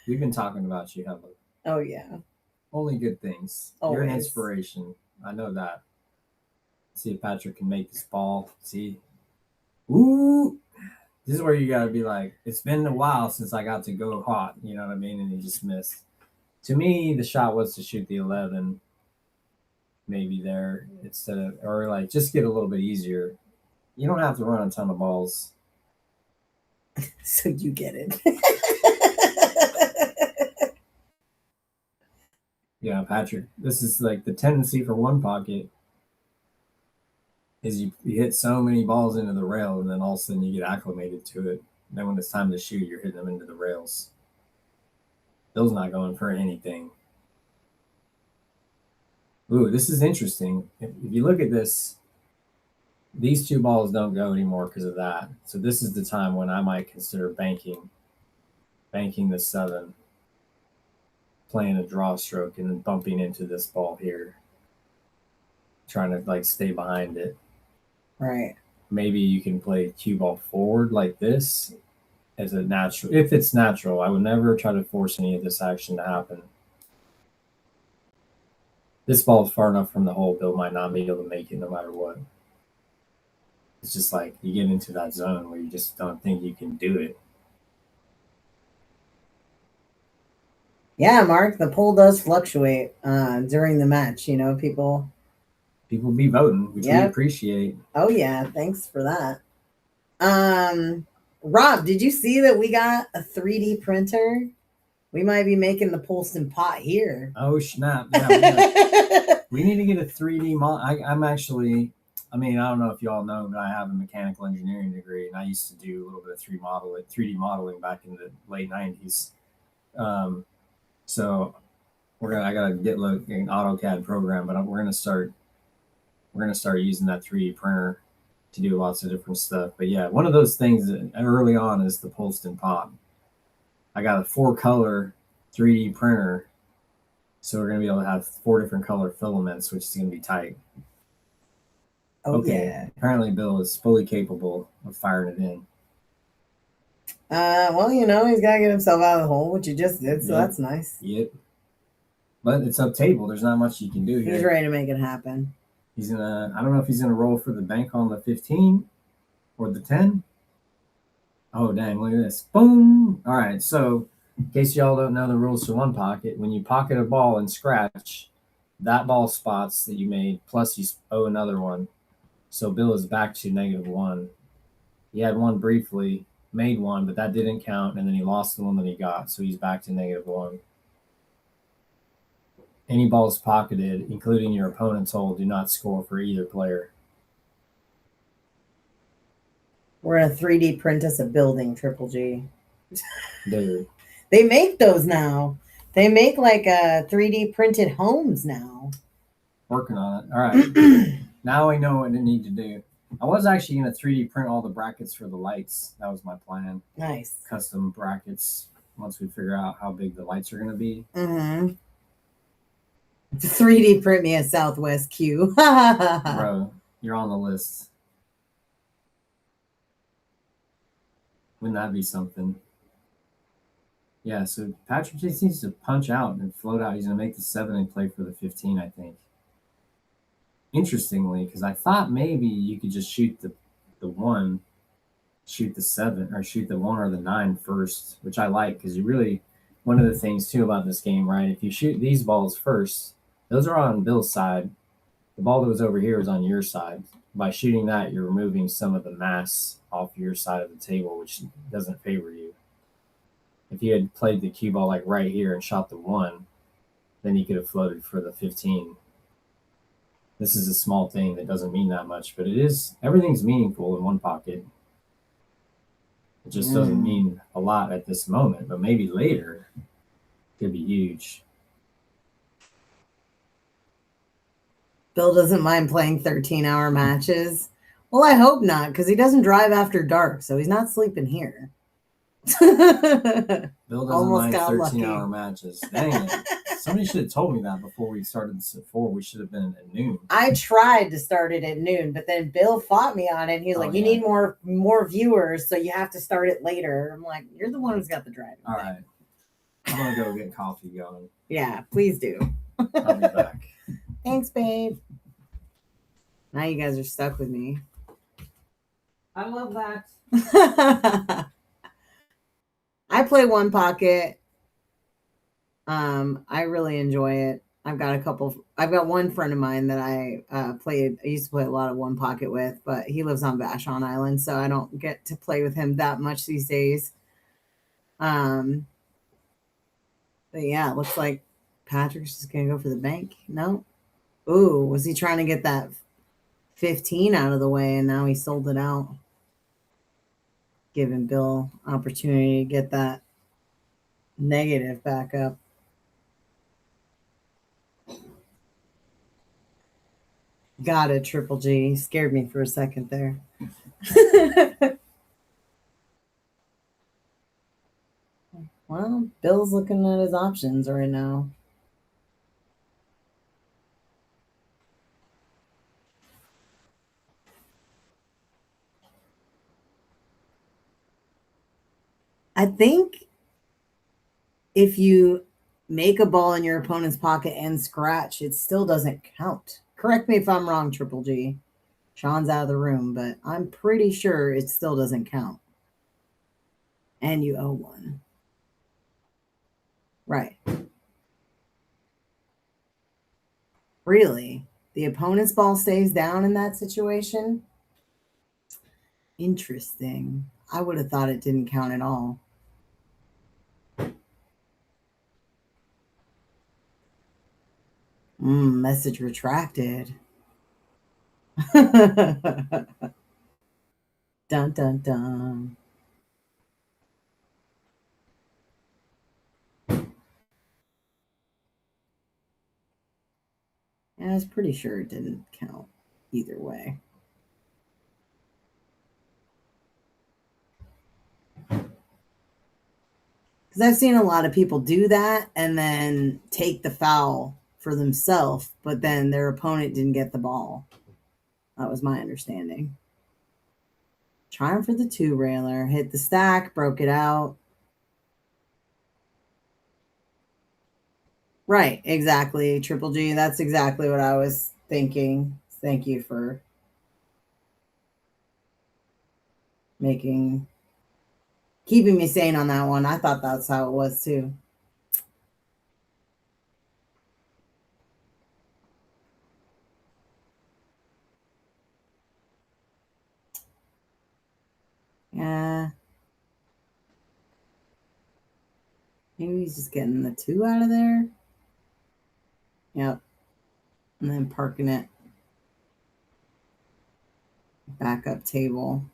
We've been talking about you, haven't we? Oh, yeah. Only good things. Always. You're an inspiration. I know that. See if Patrick can make this ball. See? Ooh! This is where you got to be like, it's been a while since I got to go hot. You know what I mean? And he just missed. To me, the shot was to shoot the 11. Maybe there. Instead of, or like, just get a little bit easier. You don't have to run a ton of balls. So you get it. Yeah, Patrick, this is like the tendency for One Pocket is you hit so many balls into the rail, and then all of a sudden you get acclimated to it. And then when it's time to shoot, you're hitting them into the rails. Bill's not going for anything. Ooh, this is interesting. If you look at this, these two balls don't go anymore because of that. So this is the time when I might consider banking the 7, playing a draw stroke, and then bumping into this ball here, trying to like stay behind it. Right. Maybe you can play cue ball forward like this as a natural. If it's natural, I would never try to force any of this action to happen. This ball is far enough from the hole, Bill might not be able to make it no matter what. It's just like you get into that zone where you just don't think you can do it. Yeah, Mark, the poll does fluctuate during the match. You know, people be voting, which we appreciate. Oh yeah, thanks for that. Rob, did you see that we got a 3D printer? We might be making the Polston pot here. Oh snap! Yeah, we need to get a 3D model. I'm actually. I mean, I don't know if y'all know, but I have a mechanical engineering degree, and I used to do a little bit of 3D modeling back in the late '90s. So I gotta get an AutoCAD program, but we're gonna start using that 3D printer to do lots of different stuff. But yeah, one of those things that early on is the Polston Pop. I got a 4-color 3D printer, so we're gonna be able to have 4 different color filaments, which is gonna be tight. Okay. Yeah. Apparently, Bill is fully capable of firing it in. Well, you know, he's got to get himself out of the hole, which he just did, so that's nice. Yep. But it's up table. There's not much you can do here. He's ready to make it happen. I don't know if he's gonna roll for the bank on the 15 or the 10. Oh, dang, look at this. Boom. All right, so in case y'all don't know the rules for one pocket, when you pocket a ball and scratch, that ball spots that you made, plus you owe another one. So Bill is back to -1. He had one briefly, made one, but that didn't count, and then he lost the one that he got, so he's back to -1. Any balls pocketed, including your opponent's hole, do not score for either player. We're going to 3D print us a building, Triple G. Dude. They make those now. They make like 3D printed homes now. Working on it. All right. Now I know what I need to do. I was actually going to 3D print all the brackets for the lights. That was my plan. Nice. Custom brackets once we figure out how big the lights are going to be. Mm-hmm. 3D print me a Southwest Q. Bro, you're on the list. Wouldn't that be something? Yeah, so Patrick just needs to punch out and float out. He's going to make the 7 and play for the 15, I think. Interestingly, because I thought maybe you could just shoot the 1, shoot the 7, or shoot the 1 or the 9 first, which I like, because you really, one of the things too about this game, right? If you shoot these balls first, those are on Bill's side. The ball that was over here is on your side. By shooting that, you're removing some of the mass off your side of the table, which doesn't favor you. If you had played the cue ball like right here and shot the 1, then you could have floated for the 15. This is a small thing that doesn't mean that much, but it is. Everything's meaningful in one pocket. It just doesn't mean a lot at this moment, but maybe later it could be huge. Bill doesn't mind playing 13-hour matches. Well, I hope not, because he doesn't drive after dark, so he's not sleeping here. Bill doesn't mind 13-hour matches. Dang it. Somebody should have told me that before we started this at 4. We should have been at noon. I tried to start it at noon, but then Bill fought me on it. And he was like, you need more viewers, so you have to start it later. I'm like, you're the one who's got the drive. All right. I'm going to go get coffee going. Yeah, please do. I'll be back. Thanks, babe. Now you guys are stuck with me. I love that. I play one pocket. I really enjoy it. I've got one friend of mine that I used to play a lot of one pocket with, but he lives on Vashon Island, so I don't get to play with him that much these days. But yeah, it looks like Patrick's just gonna go for the bank. No. Ooh, was he trying to get that 15 out of the way, and now he sold it out, giving Bill opportunity to get that negative back up. Got it, Triple G. Scared me for a second there. Well, Bill's looking at his options right now. I think if you make a ball in your opponent's pocket and scratch, it still doesn't count. Correct me if I'm wrong, Triple G. Shawn's out of the room, but I'm pretty sure it still doesn't count. And you owe one. Right. Really? The opponent's ball stays down in that situation? Interesting. I would have thought it didn't count at all. Message retracted. Dun dun dun. Yeah, I was pretty sure it didn't count either way. Because I've seen a lot of people do that and then take the foul for themselves, but then their opponent didn't get the ball. That was my understanding. Trying for the two railer, hit the stack, broke it out. Right, exactly, Triple G. That's exactly what I was thinking. Thank you for keeping me sane on that one. I thought that's how it was too. Yeah. Maybe he's just getting the two out of there. Yep. And then parking it back up table.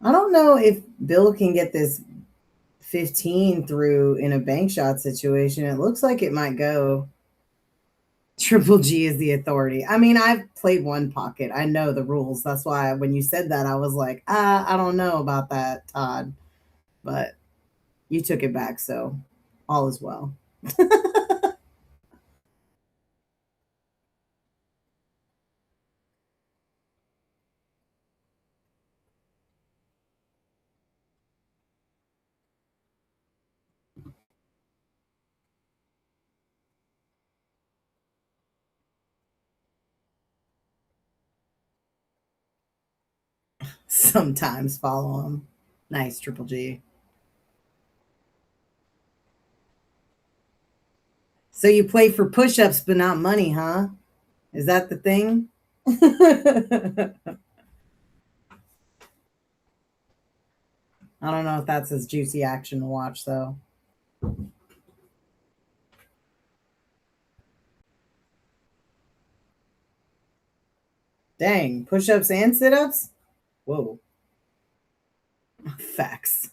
I don't know if Bill can get this 15 through in a bank shot situation. It looks like it might go. Triple G is the authority. I mean, I've played one pocket. I know the rules. That's why when you said that, I was like, I don't know about that, Todd. But you took it back, so all is well. Sometimes follow him. Nice, Triple G. So you play for push-ups but not money, huh? Is that the thing? I don't know if that's as juicy action to watch, though. Dang, push-ups and sit-ups? Whoa. Facts.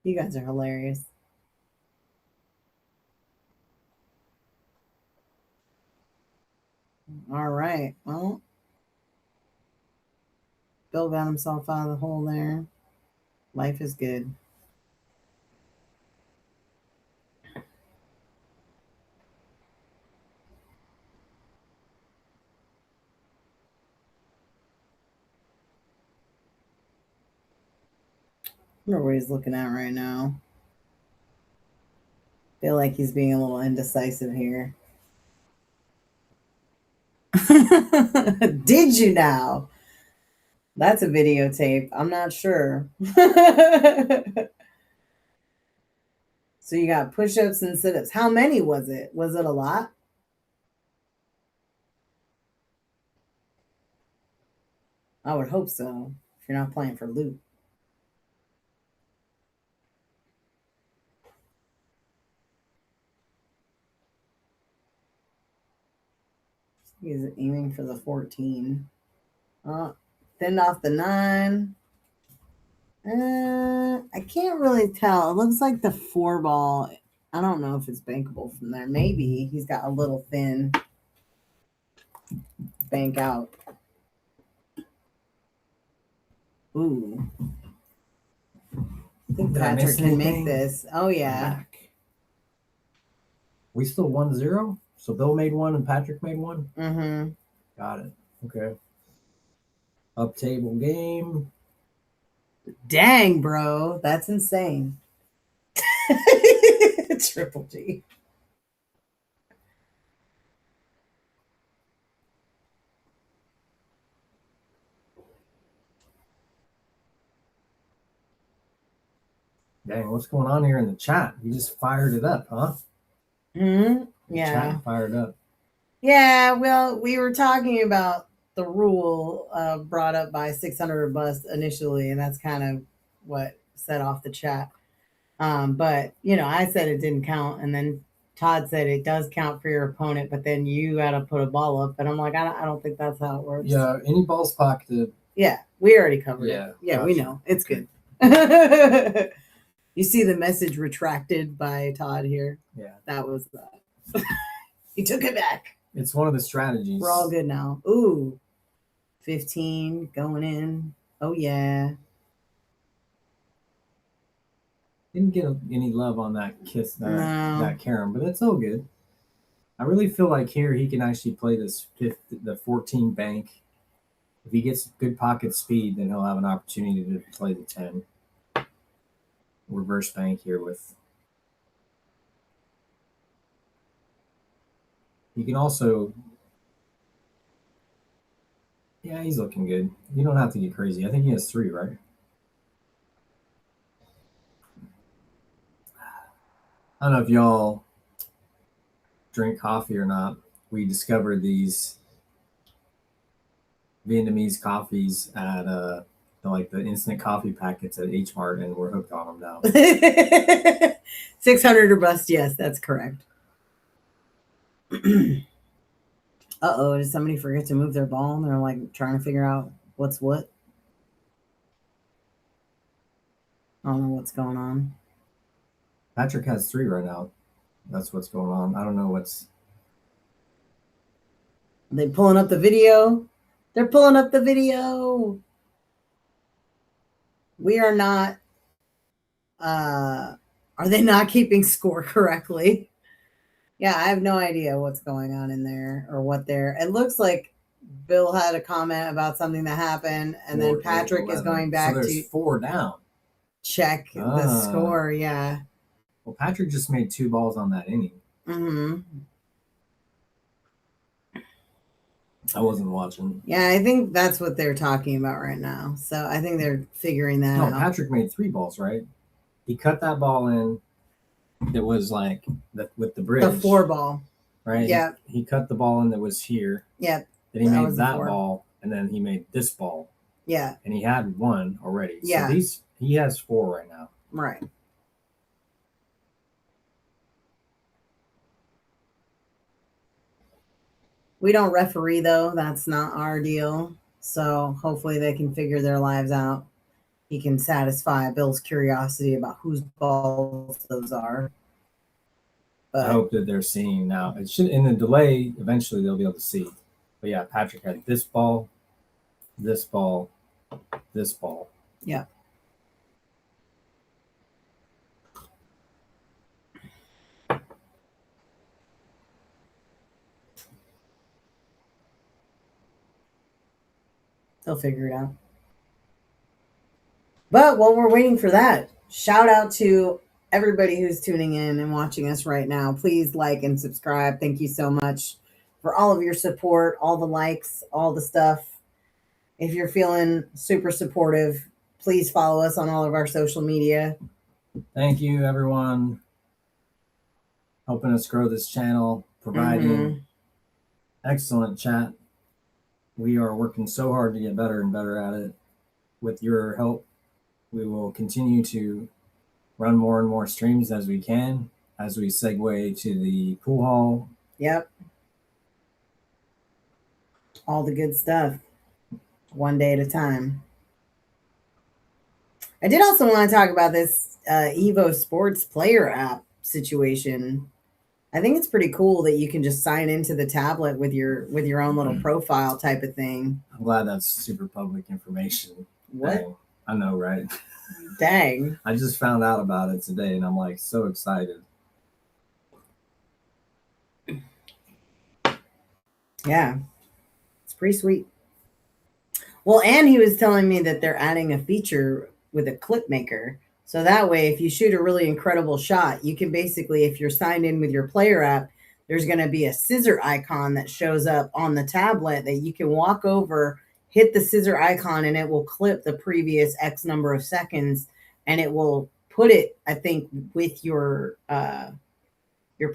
You guys are hilarious. All right. Well, Bill got himself out of the hole there. Life is good. I wonder what he's looking at right now. Feel like he's being a little indecisive here. Did you now? That's a videotape. I'm not sure. So you got push-ups and sit-ups. How many was it? Was it a lot? I would hope so. If you're not playing for loot. He's aiming for the 14. Thinned off the 9. I can't really tell. It looks like the 4 ball. I don't know if it's bankable from there. Maybe he's got a little thin bank out. Ooh. I think Patrick can make this. Oh, yeah. We still 1-0? So Bill made one and Patrick made one? Mm-hmm. Got it. Okay. Up table game. Dang, bro. That's insane. Triple G. Dang, what's going on here in the chat? You just fired it up, huh? Mm-hmm. The chat fired up. Yeah, well, we were talking about the rule brought up by 600 or Bust initially, and that's kind of what set off the chat. But, I said it didn't count, and then Todd said it does count for your opponent, but then you got to put a ball up. And I'm like, I don't think that's how it works. Yeah, any balls pocketed. Yeah, we already covered it. Yeah, gotcha. We know. It's good. You see the message retracted by Todd here? Yeah. That was he took it back. It's one of the strategies. We're all good now. Ooh, 15 going in. Oh, yeah. Didn't get any love on that kiss, that Karen, but it's all good. I really feel like here he can actually play the 14 bank. If he gets good pocket speed, then he'll have an opportunity to play the 10. Reverse bank here with. You can also. Yeah, he's looking good. You don't have to get crazy. I think he has 3, right? I don't know if y'all drink coffee or not. We discovered these Vietnamese coffees at like the instant coffee packets at H Mart, and we're hooked on them now. 600 or Bust, yes, that's correct. Uh-oh, did somebody forget to move their ball? And they're like trying to figure out what's what. I don't know what's going on. Patrick has 3 right now. That's what's going on. I don't know what's. Are they pulling up the video? They're pulling up the video. We are not. Are they not keeping score correctly? Yeah, I have no idea what's going on in there or what they're. It looks like Bill had a comment about something that happened, and then Patrick is going back to 4 down. Check the score. Yeah. Well, Patrick just made 2 balls on that inning. Mm-hmm. I wasn't watching. Yeah, I think that's what they're talking about right now. So I think they're figuring that out. No, Patrick made 3 balls, right? He cut that ball in. It was like with the bridge. The 4 ball. Right? Yeah. He cut the ball in that was here. Yeah. Then he made that ball, and then he made this ball. Yeah. And he had 1 already. Yeah. So he has 4 right now. Right. We don't referee, though. That's not our deal. So hopefully they can figure their lives out. He can satisfy Bill's curiosity about whose balls those are. But I hope that they're seeing now. It should, in the delay, eventually they'll be able to see. But yeah, Patrick had this ball, this ball, this ball. Yeah. They'll figure it out. But while we're waiting for that, shout out to everybody who's tuning in and watching us right now. Please like and subscribe. Thank you so much for all of your support, all the likes, all the stuff. If you're feeling super supportive, please follow us on all of our social media. Thank you, everyone. Helping us grow this channel, providing excellent chat. We are working so hard to get better and better at it. With your help, we will continue to run more and more streams as we can, as we segue to the pool hall. Yep. All the good stuff, one day at a time. I did also want to talk about this Evo Sports player app situation. I think it's pretty cool that you can just sign into the tablet with your own little profile type of thing. I'm glad that's super public information. What? Dang. I know, right? Dang. I just found out about it today, and I'm like so excited. Yeah, it's pretty sweet. Well, and he was telling me that they're adding a feature with a clip maker. So that way, if you shoot a really incredible shot, you can basically, if you're signed in with your player app, there's going to be a scissor icon that shows up on the tablet that you can walk over, hit the scissor icon, and it will clip the previous X number of seconds, and it will put it, I think, with your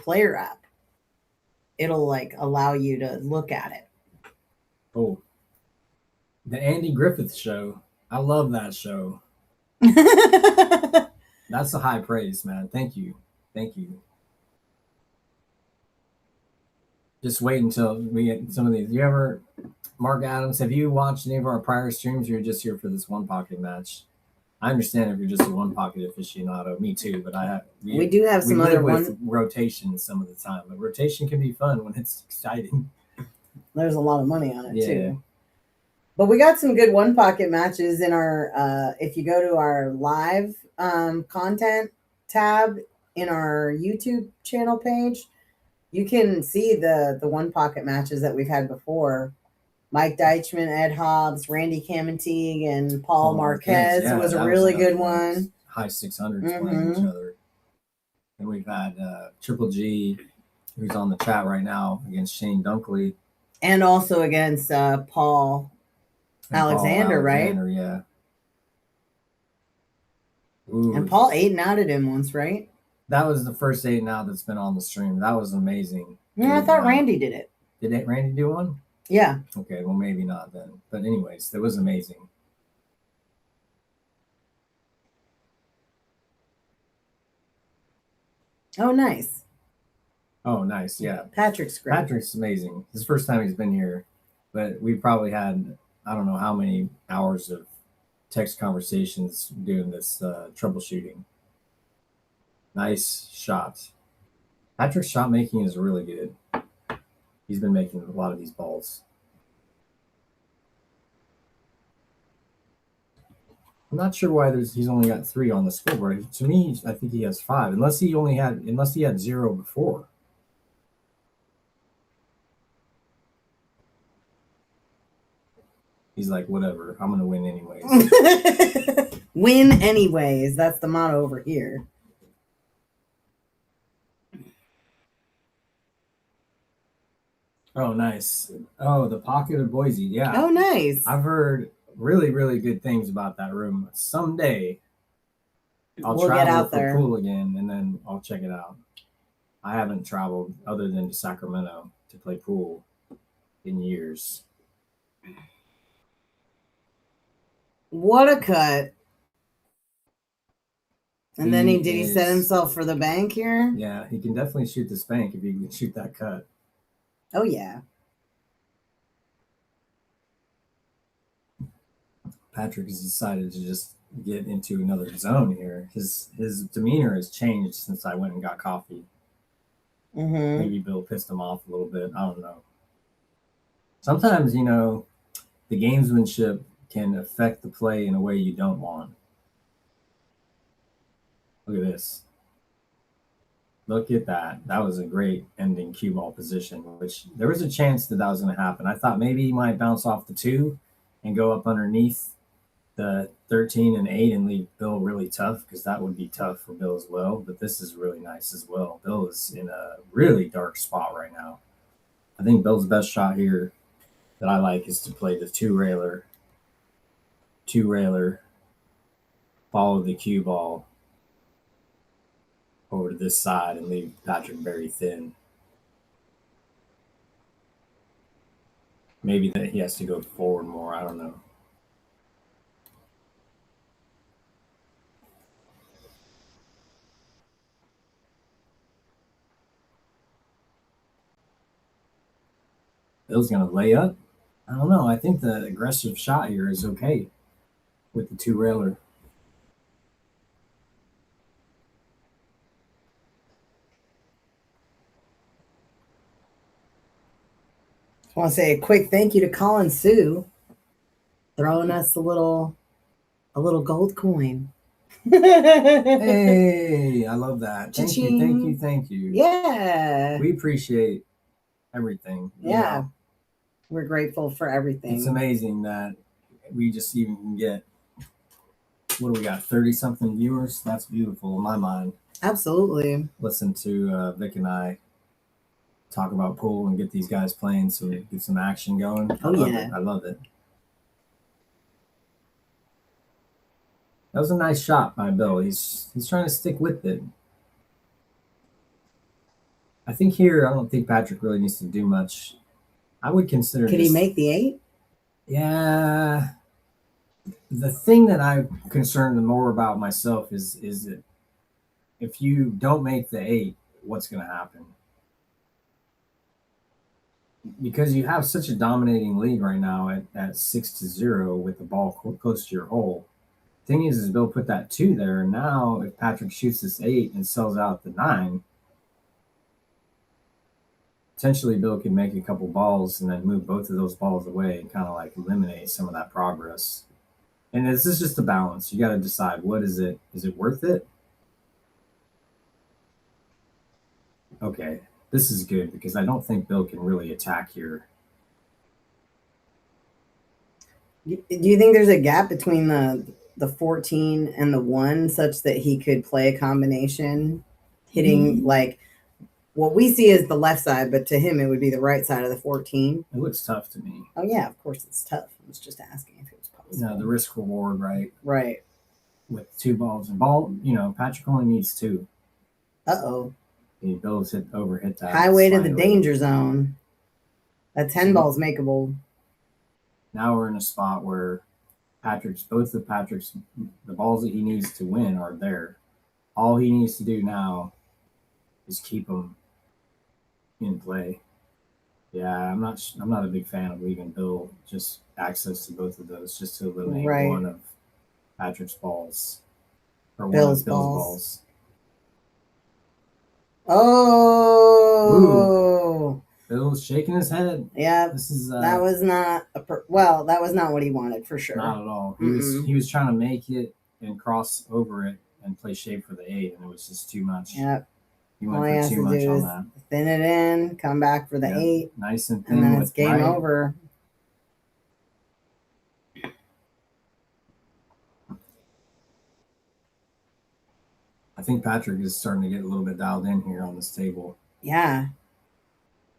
player app. It'll like allow you to look at it. Oh, the Andy Griffith Show. I love that show. That's a high praise, man. Thank you. Thank you. Just wait until we get some of these. You ever, Mark Adams, have you watched any of our prior streams? Or you're just here for this one pocket match? I understand if you're just a one pocket aficionado. Me too, but we do have some other with rotation some of the time. But rotation can be fun when it's exciting. There's a lot of money on it too. But we got some good one pocket matches in our. If you go to our live content tab in our YouTube channel page, you can see the one pocket matches that we've had before. Mike Deichman, Ed Hobbs, Randy Camanteague, and Paul Marquez was a really good one. High 600s playing each other. And we've had Triple G, who's on the chat right now, against Shane Dunkley. And also against Paul Alexander, right? Yeah. Ooh. And Paul 8-outed him once, right? That was the first 8-out that's been on the stream. That was amazing. Yeah, I thought Randy did it. Did Randy do one? Yeah. Okay, well, maybe not then. But anyways, that was amazing. Oh, nice. Oh, nice. Yeah. Patrick's great. Patrick's amazing. It's the first time he's been here. But we probably had, I don't know how many hours of text conversations doing this troubleshooting. Nice shot. Patrick's shot making is really good. He's been making a lot of these balls. I'm not sure why he's only got 3 on the scoreboard. To me, I think he has 5, unless he had 0 before. He's like, whatever, I'm gonna win anyways. Win anyways. That's the motto over here. Oh, nice. Oh, the Pocket of Boise. Yeah. Oh, nice. I've heard really, really good things about that room. Someday I'll travel for pool again, and then I'll check it out. I haven't traveled other than to Sacramento to play pool in years. What a cut. And then did he set himself for the bank here? Yeah, he can definitely shoot this bank if he can shoot that cut. Oh, yeah. Patrick has decided to just get into another zone here. His demeanor has changed since I went and got coffee. Mm-hmm. Maybe Bill pissed him off a little bit. I don't know. Sometimes, the gamesmanship can affect the play in a way you don't want. Look at this. Look at that. That was a great ending cue ball position, which there was a chance that was going to happen. I thought maybe he might bounce off the 2 and go up underneath the 13 and 8 and leave Bill really tough, because that would be tough for Bill as well. But this is really nice as well. Bill is in a really dark spot right now. I think Bill's best shot here that I like is to play the 2-railer, follow the cue ball over to this side and leave Patrick very thin. Maybe that he has to go forward more. I don't know. Bill's going to lay up. I don't know. I think the aggressive shot here is okay with the two railer. I want to say a quick thank you to Colin Sue throwing us a little gold coin. Hey, I love that. Thank you, thank you, thank you. Yeah. We appreciate everything. Yeah. We're grateful for everything. It's amazing that we just even can get, what do we got, 30-something viewers? That's beautiful in my mind. Absolutely. Listen to Vic and I talk about pool and get these guys playing so we get some action going. I love it. That was a nice shot by Bill. He's trying to stick with it. I think here, I don't think Patrick really needs to do much. I would consider. Could he make the 8? Yeah. The thing that I'm concerned more about myself is that if you don't make the 8, what's going to happen? Because you have such a dominating lead right now at 6-0 with the ball close to your hole. Thing is Bill put that 2 there, and now if Patrick shoots this 8 and sells out the 9, potentially Bill could make a couple balls and then move both of those balls away and kind of like eliminate some of that progress. And this is just a balance. You got to decide, what is it? Is it worth it? Okay, this is good because I don't think Bill can really attack here. Do you think there's a gap between the 14 and the 1 such that he could play a combination hitting like what we see as the left side, but to him it would be the right side of the 14? It looks tough to me. Oh yeah, of course it's tough. I was just asking if it was possible. No, the risk reward, right? Right. With 2 balls and Patrick only needs 2. Uh-oh. Bill's overhit that. Highway to the danger zone. That 10 ball's makeable. Now we're in a spot where both of Patrick's, the balls that he needs to win are there. All he needs to do now is keep them in play. Yeah, I'm not a big fan of leaving Bill just access to both of those just to eliminate one of Patrick's balls or Bill's one of Bill's balls. Oh. Ooh. Bill's shaking his head. Yeah, this is that was not that was not what he wanted for sure. Not at all. He was trying to make it and cross over it and play shape for the 8, and it was just too much. Yep. He went for too much on that. Thin it in, come back for the 8. Nice and thin. And then it's game over. I think Patrick is starting to get a little bit dialed in here on this table. Yeah.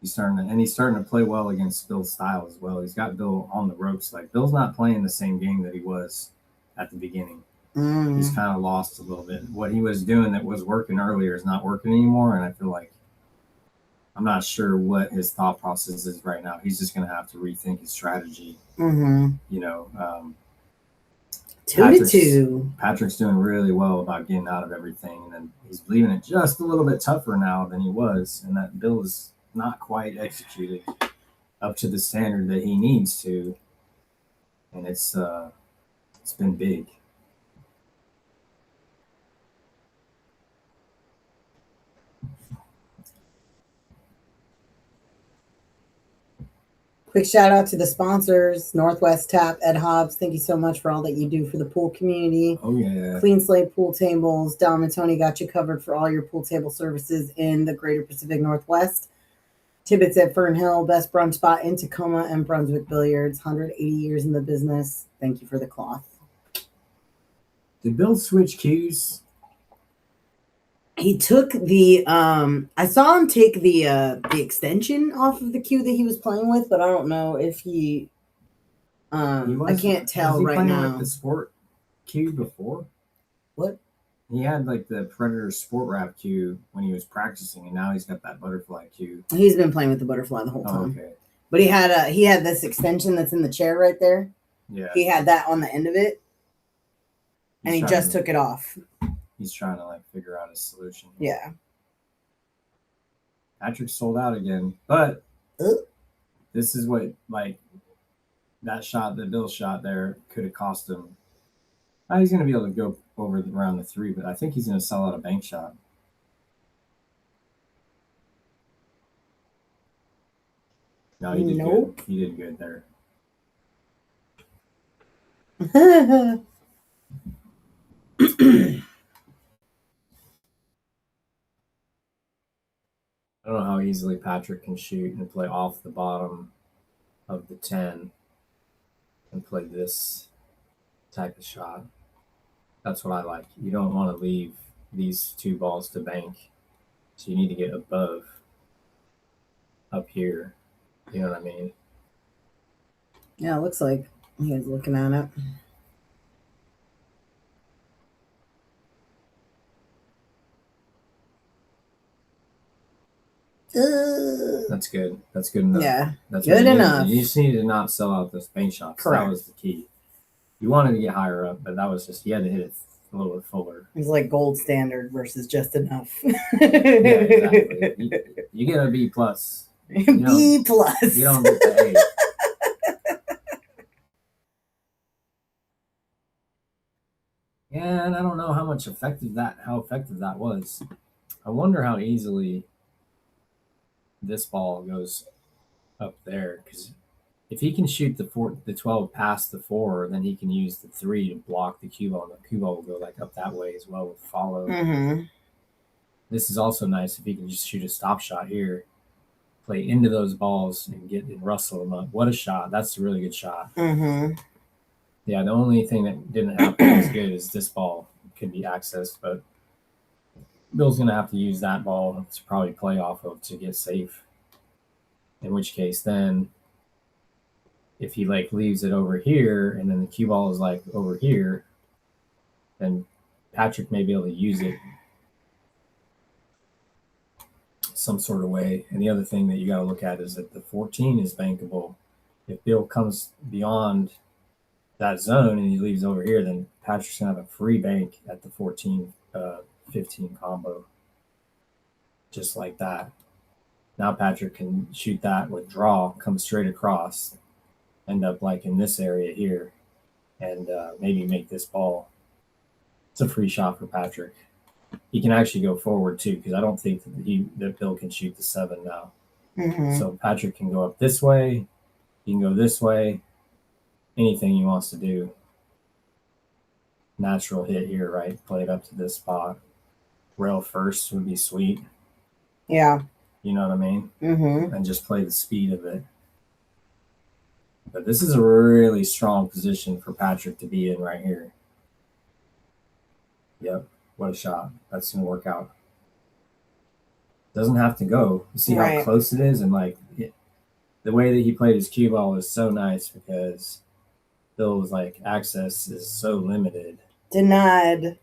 He's starting to play well against Bill's style as well. He's got Bill on the ropes. Like, Bill's not playing the same game that he was at the beginning. He's kind of lost a little bit. What he was doing that was working earlier is not working anymore, and I feel like I'm not sure what his thought process is right now. He's just going to have to rethink his strategy. 2-2. Patrick's doing really well about getting out of everything, and then he's leaving it just a little bit tougher now than he was, and that Bill is not quite executed up to the standard that he needs to, and it's been big. Quick shout out to the sponsors, Northwest Tap, Ed Hobbs. Thank you so much for all that you do for the pool community. Oh, yeah. Clean Slate Pool Tables. Dom and Tony got you covered for all your pool table services in the greater Pacific Northwest. Tibbitts at Fernhill, best brunch spot in Tacoma, and Brunswick Billiards. 180 years in the business. Thank you for the cloth. Did Bill switch cues? He took the I saw him take the extension off of the cue that he was playing with, but I don't know if he I can't tell right now. Like the sport cue before? What? He had like the Predator Sport Wrap cue when he was practicing, and now he's got that butterfly cue. He's been playing with the butterfly the whole time. Okay. But he had this extension that's in the chair right there. Yeah. He had that on the end of it. And he just took it off. He's trying to like figure out a solution. Yeah. Patrick sold out again, but this is what, like, that shot that Bill shot there could have cost him. He's going to be able to go over around the 3, but I think he's going to sell out a bank shot. No, he did good. He did good there. I don't know how easily Patrick can shoot and play off the bottom of the 10 and play this type of shot. That's what I like. You don't want to leave these 2 balls to bank. So you need to get above up here. You know what I mean? Yeah, it looks like he's looking at it. That's good. That's good enough. Yeah, that's good enough. You just needed to not sell out those bank shots. Correct. That was the key. You wanted to get higher up, but that was just, you had to hit it a little bit fuller. It's like gold standard versus just enough. Yeah, exactly. You get a B plus. B plus. You don't get the A. Yeah, and I don't know how effective that was. I wonder how easily this ball goes up there, because if he can shoot the 12 past the 4, then he can use the 3 to block the cue ball, and the cue ball will go like up that way as well with follow. Mm-hmm. This is also nice if he can just shoot a stop shot here, play into those balls and rustle them up. What a shot. That's a really good shot. Mm-hmm. Yeah, the only thing that didn't happen as good is this ball could be accessed, but Bill's going to have to use that ball to probably play off of to get safe. In which case, then, if he like leaves it over here and then the cue ball is like over here, then Patrick may be able to use it some sort of way. And the other thing that you got to look at is that the 14 is bankable. If Bill comes beyond that zone and he leaves over here, then Patrick's going to have a free bank at the 14 15 combo. Just like that. Now Patrick can shoot that with draw, come straight across, end up like in this area here, and maybe make this ball. It's a free shot for Patrick. He can actually go forward too, because I don't think that Bill can shoot the 7 now. Mm-hmm. So Patrick can go up this way. He can go this way. Anything he wants to do. Natural hit here, right? Play it up to this spot. Rail first would be sweet. Yeah. You know what I mean? Mm-hmm. And just play the speed of it. But this is a really strong position for Patrick to be in right here. Yep. What a shot. That's going to work out. Doesn't have to go. You see how close it is? And like the way that he played his cue ball is so nice, because Bill's like access is so limited. Denied.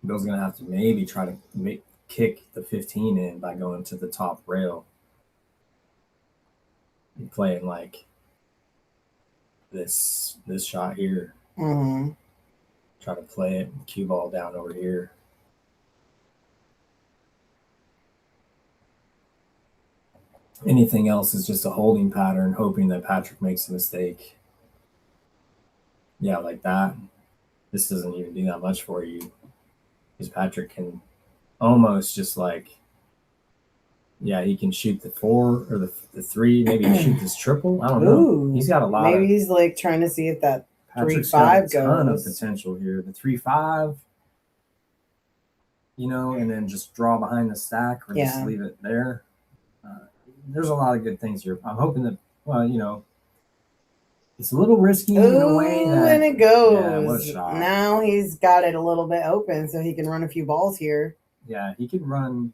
Bill's going to have to maybe try to kick the 15 in by going to the top rail. And playing like this shot here. Mm-hmm. Try to play it and cue ball down over here. Anything else is just a holding pattern, hoping that Patrick makes a mistake. Yeah, like that. This doesn't even do that much for you, because Patrick can almost just like, yeah, he can shoot the 4 or the 3. Maybe he shoot this triple. I don't know. He's got a lot. Maybe he's like trying to see if that Patrick's 3-5 got a goes. ton of potential here. The 3-5, and then just draw behind the stack or just leave it there. There's a lot of good things here. I'm hoping that, it's a little risky in a way. And it goes. Yeah, what a shot. Now he's got it a little bit open, so he can run a few balls here. Yeah, he can run.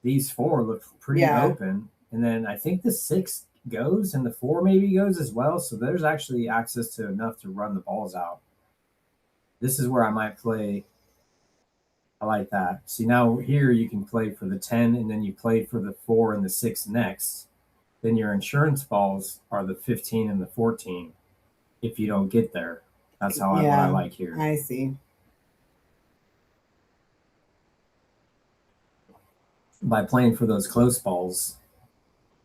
These 4 look pretty open. And then I think the 6 goes and the 4 maybe goes as well. So there's actually access to enough to run the balls out. This is where I might play. I like that. See, now here you can play for the 10, and then you play for the 4 and the 6 next. Then your insurance balls are the 15 and the 14 if you don't get there. That's how what I like here. I see. by playing for those close balls,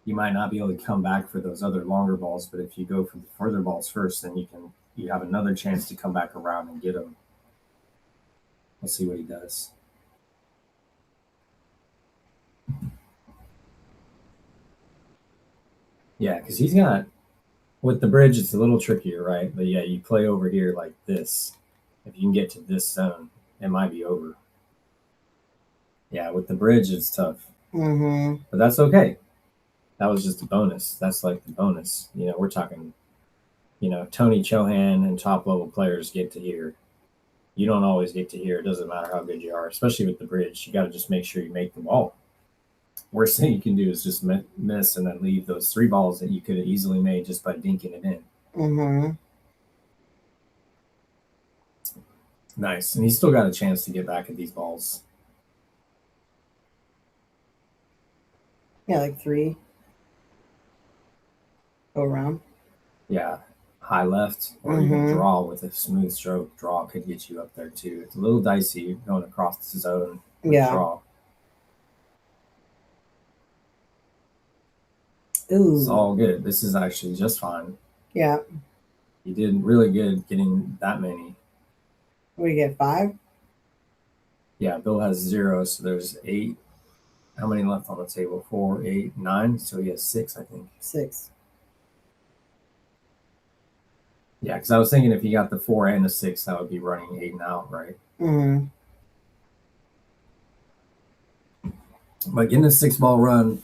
you might not be able to come back for those other longer balls. But if you go for the further balls first, then you have another chance to come back around and get them. Let's see what he does. Yeah, because he's got, with the bridge, it's a little trickier, right? But yeah, you play over here like this. If you can get to this zone, it might be over. Yeah, with the bridge, it's tough. Mm-hmm. But that's okay. That was just a bonus. That's like the bonus. We're talking, Tony Chohan and top level players get to here. You don't always get to here. It doesn't matter how good you are, especially with the bridge. You got to just make sure you make the ball. Worst thing you can do is just miss and then leave those 3 balls that you could have easily made just by dinking it in. Mm-hmm. Nice. And he's still got a chance to get back at these balls. Yeah, like 3. Go around. Yeah. High left or even draw with a smooth stroke. Draw could get you up there too. It's a little dicey going across the zone with draw. Ooh. It's all good. This is actually just fine. Yeah. You did really good getting that many. What do you get, 5? Yeah, Bill has 0, so there's 8. How many left on the table? 4, 8, 9. So he has 6, I think. 6. Yeah, because I was thinking if he got the 4 and the 6, that would be running 8 and out, right? Mm-hmm. But getting a 6-ball run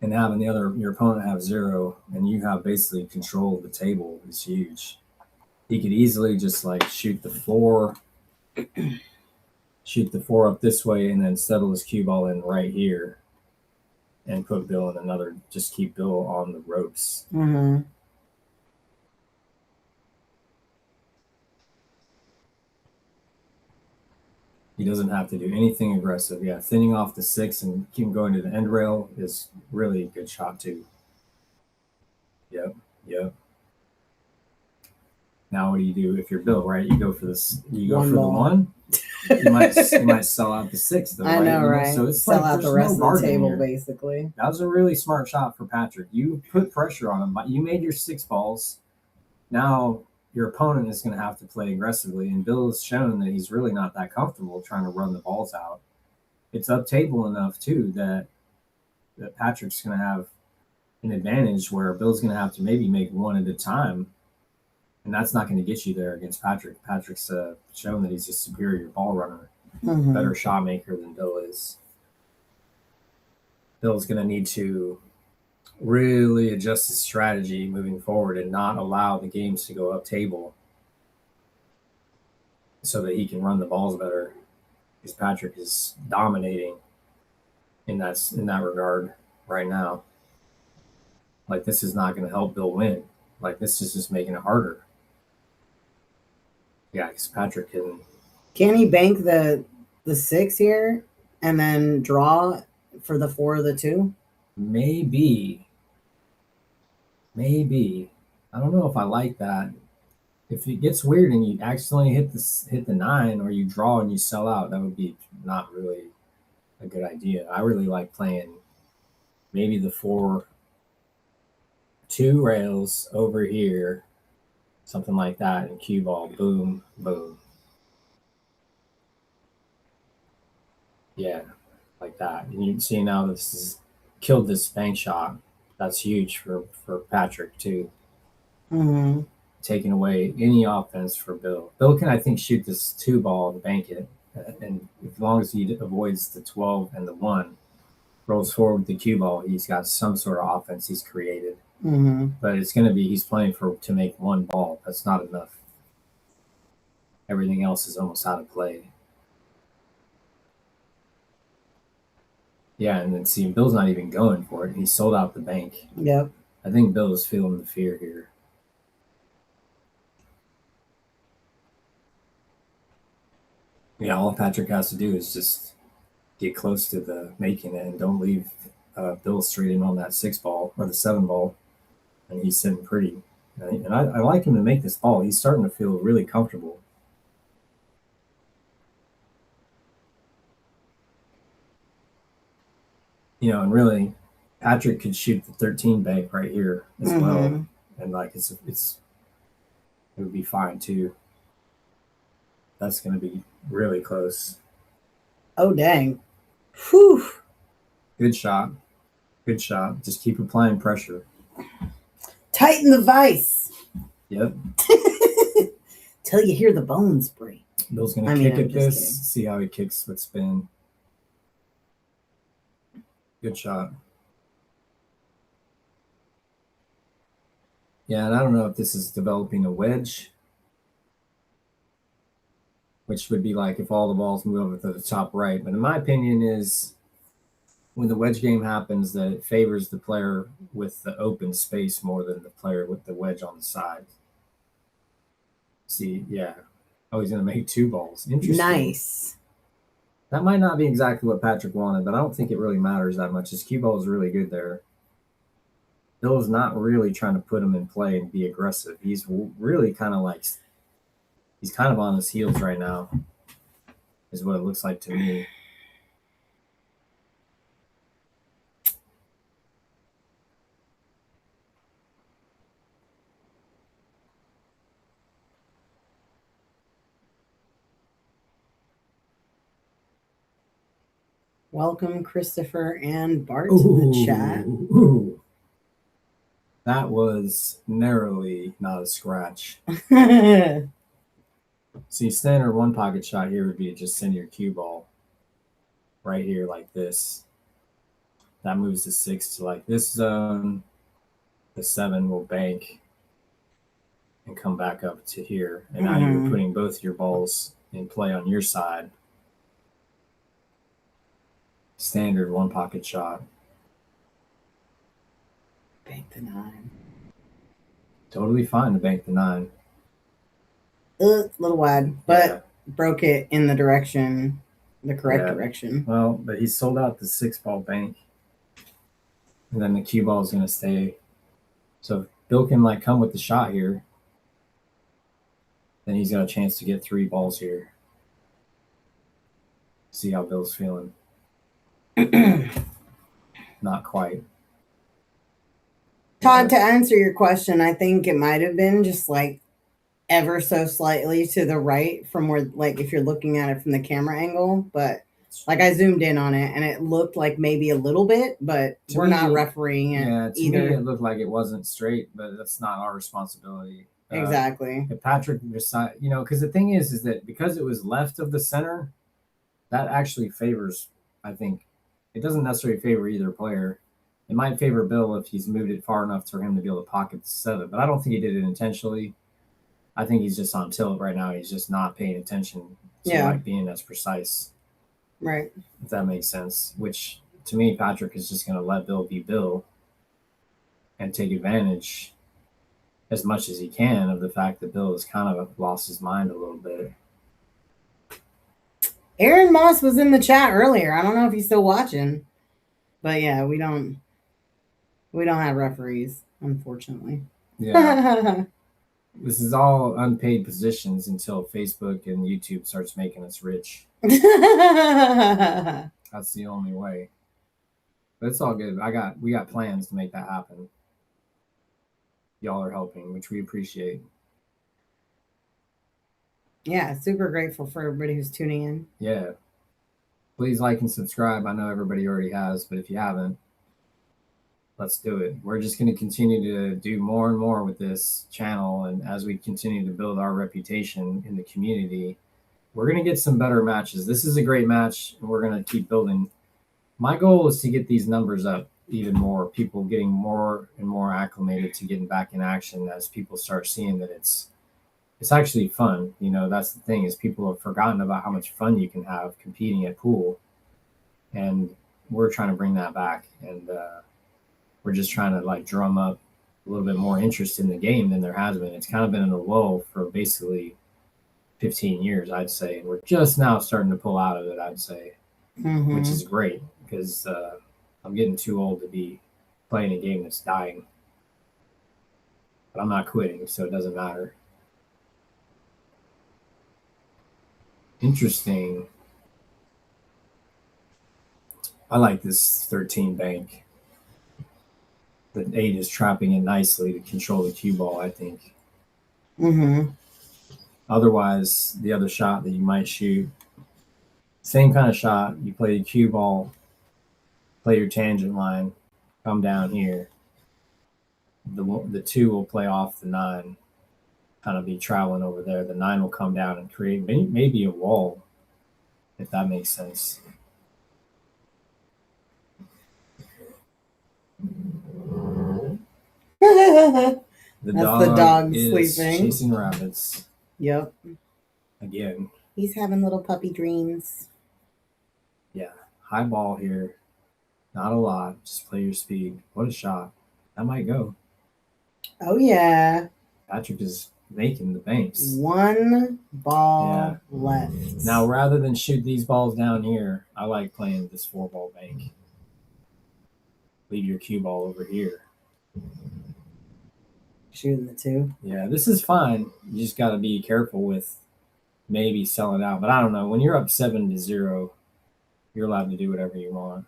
and having your opponent have 0 and you have basically control of the table is huge. He could easily just like shoot the 4 up this way and then settle his cue ball in right here and put Bill in another, just keep Bill on the ropes. Mm-hmm. He doesn't have to do anything aggressive. Yeah, thinning off the 6 and keep going to the end rail is really a good shot too. Yep. Now what do you do if you're Bill, right? You go for this. You go for the 1. You might sell out the 6 though. I know, right? So it's sell like out the rest of the table here. basically. That was a really smart shot for Patrick. You put pressure on him, but you made your 6 balls. Now your opponent is going to have to play aggressively, and Bill has shown that he's really not that comfortable trying to run the balls out. It's up table enough too that Patrick's going to have an advantage where Bill's going to have to maybe make 1 at a time, and that's not going to get you there against Patrick. Patrick's shown that he's a superior ball runner, better shot maker than Bill is. Bill's going to need to really adjust his strategy moving forward and not allow the games to go up table so that he can run the balls better, because Patrick is dominating in that regard right now. Like, this is not going to help Bill win. Like, this is just making it harder. Yeah, because Patrick can he bank the 6 here and then draw for the 4 or the 2? Maybe. I don't know if I like that. If it gets weird and you accidentally hit the 9 or you draw and you sell out, that would be not really a good idea. I really like playing maybe the 4, 2 rails over here, something like that, and cue ball, boom, boom. Yeah, like that. And you can see now this has killed this bank shot. That's huge for Patrick too. Mm-hmm. Taking away any offense for Bill. Bill can, I think, shoot this 2 ball and bank it, and as long as he avoids the 12 and the 1, rolls forward with the cue ball, he's got some sort of offense he's created. Mm-hmm. But it's going to be he's playing to make 1 ball. That's not enough. Everything else is almost out of play. Yeah, and then see, Bill's not even going for it. He sold out the bank. Yep. I think Bill is feeling the fear here. Yeah, all Patrick has to do is just get close to the making it and don't leave Bill straight in on that 6 ball or the 7 ball, and he's sitting pretty. And I like him to make this ball. He's starting to feel really comfortable. and really, Patrick could shoot the 13 bank right here as well, and like it would be fine too. That's going to be really close. Oh dang! Whew. Good shot. Good shot. Just keep applying pressure. Tighten the vice. Yep. Till you hear the bones break. Bill's going to kick at this. Kidding. See how he kicks with spin. Good shot. Yeah, and I don't know if this is developing a wedge, which would be like if all the balls move over to the top right. But in my opinion is when the wedge game happens that it favors the player with the open space more than the player with the wedge on the side. See, yeah. Oh, he's going to make 2 balls. Interesting. Nice. That might not be exactly what Patrick wanted, but I don't think it really matters that much. His cue ball is really good there. Bill is not really trying to put him in play and be aggressive. He's really kind of like, he's kind of on his heels right now, is what it looks like to me. Welcome, Christopher and Bart, to the chat. Ooh. That was narrowly not a scratch. See, standard one pocket shot here would be to just send your cue ball right here like this. That moves the 6 to like this zone. The 7 will bank and come back up to here. And now you're putting both your balls in play on your side. Standard one pocket shot. Bank the 9. Totally fine to bank the 9. A little wide, but broke it in the direction, the correct direction. Well, but he sold out the 6 ball bank. And then the cue ball is going to stay. So if Bill can like come with the shot here, then he's got a chance to get 3 balls here. See how Bill's feeling. Not quite. Todd, to answer your question, I think it might have been just like ever so slightly to the right from where, like, if you're looking at it from the camera angle, but like I zoomed in on it and it looked like maybe a little bit, but we're not refereeing it either. Me, it looked like it wasn't straight, but that's not our responsibility. Exactly. If Patrick decided, because the thing is that because it was left of the center, that actually favors, I think, it doesn't necessarily favor either player. It might favor Bill if he's moved it far enough for him to be able to pocket the 7, but I don't think he did it intentionally. I think he's just on tilt right now. He's just not paying attention to like being as precise. Right. If that makes sense. Which to me, Patrick is just going to let Bill be Bill and take advantage as much as he can of the fact that Bill has kind of lost his mind a little bit. Aaron Moss was in the chat earlier. I don't know if he's still watching, but yeah, we don't have referees, unfortunately. Yeah. This is all unpaid positions until Facebook and YouTube starts making us rich. That's the only way. But it's all good. We got plans to make that happen. Y'all are helping, which we appreciate. Yeah, super grateful for everybody who's tuning in. Yeah. Please like and subscribe. I know everybody already has, but if you haven't, let's do it. We're just going to continue to do more and more with this channel. And as we continue to build our reputation in the community, we're going to get some better matches. This is a great match, and we're going to keep building. My goal is to get these numbers up even more, people getting more and more acclimated to getting back in action as people start seeing that it's actually fun. That's the thing, is people have forgotten about how much fun you can have competing at pool. And we're trying to bring that back. And we're just trying to like drum up a little bit more interest in the game than there has been. It's kind of been in a lull for basically 15 years, I'd say. And we're just now starting to pull out of it, I'd say, which is great because I'm getting too old to be playing a game that's dying. But I'm not quitting, so it doesn't matter. Interesting. I like this 13 bank. The 8 is trapping it nicely to control the cue ball, I think. Mm-hmm. Otherwise, the other shot that you might shoot, same kind of shot, you play the cue ball, play your tangent line, come down here. The 2 will play off the 9, kind of be traveling over there. The 9 will come down and create maybe a wall, if that makes sense. The dog is sleeping. chasing rabbits. Yep. Again. He's having little puppy dreams. Yeah. High ball here. Not a lot. Just play your speed. What a shot. That might go. Oh, yeah. Patrick is making the banks. 1 ball left. Now, rather than shoot these balls down here, I like playing this 4-ball bank. Leave your cue ball over here. Shooting the 2. Yeah, this is fine. You just got to be careful with maybe selling out. But I don't know. When you're up 7-0, you're allowed to do whatever you want.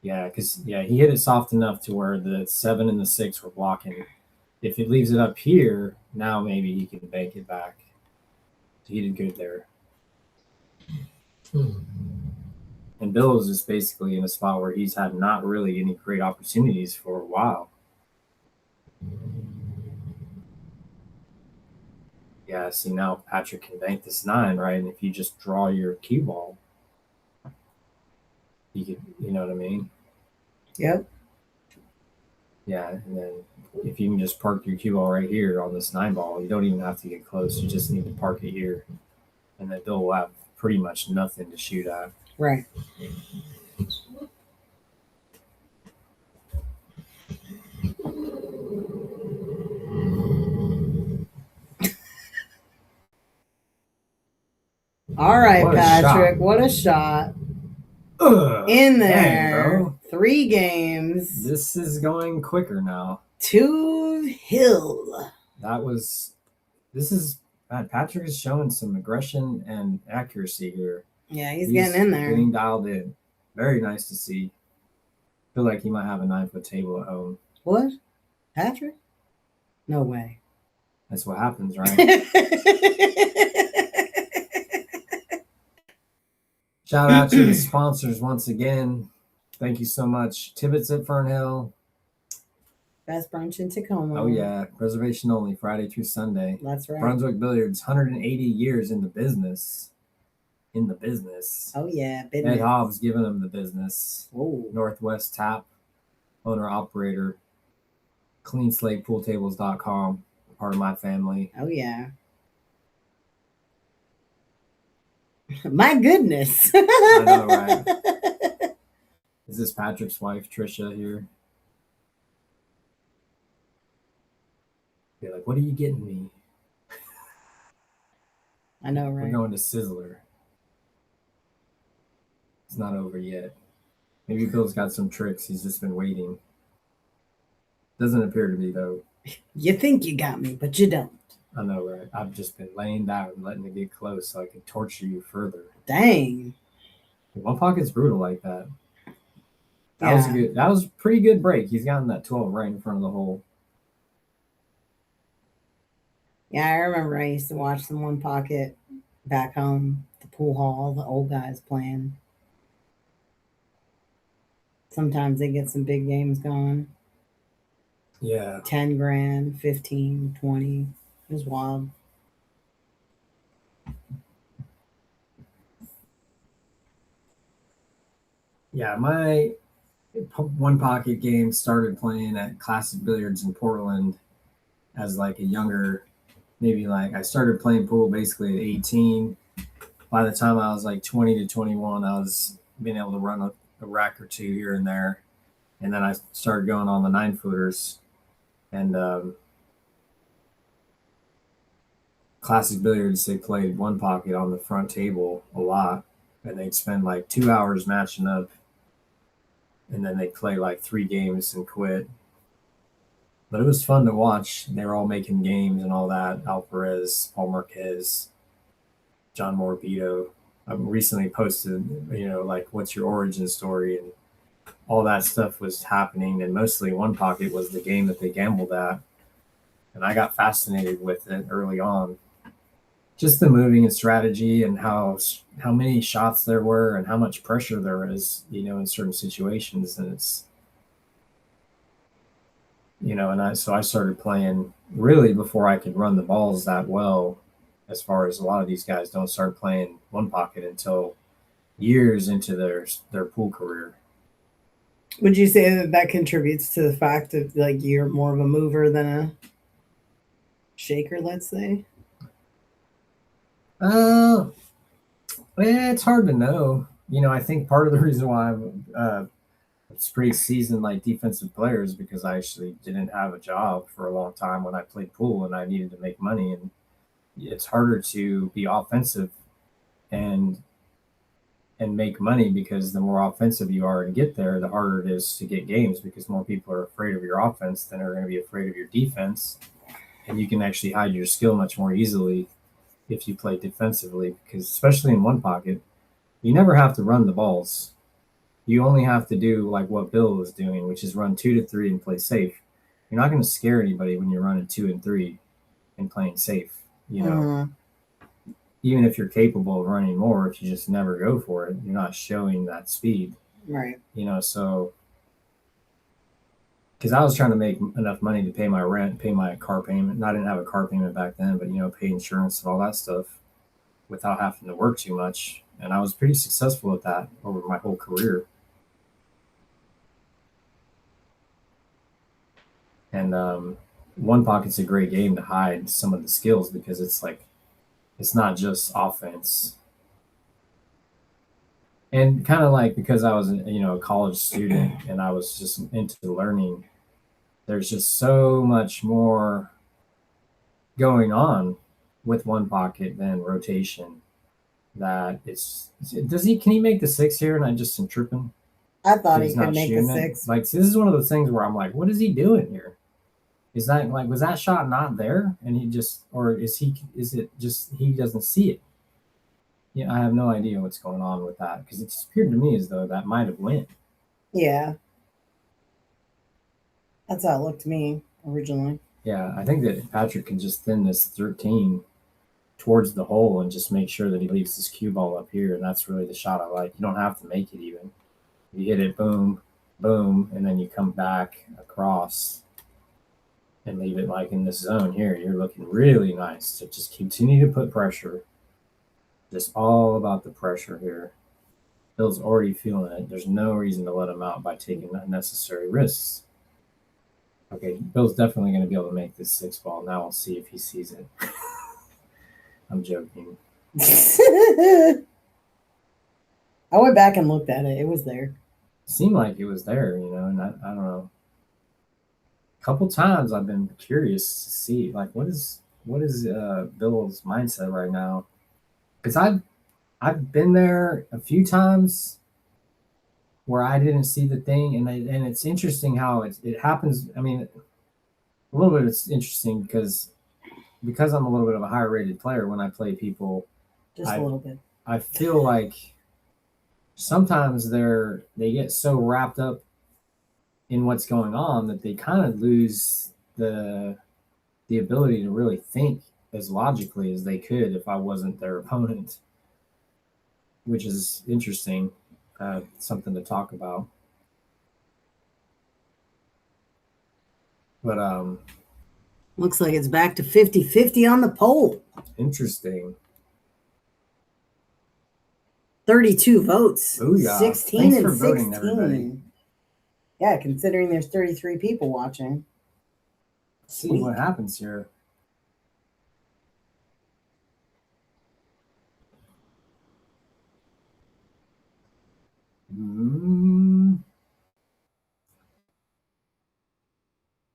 Yeah, because he hit it soft enough to where the 7 and the 6 were blocking. If it leaves it up here, now maybe he can bank it back. So he did good there. And Bill is just basically in a spot where he's had not really any great opportunities for a while. Yeah, see now Patrick can bank this 9, right? And if you just draw your cue ball, you could, you know what I mean? Yep. Yeah, and then if you can just park your cue ball right here on this 9 ball, you don't even have to get close. You just need to park it here. And then Bill will have pretty much nothing to shoot at. Right. All right, What a Patrick. shot. What a shot. In there. Dang, 3 games. This is going quicker now. 2 hill. Patrick is showing some aggression and accuracy here. Yeah, he's getting in there. Getting dialed in. Very nice to see. Feel like he might have a 9-foot table at home. What? Patrick? No way. That's what happens, right? Shout out to the sponsors once again. Thank you so much. Tibbitts at Fernhill. Best brunch in Tacoma. Oh, yeah. Reservation only, Friday through Sunday. That's right. Brunswick Billiards, 180 years in the business. Oh, yeah. Business. Ed Hobbs giving them the business. Whoa. Northwest Tap, owner-operator. CleanSlatePoolTables.com, part of my family. Oh, yeah. My goodness. I know, right? Is this Patrick's wife, Trisha, here? You're like, what are you getting me? I know, right? We're going to Sizzler. It's not over yet. Maybe Bill's got some tricks. He's just been waiting. Doesn't appear to be, though. You think you got me, but you don't. I know, right? I've just been laying down and letting it get close so I can torture you further. Dang. One pocket's brutal like that. That was a pretty good break. He's gotten that 12 right in front of the hole. Yeah, I remember I used to watch the One Pocket back home, the pool hall, the old guys playing. Sometimes they get some big games going. Yeah. 10 grand, 15, 20. It was wild. Yeah, my One Pocket game started playing at Classic Billiards in Portland as like a younger, maybe like I started playing pool basically at 18. By the time I was like 20 to 21, I was being able to run a rack or 2 here and there. And then I started going on the 9-footers. And Classic Billiards, they played One Pocket on the front table a lot. And they'd spend like 2 hours matching up. And then they'd play like 3 games and quit. But it was fun to watch. They were all making games and all that. Alvarez, Paul Marquez, John Morabito. recently posted, like what's your origin story, and all that stuff was happening, and mostly One Pocket was the game that they gambled at, and I got fascinated with it early on. Just the moving and strategy, and how many shots there were, and how much pressure there is, in certain situations, and it's and I started playing really before I could run the balls that well. As far as a lot of these guys don't start playing One Pocket until years into their pool career. Would you say that contributes to the fact that like you're more of a mover than a shaker, let's say? It's hard to know. I think part of the reason why I'm pretty seasoned like defensive player is because I actually didn't have a job for a long time when I played pool, and I needed to make money, and it's harder to be offensive and make money, because the more offensive you are to get there, the harder it is to get games, because more people are afraid of your offense than are going to be afraid of your defense, and you can actually hide your skill much more easily if you play defensively, because especially in One Pocket, you never have to run the balls. You only have to do like what Bill was doing, which is run 2 to 3 and play safe. You're not going to scare anybody when you're running 2 and 3 and playing safe. Even if you're capable of running more, if you just never go for it, you're not showing that speed. Right. So because I was trying to make enough money to pay my rent, pay my car payment. And I didn't have a car payment back then, but pay insurance and all that stuff without having to work too much. And I was pretty successful at that over my whole career. And One Pocket's a great game to hide some of the skills, because it's not just offense. And kind of like, because I was a college student and I was just into learning, there's just so much more going on with One Pocket than rotation. That can he make the 6 here? And I just am tripping. I thought he could make the 6. Like, this is one of those things where I'm like, what is he doing here? Is that like, was that shot not there? And he just, or is it just, he doesn't see it? I have no idea what's going on with that, because it just appeared to me as though that might have went. Yeah. That's how it looked to me originally. Yeah, I think that Patrick can just thin this 13 towards the hole and just make sure that he leaves his cue ball up here, and that's really the shot I like. You don't have to make it even. You hit it, boom, boom, and then you come back across and leave it like in this zone here. You're looking really nice. So just continue to put pressure. Just all about the pressure here. Bill's already feeling it. There's no reason to let him out by taking unnecessary risks. Okay, Bill's definitely going to be able to make this 6 ball. Now we'll see if he sees it. I'm joking. I went back and looked at it. It was there. Seemed like it was there, and I don't know. A couple times I've been curious to see, like, what is Bill's mindset right now? Because I've been there a few times where I didn't see the thing, and it's interesting how it happens. I mean, a little bit it's interesting because I'm a little bit of a higher rated player when I play people. Just a little bit. I feel like sometimes they get so wrapped up in what's going on that they kind of lose the ability to really think as logically as they could if I wasn't their opponent, which is interesting. Something to talk about. But looks like it's back to 50-50 on the poll. Interesting. 32 votes. Booyah. 16 Thanks and for 16. voting, everybody. Yeah, considering there's 33 people watching. Let's see what happens here.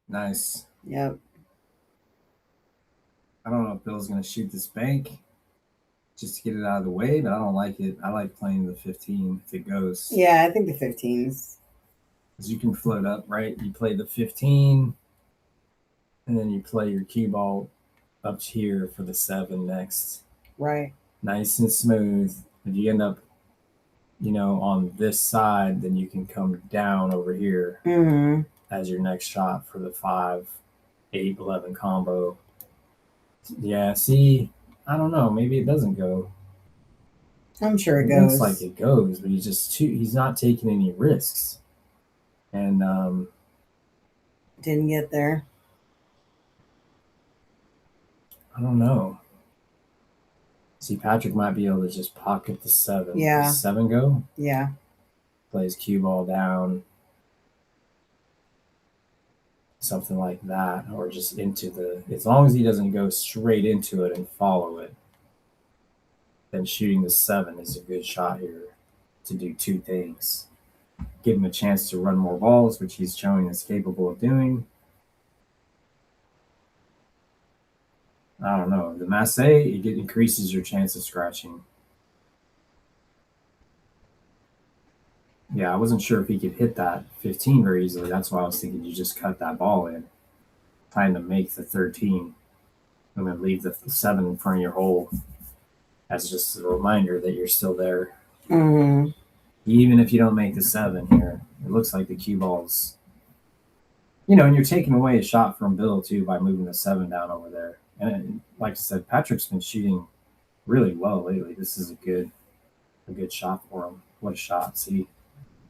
Nice. Yep. I don't know if Bill's going to shoot this bank just to get it out of the way, but I don't like it. I like playing the 15 if it goes. Yeah, I think the 15s. Because you can float up, right? You play the 15, and then you play your cue ball up here for the 7 next. Right. Nice and smooth. If you end up, on this side, then you can come down over here as your next shot for the 5, 8, 11 combo. Yeah, see, I don't know. Maybe it doesn't go. I'm sure it looks goes. like it goes, but he's not taking any risks. And didn't get there. I don't know. See, Patrick might be able to just pocket the 7. Yeah. Does 7 go? Yeah. Plays cue ball down. Something like that. Or just into as long as he doesn't go straight into it and follow it, then shooting the 7 is a good shot here to do 2 things. Give him a chance to run more balls, which he's showing is capable of doing. I don't know. The masse, it increases your chance of scratching. Yeah, I wasn't sure if he could hit that 15 very easily. That's why I was thinking you just cut that ball in, trying to make the 13, and then leave the 7 in front of your hole as just a reminder that you're still there. Mm-hmm. Even if you don't make the 7 here, it looks like the cue ball's, and you're taking away a shot from Bill too by moving the 7 down over there. And like I said, Patrick's been shooting really well lately. This is a good shot for him. What a shot! See,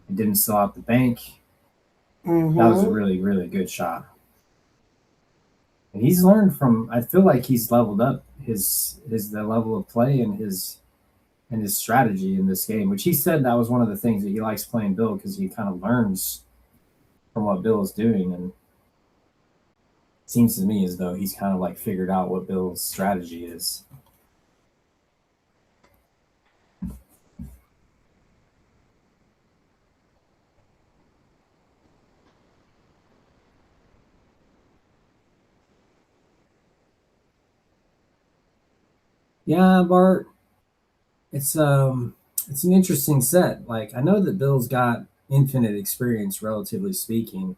it didn't sell out the bank. Mm-hmm. That was a really, really good shot. And he's learned from. I feel like he's leveled up the level of play and his strategy in this game, which he said that was one of the things that he likes playing Bill because he kind of learns from what Bill is doing, and it seems to me as though he's kind of like figured out what Bill's strategy is. Yeah, Bart, it's an interesting set. Like, I know that Bill's got infinite experience, relatively speaking.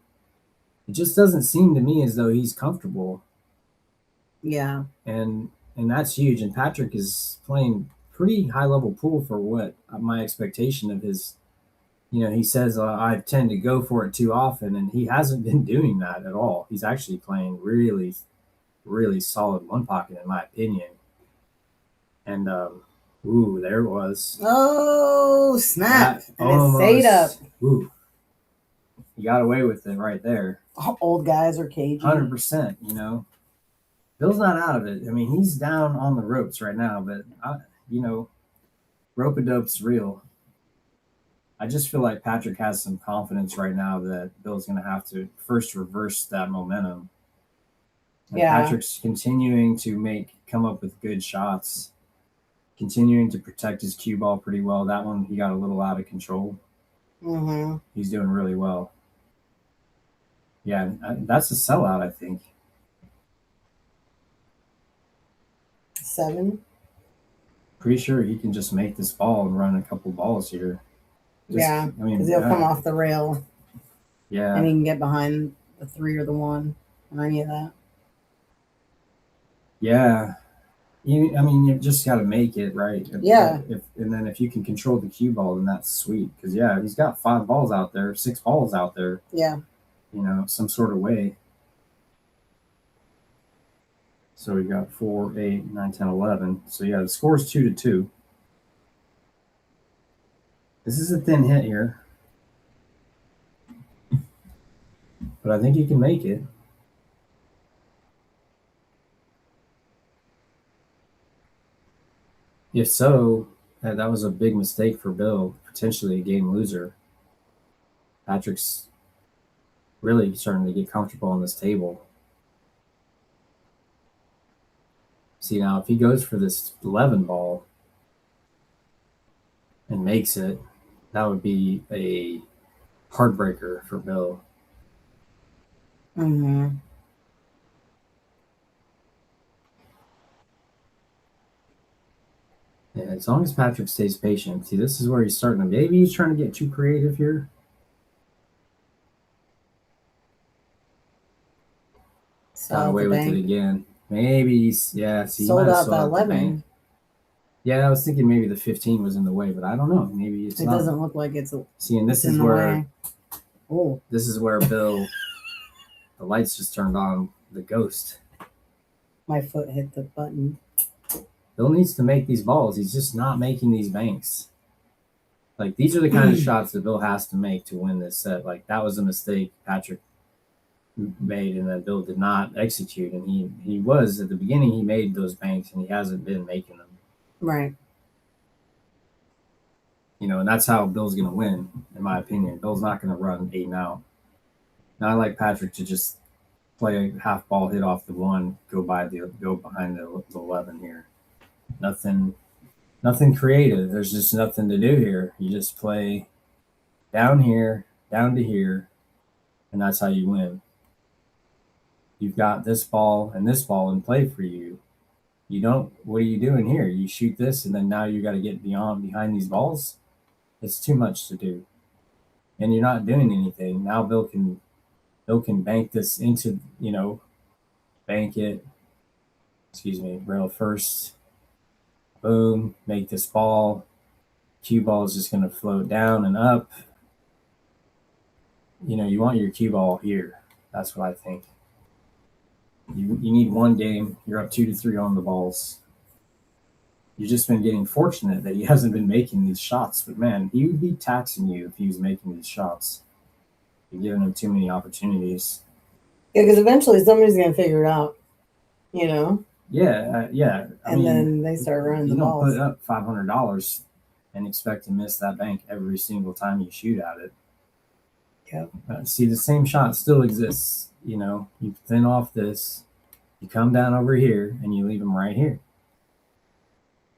It just doesn't seem to me as though he's comfortable. Yeah. And that's huge. And Patrick is playing pretty high level pool for what my expectation of his. He says I tend to go for it too often, and he hasn't been doing that at all. He's actually playing really, really solid one pocket, in my opinion. And there it was. Oh, snap! That and it stayed up. Ooh, you got away with it right there. Old guys are cagey. 100%. Bill's not out of it. I mean, he's down on the ropes right now, but rope-a-dope's real. I just feel like Patrick has some confidence right now that Bill's going to have to first reverse that momentum. And Yeah. Patrick's continuing to come up with good shots, continuing to protect his cue ball pretty well. That one, he got a little out of control. Mm-hmm. He's doing really well. Yeah, that's a sellout, I think. 7. Pretty sure he can just make this ball and run a couple balls here. Yeah, because he'll come off the rail. Yeah. And he can get behind the 3 or the 1 or any of that. Yeah. You just got to make it, right? Yeah. And then if you can control the cue ball, then that's sweet. Because, yeah, he's got 5 balls out there, 6 balls out there. Yeah. Some sort of way. So we got 4, 8, 9, 10, 11. So, yeah, the score is 2-2. This is a thin hit here. But I think he can make it. If so, that was a big mistake for Bill, potentially a game loser. Patrick's really starting to get comfortable on this table. See, now if he goes for this 11 ball and makes it, that would be a heartbreaker for Bill. Mm-hmm. Yeah, as long as Patrick stays patient. See, this is where he's starting to. Maybe he's trying to get too creative here. Got away with it again. Maybe he's, yeah. See, sold out the 11. Yeah, I was thinking maybe the 15 was in the way, but I don't know. Maybe it's It not. doesn't look like it's See, and it's in the way. Oh, this is where Bill, the lights just turned on. The ghost. my foot hit the button. Bill needs to make these balls. He's just not making these banks. Like these are the kind of shots that Bill has to make to win this set. Like that was a mistake Patrick made, and that Bill did not execute. And he was at the beginning. He made those banks, and he hasn't been making them. Right. And that's how Bill's going to win, in my opinion. Bill's not going to run 8 and out. Now I like Patrick to just play a half ball, hit off the 1, go behind the 11 here. Nothing creative. There's just nothing to do here. You just play down here, down to here, and that's how you win. You've got this ball and this ball in play for you. What are you doing here? You shoot this, and then now you got to get behind these balls. It's too much to do, and you're not doing anything. Now Bill can bank this into, bank it. Excuse me, rail first. Boom, make this ball. Cue ball is just going to float down and up. You want your cue ball here. That's what I think. You need one game. You're up 2-3 on the balls. You've just been getting fortunate that he hasn't been making these shots. But man, he would be taxing you if he was making these shots. You're giving him too many opportunities. Yeah, because eventually somebody's going to figure it out, Yeah, yeah. Then they start running the balls. You don't put up $500 and expect to miss that bank every single time you shoot at it. Yep. See, the same shot still exists. You thin off this, you come down over here, and you leave them right here.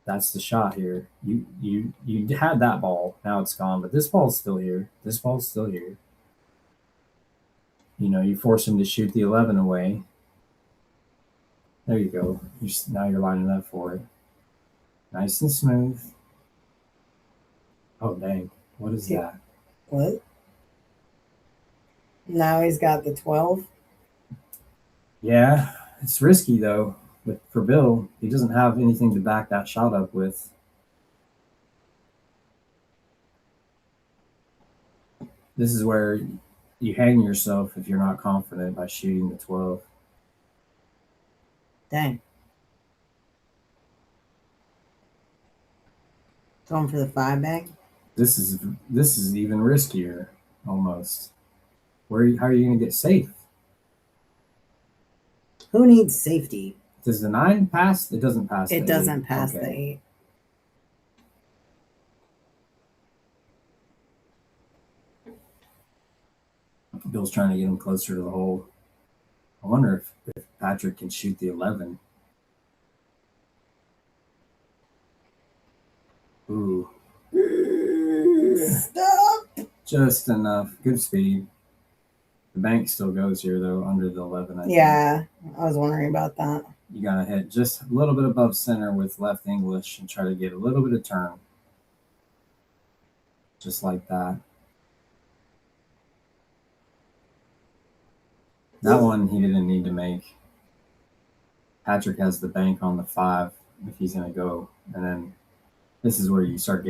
That's the shot here. You had that ball. Now it's gone, but this ball's still here. This ball's still here. You force him to shoot the 11 away. There you go. Now you're lining up for it. Nice and smooth. Oh, dang. What is that? What? Now he's got the 12. Yeah, it's risky, though. But for Bill, he doesn't have anything to back that shot up with. This is where you hang yourself if you're not confident by shooting the 12. Dang. Going for the 5 back. This is even riskier, almost. How are you going to get safe? Who needs safety? Does the 9 pass? It doesn't pass. It doesn't 8. pass the 8. Bill's trying to get him closer to the hole. I wonder if Patrick can shoot the 11. Ooh. Stop! Just enough. Good speed. The bank still goes here, though, under the 11. I think. I was wondering about that. You got to hit just a little bit above center with left English and try to get a little bit of turn. Just like that. That one he didn't need to make. Patrick has the bank on the 5 if he's going to go. And then this is where you start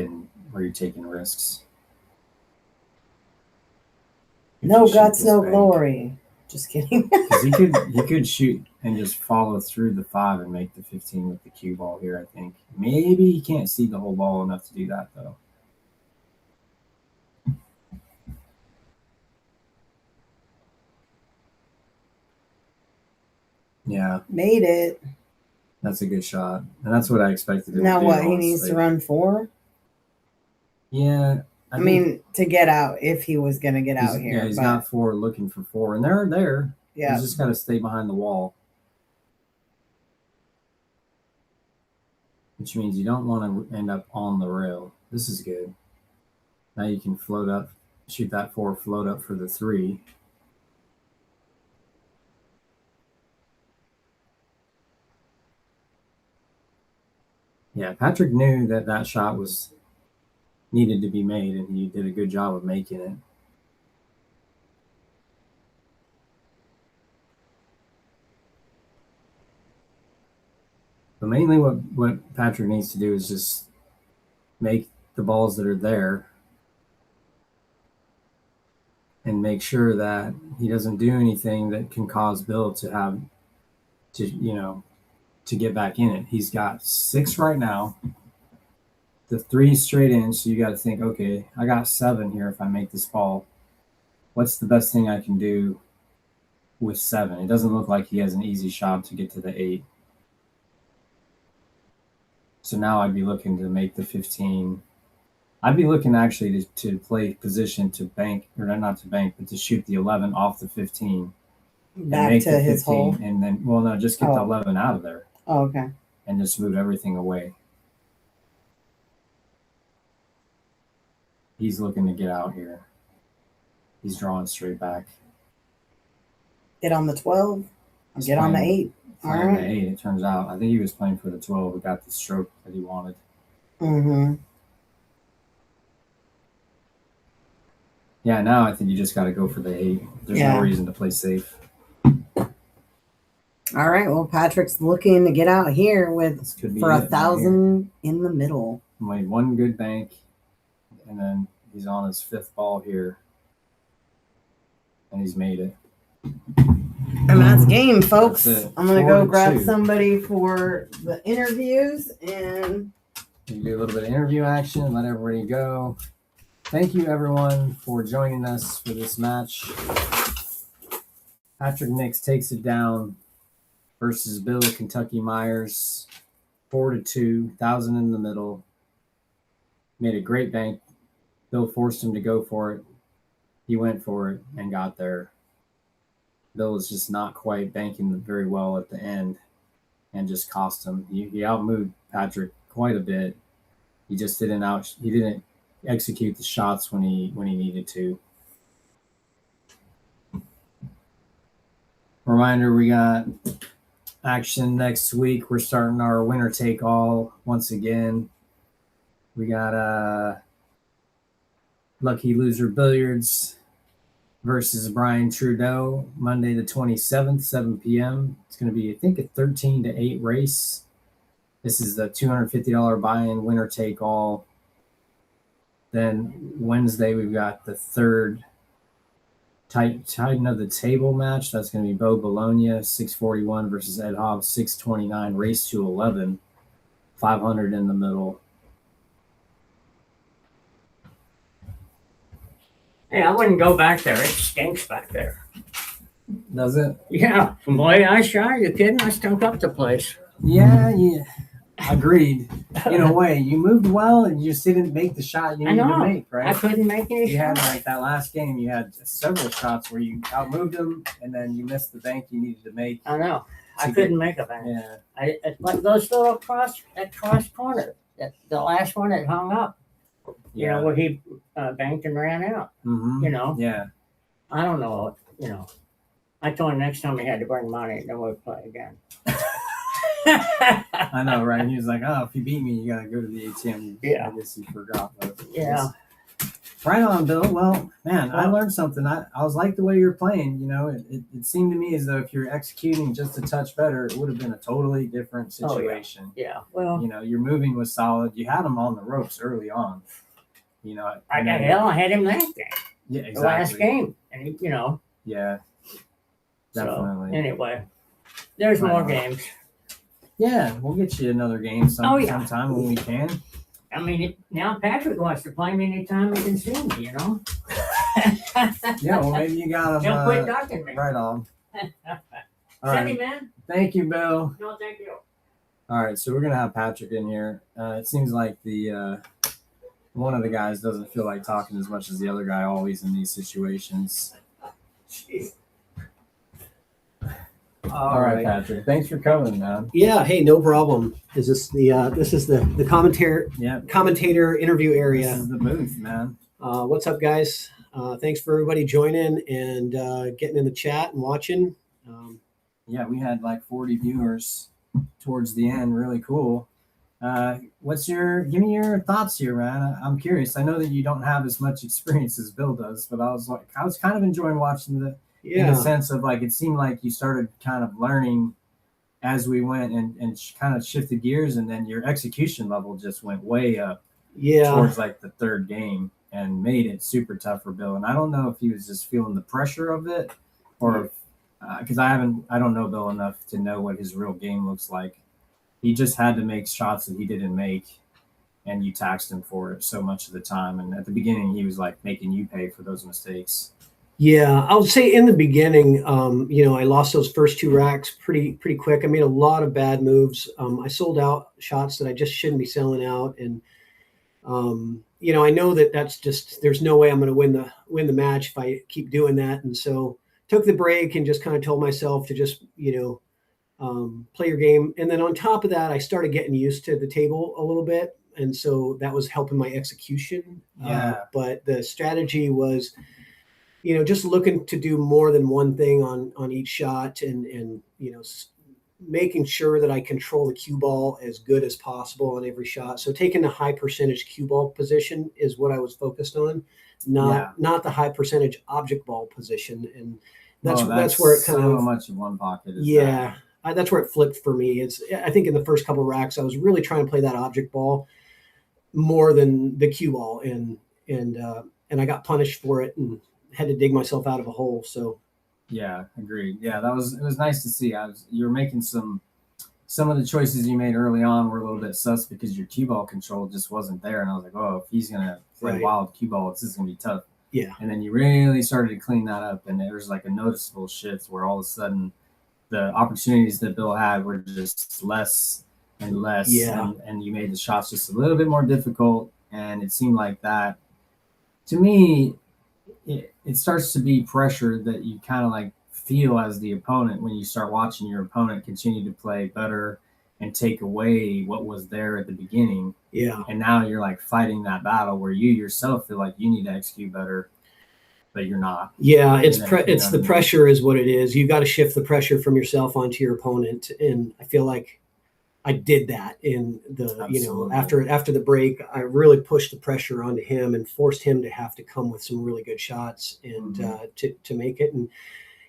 where you're taking risks. No guts, no glory. Just kidding. Because he could shoot and just follow through the 5 and make the 15 with the cue ball here, I think. Maybe he can't see the whole ball enough to do that, though. Yeah. Made it. That's a good shot. And that's what I expected him now to do. Now what? He needs to run 4? Yeah. I mean, to get out, if he was going to get out here. Yeah, he's got 4, looking for 4. And they're there. Yeah. He's just got to stay behind the wall. Which means you don't want to end up on the rail. This is good. Now you can float up, shoot that 4, float up for the 3. Yeah, Patrick knew that shot was needed to be made, and he did a good job of making it. But mainly what Patrick needs to do is just make the balls that are there and make sure that he doesn't do anything that can cause Bill to get back in it. He's got 6 right now. The 3 straight in, so you got to think, okay, I got 7 here if I make this ball. What's the best thing I can do with 7? It doesn't look like he has an easy shot to get to the 8. So now I'd be looking to make the 15. I'd be looking actually to play position to bank, or not to bank, but to shoot the 11 off the 15. Back to his hole. And then, well, no, just get the 11 out of there. Oh, okay. And just move everything away. He's looking to get out here. He's drawing straight back. Get on the 12. Get on the 8. All right. The 8, it turns out. I think he was playing for the 12. But got the stroke that he wanted. Mm-hmm. Yeah, now I think you just got to go for the 8. There's no reason to play safe. All right. Well, Patrick's looking to get out here for 1,000 in the middle. Made 1 good bank, and then he's on his 5th ball here, and he's made it. And that's game, folks. I'm gonna go grab 4-2. somebody for the interviews, and you do a little bit of interview action. Let everybody go. Thank you, everyone, for joining us for this match. Patrick NICKS takes it down versus Bill Kentucky MEYERS, 4-2, 1,000 in the middle. Made a great bank. Bill forced him to go for it. He went for it and got there. Bill was just not quite banking very well at the end and just cost him. He outmoved Patrick quite a bit. He just didn't execute the shots when he needed to. Reminder, we got action next week. We're starting our winner take all once again. We got Lucky Loser Billiards versus Brian Trudeau, Monday the 27th, 7 p.m. It's going to be, I think, a 13-8 race. This is the $250 buy-in winner take all. Then Wednesday, we've got the 3rd Titan of the Table match. That's going to be Bo Bologna, 641 versus Ed Hobbs, 629, race to 11, 500 in the middle. Hey, I wouldn't go back there. It stinks back there. Does it? Yeah, from the way I shot, you kidding? I stunk up the place. Yeah. Agreed. In a way, you moved well and you just didn't make the shot you needed to make, right? I couldn't make any You shots. had like that last game, you had several shots where you outmoved them and then you missed the bank you needed to make. I know. I couldn't make a bank. Yeah. It's like those little cross corner. The last one that hung up. You know, where he banked and ran out. Mm-hmm. You know? Yeah. I don't know. You know. I told him next time he had to bring money and then we'll play again. I know, right? He was like, "Oh, if you beat me, you gotta go to the ATM." Yeah. I guess he forgot. But Yeah. Right on, Bill. Well, man, I learned something. I was like the way you're playing. You know, it seemed to me as though if you're executing just a touch better, it would have been a totally different situation. Yeah. Well, You know, your moving was solid. You had him on the ropes early on. You know, I had him that game. Yeah, exactly. The last game, and he, Yeah. Definitely. So, anyway, there's more games. Yeah, we'll get you another game sometime when we can. I mean, now Patrick wants to play me anytime he can see me, Yeah, well, maybe you got him. Don't quit talking to me. Right on. All Send me, right. man. Thank you, Bill. No, thank you. All right, so we're going to have Patrick in here. It seems like the one of the guys doesn't feel like talking as much as the other guy always in these situations. Jeez. All right, Patrick. Thanks for coming, man. Yeah, hey, no problem. Is this the commentator interview area? This is the booth, man. What's up, guys? Thanks for everybody joining and getting in the chat and watching. Yeah, we had like 40 viewers towards the end. Really cool. Give me your thoughts here, man. I'm curious. I know that you don't have as much experience as Bill does, but I was kind of enjoying watching in the sense of like, it seemed like you started kind of learning as we went and kind of shifted gears, and then your execution level just went way up towards like the third game and made it super tough for Bill. And I don't know if he was just feeling the pressure of it, or because I don't know Bill enough to know what his real game looks like. He just had to make shots that he didn't make, and you taxed him for it so much of the time. And at the beginning, he was like making you pay for those mistakes. Yeah, I would say in the beginning, I lost those first 2 racks pretty quick. I made a lot of bad moves. I sold out shots that I just shouldn't be selling out, and I know that's just, there's no way I'm going to win the match if I keep doing that. And so took the break and just kind of told myself to just play your game. And then on top of that, I started getting used to the table a little bit, and so that was helping my execution. But the strategy was, just looking to do more than one thing on each shot, and making sure that I control the cue ball as good as possible on every shot. So taking the high percentage cue ball position is what I was focused on, not the high percentage object ball position. And that's where it kind of much in one pocket. That's where it flipped for me. I think in the first couple of racks, I was really trying to play that object ball more than the cue ball, and I got punished for it and had to dig myself out of a hole. So yeah, agreed. Yeah, it was nice to see. You were making some of the choices you made early on were a little bit sus because your cue ball control just wasn't there, and I was like, oh, if he's gonna play wild cue ball, this is gonna be tough. Yeah. And then you really started to clean that up, and there was like a noticeable shift where all of a sudden the opportunities that Bill had were just less and less. Yeah. And you made the shots just a little bit more difficult, and it seemed like that, to me, it starts to be pressure that you kind of like feel as the opponent when you start watching your opponent continue to play better and take away what was there at the beginning. Yeah. And now you're like fighting that battle where you yourself feel like you need to execute better, but you're not. Yeah, it's the pressure is what it is. You got to shift the pressure from yourself onto your opponent, and I feel like I did that in the after the break. I really pushed the pressure onto him and forced him to have to come with some really good shots and to make it. And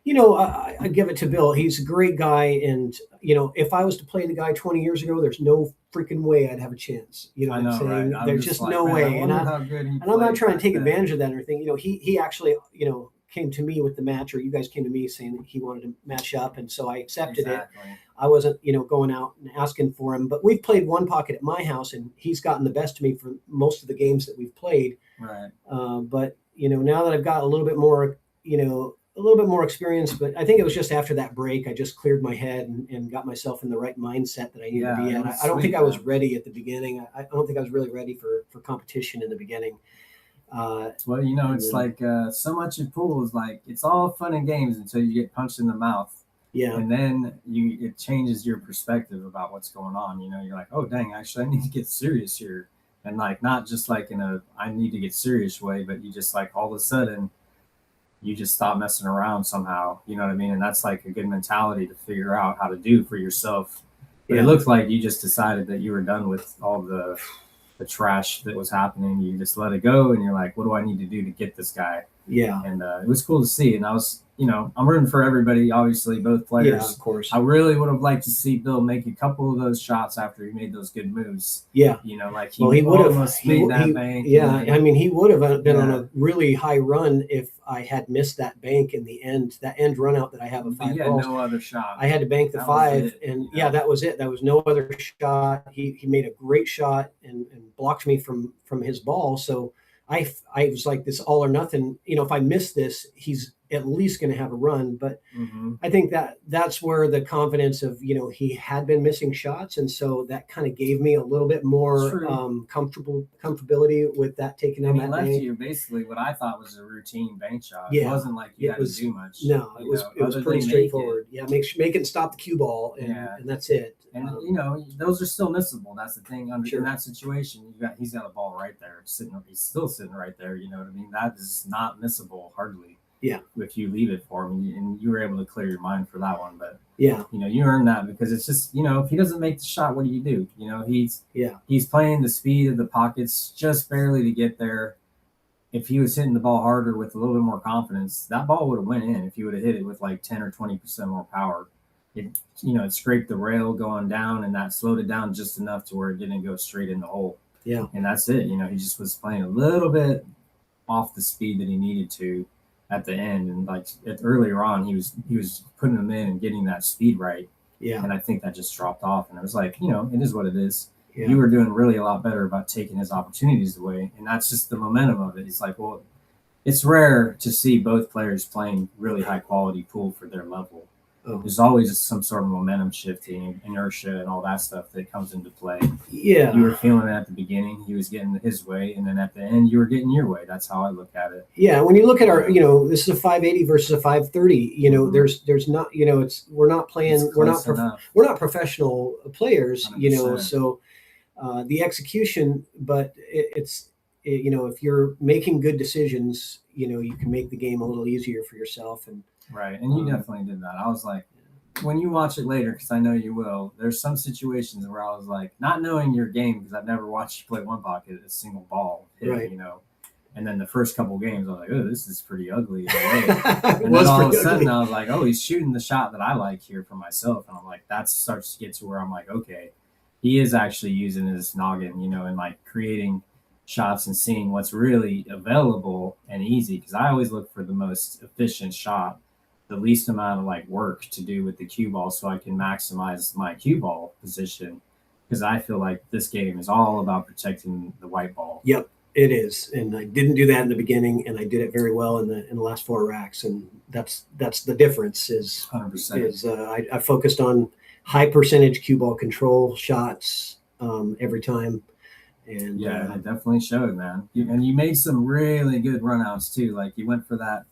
I give it to Bill. He's a great guy, and if I was to play the guy 20 years ago, there's no freaking way I'd have a chance. You know what I'm saying? Right? There's just no way. And I'm not trying to take advantage of that or anything. He actually came to me with the match, or you guys came to me saying that he wanted to match up, and so I accepted it. I wasn't going out and asking for him, but we've played one pocket at my house, and he's gotten the best of me for most of the games that we've played. Right. But now that I've got a little bit more experience, but I think it was just after that break, I just cleared my head and got myself in the right mindset that I needed to be in. I don't think I was ready at the beginning. I don't think I was really ready for competition in the beginning. It's like so much in pool is like, it's all fun and games until you get punched in the mouth. Yeah. And then it changes your perspective about what's going on. You're like, oh, dang, actually, I need to get serious here. And like, not just like in a, I need to get serious way, but you just like all of a sudden, you just stop messing around somehow. You know what I mean? And that's like a good mentality to figure out how to do for yourself. But it looked like you just decided that you were done with all the trash that was happening. You just let it go, and you're like, what do I need to do to get this guy? Yeah. And it was cool to see. And I was, I'm rooting for everybody, obviously, both players. Yeah, of course. I really would have liked to see Bill make a couple of those shots after he made those good moves. Yeah. Like he would have made that bank. Yeah. I mean, he would have been on a really high run if I had missed that bank in the end, that end run out that I have of 5 balls. No other shot. I had to bank the 5, and that was it. That was no other shot. He made a great shot and blocked me from his ball. So I was like, this all or nothing. If I miss this, he's at least going to have a run. But I think that's where the confidence of, he had been missing shots. And so that kind of gave me a little bit more comfortability with that taking on that left bank. You basically what I thought was a routine bank shot. Yeah. It wasn't like you had to do much. No, it was pretty straightforward. Make it and stop the cue ball, and that's it. And those are still missable. That's the thing. In that situation, he's got a ball right there, he's still sitting right there. You know what I mean? That is not missable hardly. Yeah. If you leave it for him, and you were able to clear your mind for that one, but yeah, you earned that because it's just if he doesn't make the shot, what do you do? He's playing the speed of the pockets just barely to get there. If he was hitting the ball harder with a little bit more confidence, that ball would have went in. If he would have hit it with like 10 or 20% more power. it scraped the rail going down, and that slowed it down just enough to where it didn't go straight in the hole. Yeah. And that's it. He just was playing a little bit off the speed that he needed to at the end. And like earlier on, he was putting them in and getting that speed right. Yeah. And I think that just dropped off. And I was like, it is what it is. Yeah. You were doing really a lot better about taking his opportunities away. And that's just the momentum of it. It's like, well, it's rare to see both players playing really high quality pool for their level. Oh. There's always just some sort of momentum shifting, inertia, and all that stuff that comes into play. Yeah. You were feeling it at the beginning. He was getting his way. And then at the end, you were getting your way. That's how I look at it. Yeah. When you look at our, this is a 580 versus a 530, there's not, we're not playing, we're not professional players, 100%. So the execution, but if you're making good decisions, you can make the game a little easier for yourself. And right. And you definitely did that. I was like, when you watch it later, because I know you will, there's some situations where I was like, not knowing your game, because I've never watched you play one pocket, a single ball hit, right. And then the first couple games, I was like, oh, this is pretty ugly. And then all of a sudden, I was like, oh, he's shooting the shot that I like here for myself. And I'm like, that starts to get to where I'm like, okay, he is actually using his noggin, and like creating shots and seeing what's really available and easy. Because I always look for the most efficient shot, the least amount of like work to do with the cue ball, so I can maximize my cue ball position. Because I feel like this game is all about protecting the white ball. Yep, it is. And I didn't do that in the beginning, and I did it very well in the last 4 racks. And that's the difference. Is 100%. Is I focused on high percentage cue ball control shots every time. And yeah, it definitely showed, man. And you made some really good runouts too. Like you went for that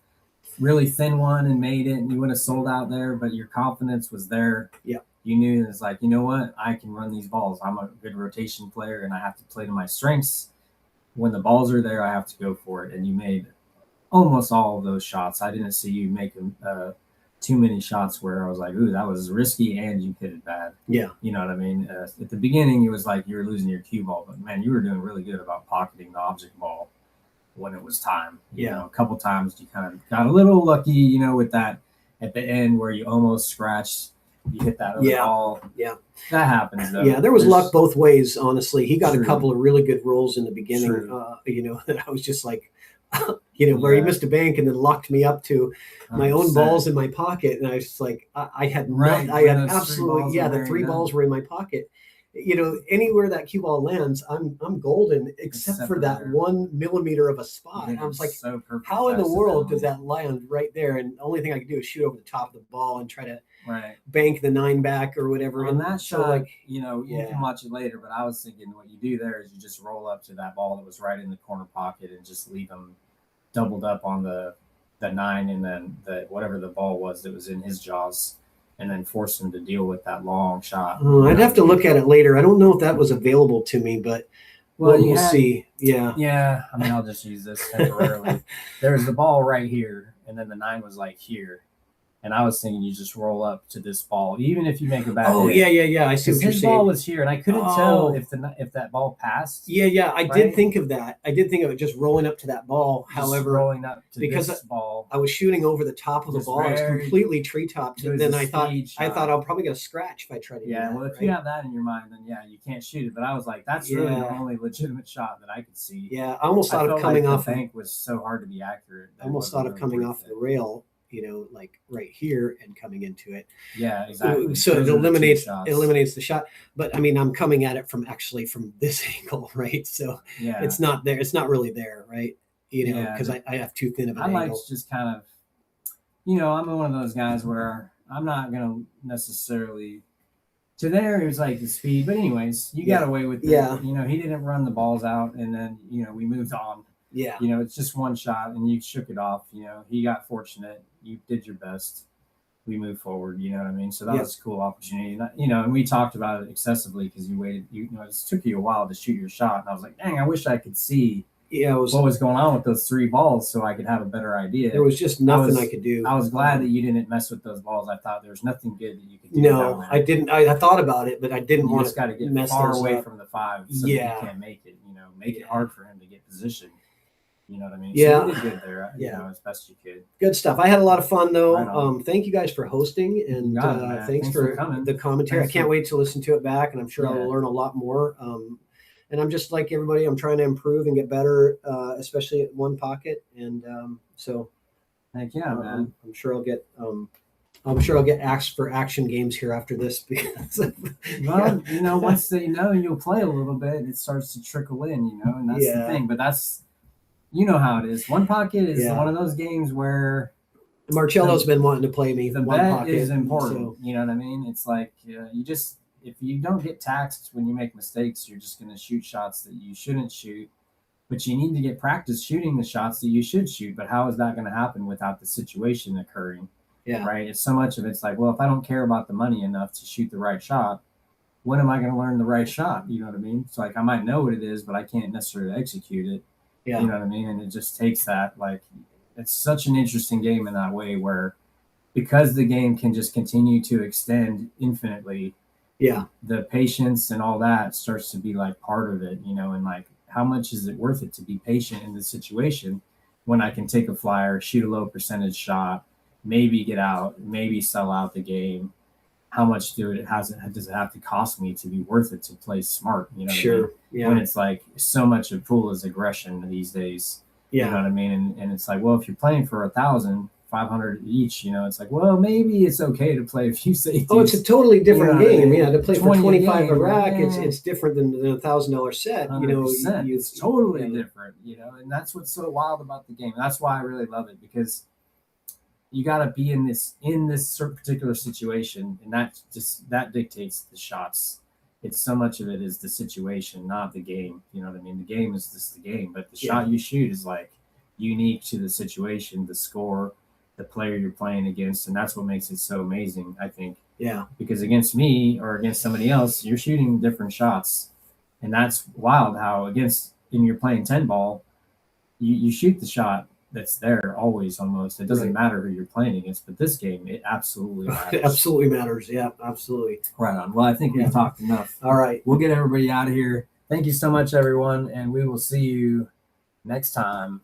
really thin one and made it, and you would have sold out there, but your confidence was there. Yeah. You knew it's like, you know what? I can run these balls. I'm a good rotation player, and I have to play to my strengths. When the balls are there, I have to go for it. And you made almost all of those shots. I didn't see you making too many shots where I was like, ooh, that was risky and you hit it bad. Yeah. You know what I mean? At the beginning, it was like you were losing your cue ball, but man, you were doing really good about pocketing the object ball when it was time. Yeah. A couple times you kind of got a little lucky, with that at the end where you almost scratched, you hit that other ball. Yeah. That happens though. Yeah, there's luck both ways, honestly. He got a couple of really good rolls in the beginning, that I was just like, where he missed a bank and then locked me up to my 100%. Own balls in my pocket. And I was just like, I had absolutely, the 3 balls were in my pocket. Anywhere that cue ball lands, I'm golden, except for that 1 millimeter of a spot. And I was like, so how in the world does that land right there? And the only thing I could do is shoot over the top of the ball and try to bank the 9 back or whatever. On that shot, you Yeah. can watch it later, but I was thinking what you do there is you just roll up to that ball that was right in the corner pocket and just leave them doubled up on the 9, and then whatever the ball was that was in his jaws, and then force him to deal with that long shot. I'd have to look at it later. I don't know if that was available to me, but we'll see. Yeah. Yeah. I mean, I'll just use this temporarily. There's the ball right here, and then the 9 was like here. And I was thinking you just roll up to this ball, even if you make a bad hit. Yeah. I see what you're his saying. ball was here, and I couldn't tell if that ball passed. Yeah. I did think of that. I did think of it just rolling up to that ball. Just However, rolling up to because this ball, I was shooting over the top of the Just ball. I was very- completely treetopped. it And was then a I thought speed shot. I'll probably get a scratch if I try to do Yeah, that. well, if right? you have that in your mind, then you can't shoot it. But I was like, that's really the Yeah. only legitimate shot that I could see. Yeah, I almost thought of felt coming like off. The bank was so hard to be accurate. I almost thought of coming off the rail, like right here and coming into it. Yeah, exactly. So Those it are the two eliminates shots. the shot. But I mean, I'm coming at it from this angle, right? So Yeah, it's not there. It's not really there, right? Yeah, because I have too thin of an I like angle. to just kind of, I'm one of those guys where I'm not gonna necessarily. To there, it was like the speed, but anyways, you got away with it. Yeah. He didn't run the balls out, and then we moved on. Yeah. It's just one shot, and you shook it off. He got fortunate. You did your best. We moved forward. You know what I mean? So that was a cool opportunity. And we talked about it excessively because you waited. It took you a while to shoot your shot, and I was like, dang, I wish I could see what was going on with those 3 balls so I could have a better idea. There was just nothing I could do. I was glad that you didn't mess with those balls. I thought there was nothing good that you could do. No, I didn't. I thought about it, but I didn't want just got to get mess far those away up. from the 5 so that you can't make it. Make it hard for him to get position. You know what I mean? Yeah. So you did good there. You Yeah. know, as best you could. Good stuff. I had a lot of fun though. Right on. Thank you guys for hosting, and got it, man. thanks for coming. the commentary. Thanks I can't for- wait to listen to it back, and I'm sure Yeah. I'll learn a lot more. And I'm just like everybody. I'm trying to improve and get better, especially at one pocket. And so, Heck yeah, man. I'm sure I'll get. I'm sure I'll get asked for action games here after this because. Well, you know, once they know you'll play a little bit, it starts to trickle in, you know, and that's the thing. But that's, you know how it is. One pocket is one of those games where Marcello's been wanting to play me. The one bet pocket, is important. so- You know what I mean? It's like you just, if you don't get taxed when you make mistakes, you're just going to shoot shots that you shouldn't shoot. But you need to get practice shooting the shots that you should shoot. But how is that going to happen without the situation occurring? Yeah. Right. It's so much of it's like, well, if I don't care about the money enough to shoot the right shot, when am I going to learn the right shot? You know what I mean? It's like I might know what it is, but I can't necessarily execute it. Yeah. You know what I mean? And it just takes that, like, it's such an interesting game in that way where because the game can just continue to extend infinitely, Yeah. the patience and all that starts to be like part of it, you know, and like how much is it worth it to be patient in this situation when I can take a flyer, shoot a low percentage shot, maybe get out, maybe sell out the game. How much does it have to cost me to be worth it to play smart? You know, what I mean? Yeah. When it's like so much of pool is aggression these days. Yeah. You know what I mean? And it's like, well, if you're playing for 1,500 each, you know, it's like, well, maybe it's okay to play a few safeties. Oh, it's a totally different game. Yeah, to play for 20 $25 game, a rack, yeah. it's different than a $1,000 set. You know, 100%. It's totally yeah. different, you know, and that's what's so wild about the game. That's why I really love it, because you got to be in this particular situation, and that dictates the shots. It's so much of it is the situation, not the game. You know what I mean? The game is just the game, but the shot you shoot is like unique to the situation, the score, the player you're playing against, and that's what makes it so amazing, I think. Yeah. Because against me or against somebody else, you're shooting different shots, and that's wild. How when you're playing 10 ball, you shoot the shot that's there always almost. It doesn't matter who you're playing against, but this game, it absolutely matters. It absolutely matters. Yeah, absolutely. Right on. Well, I think we've talked enough. All right. We'll get everybody out of here. Thank you so much, everyone, and we will see you next time.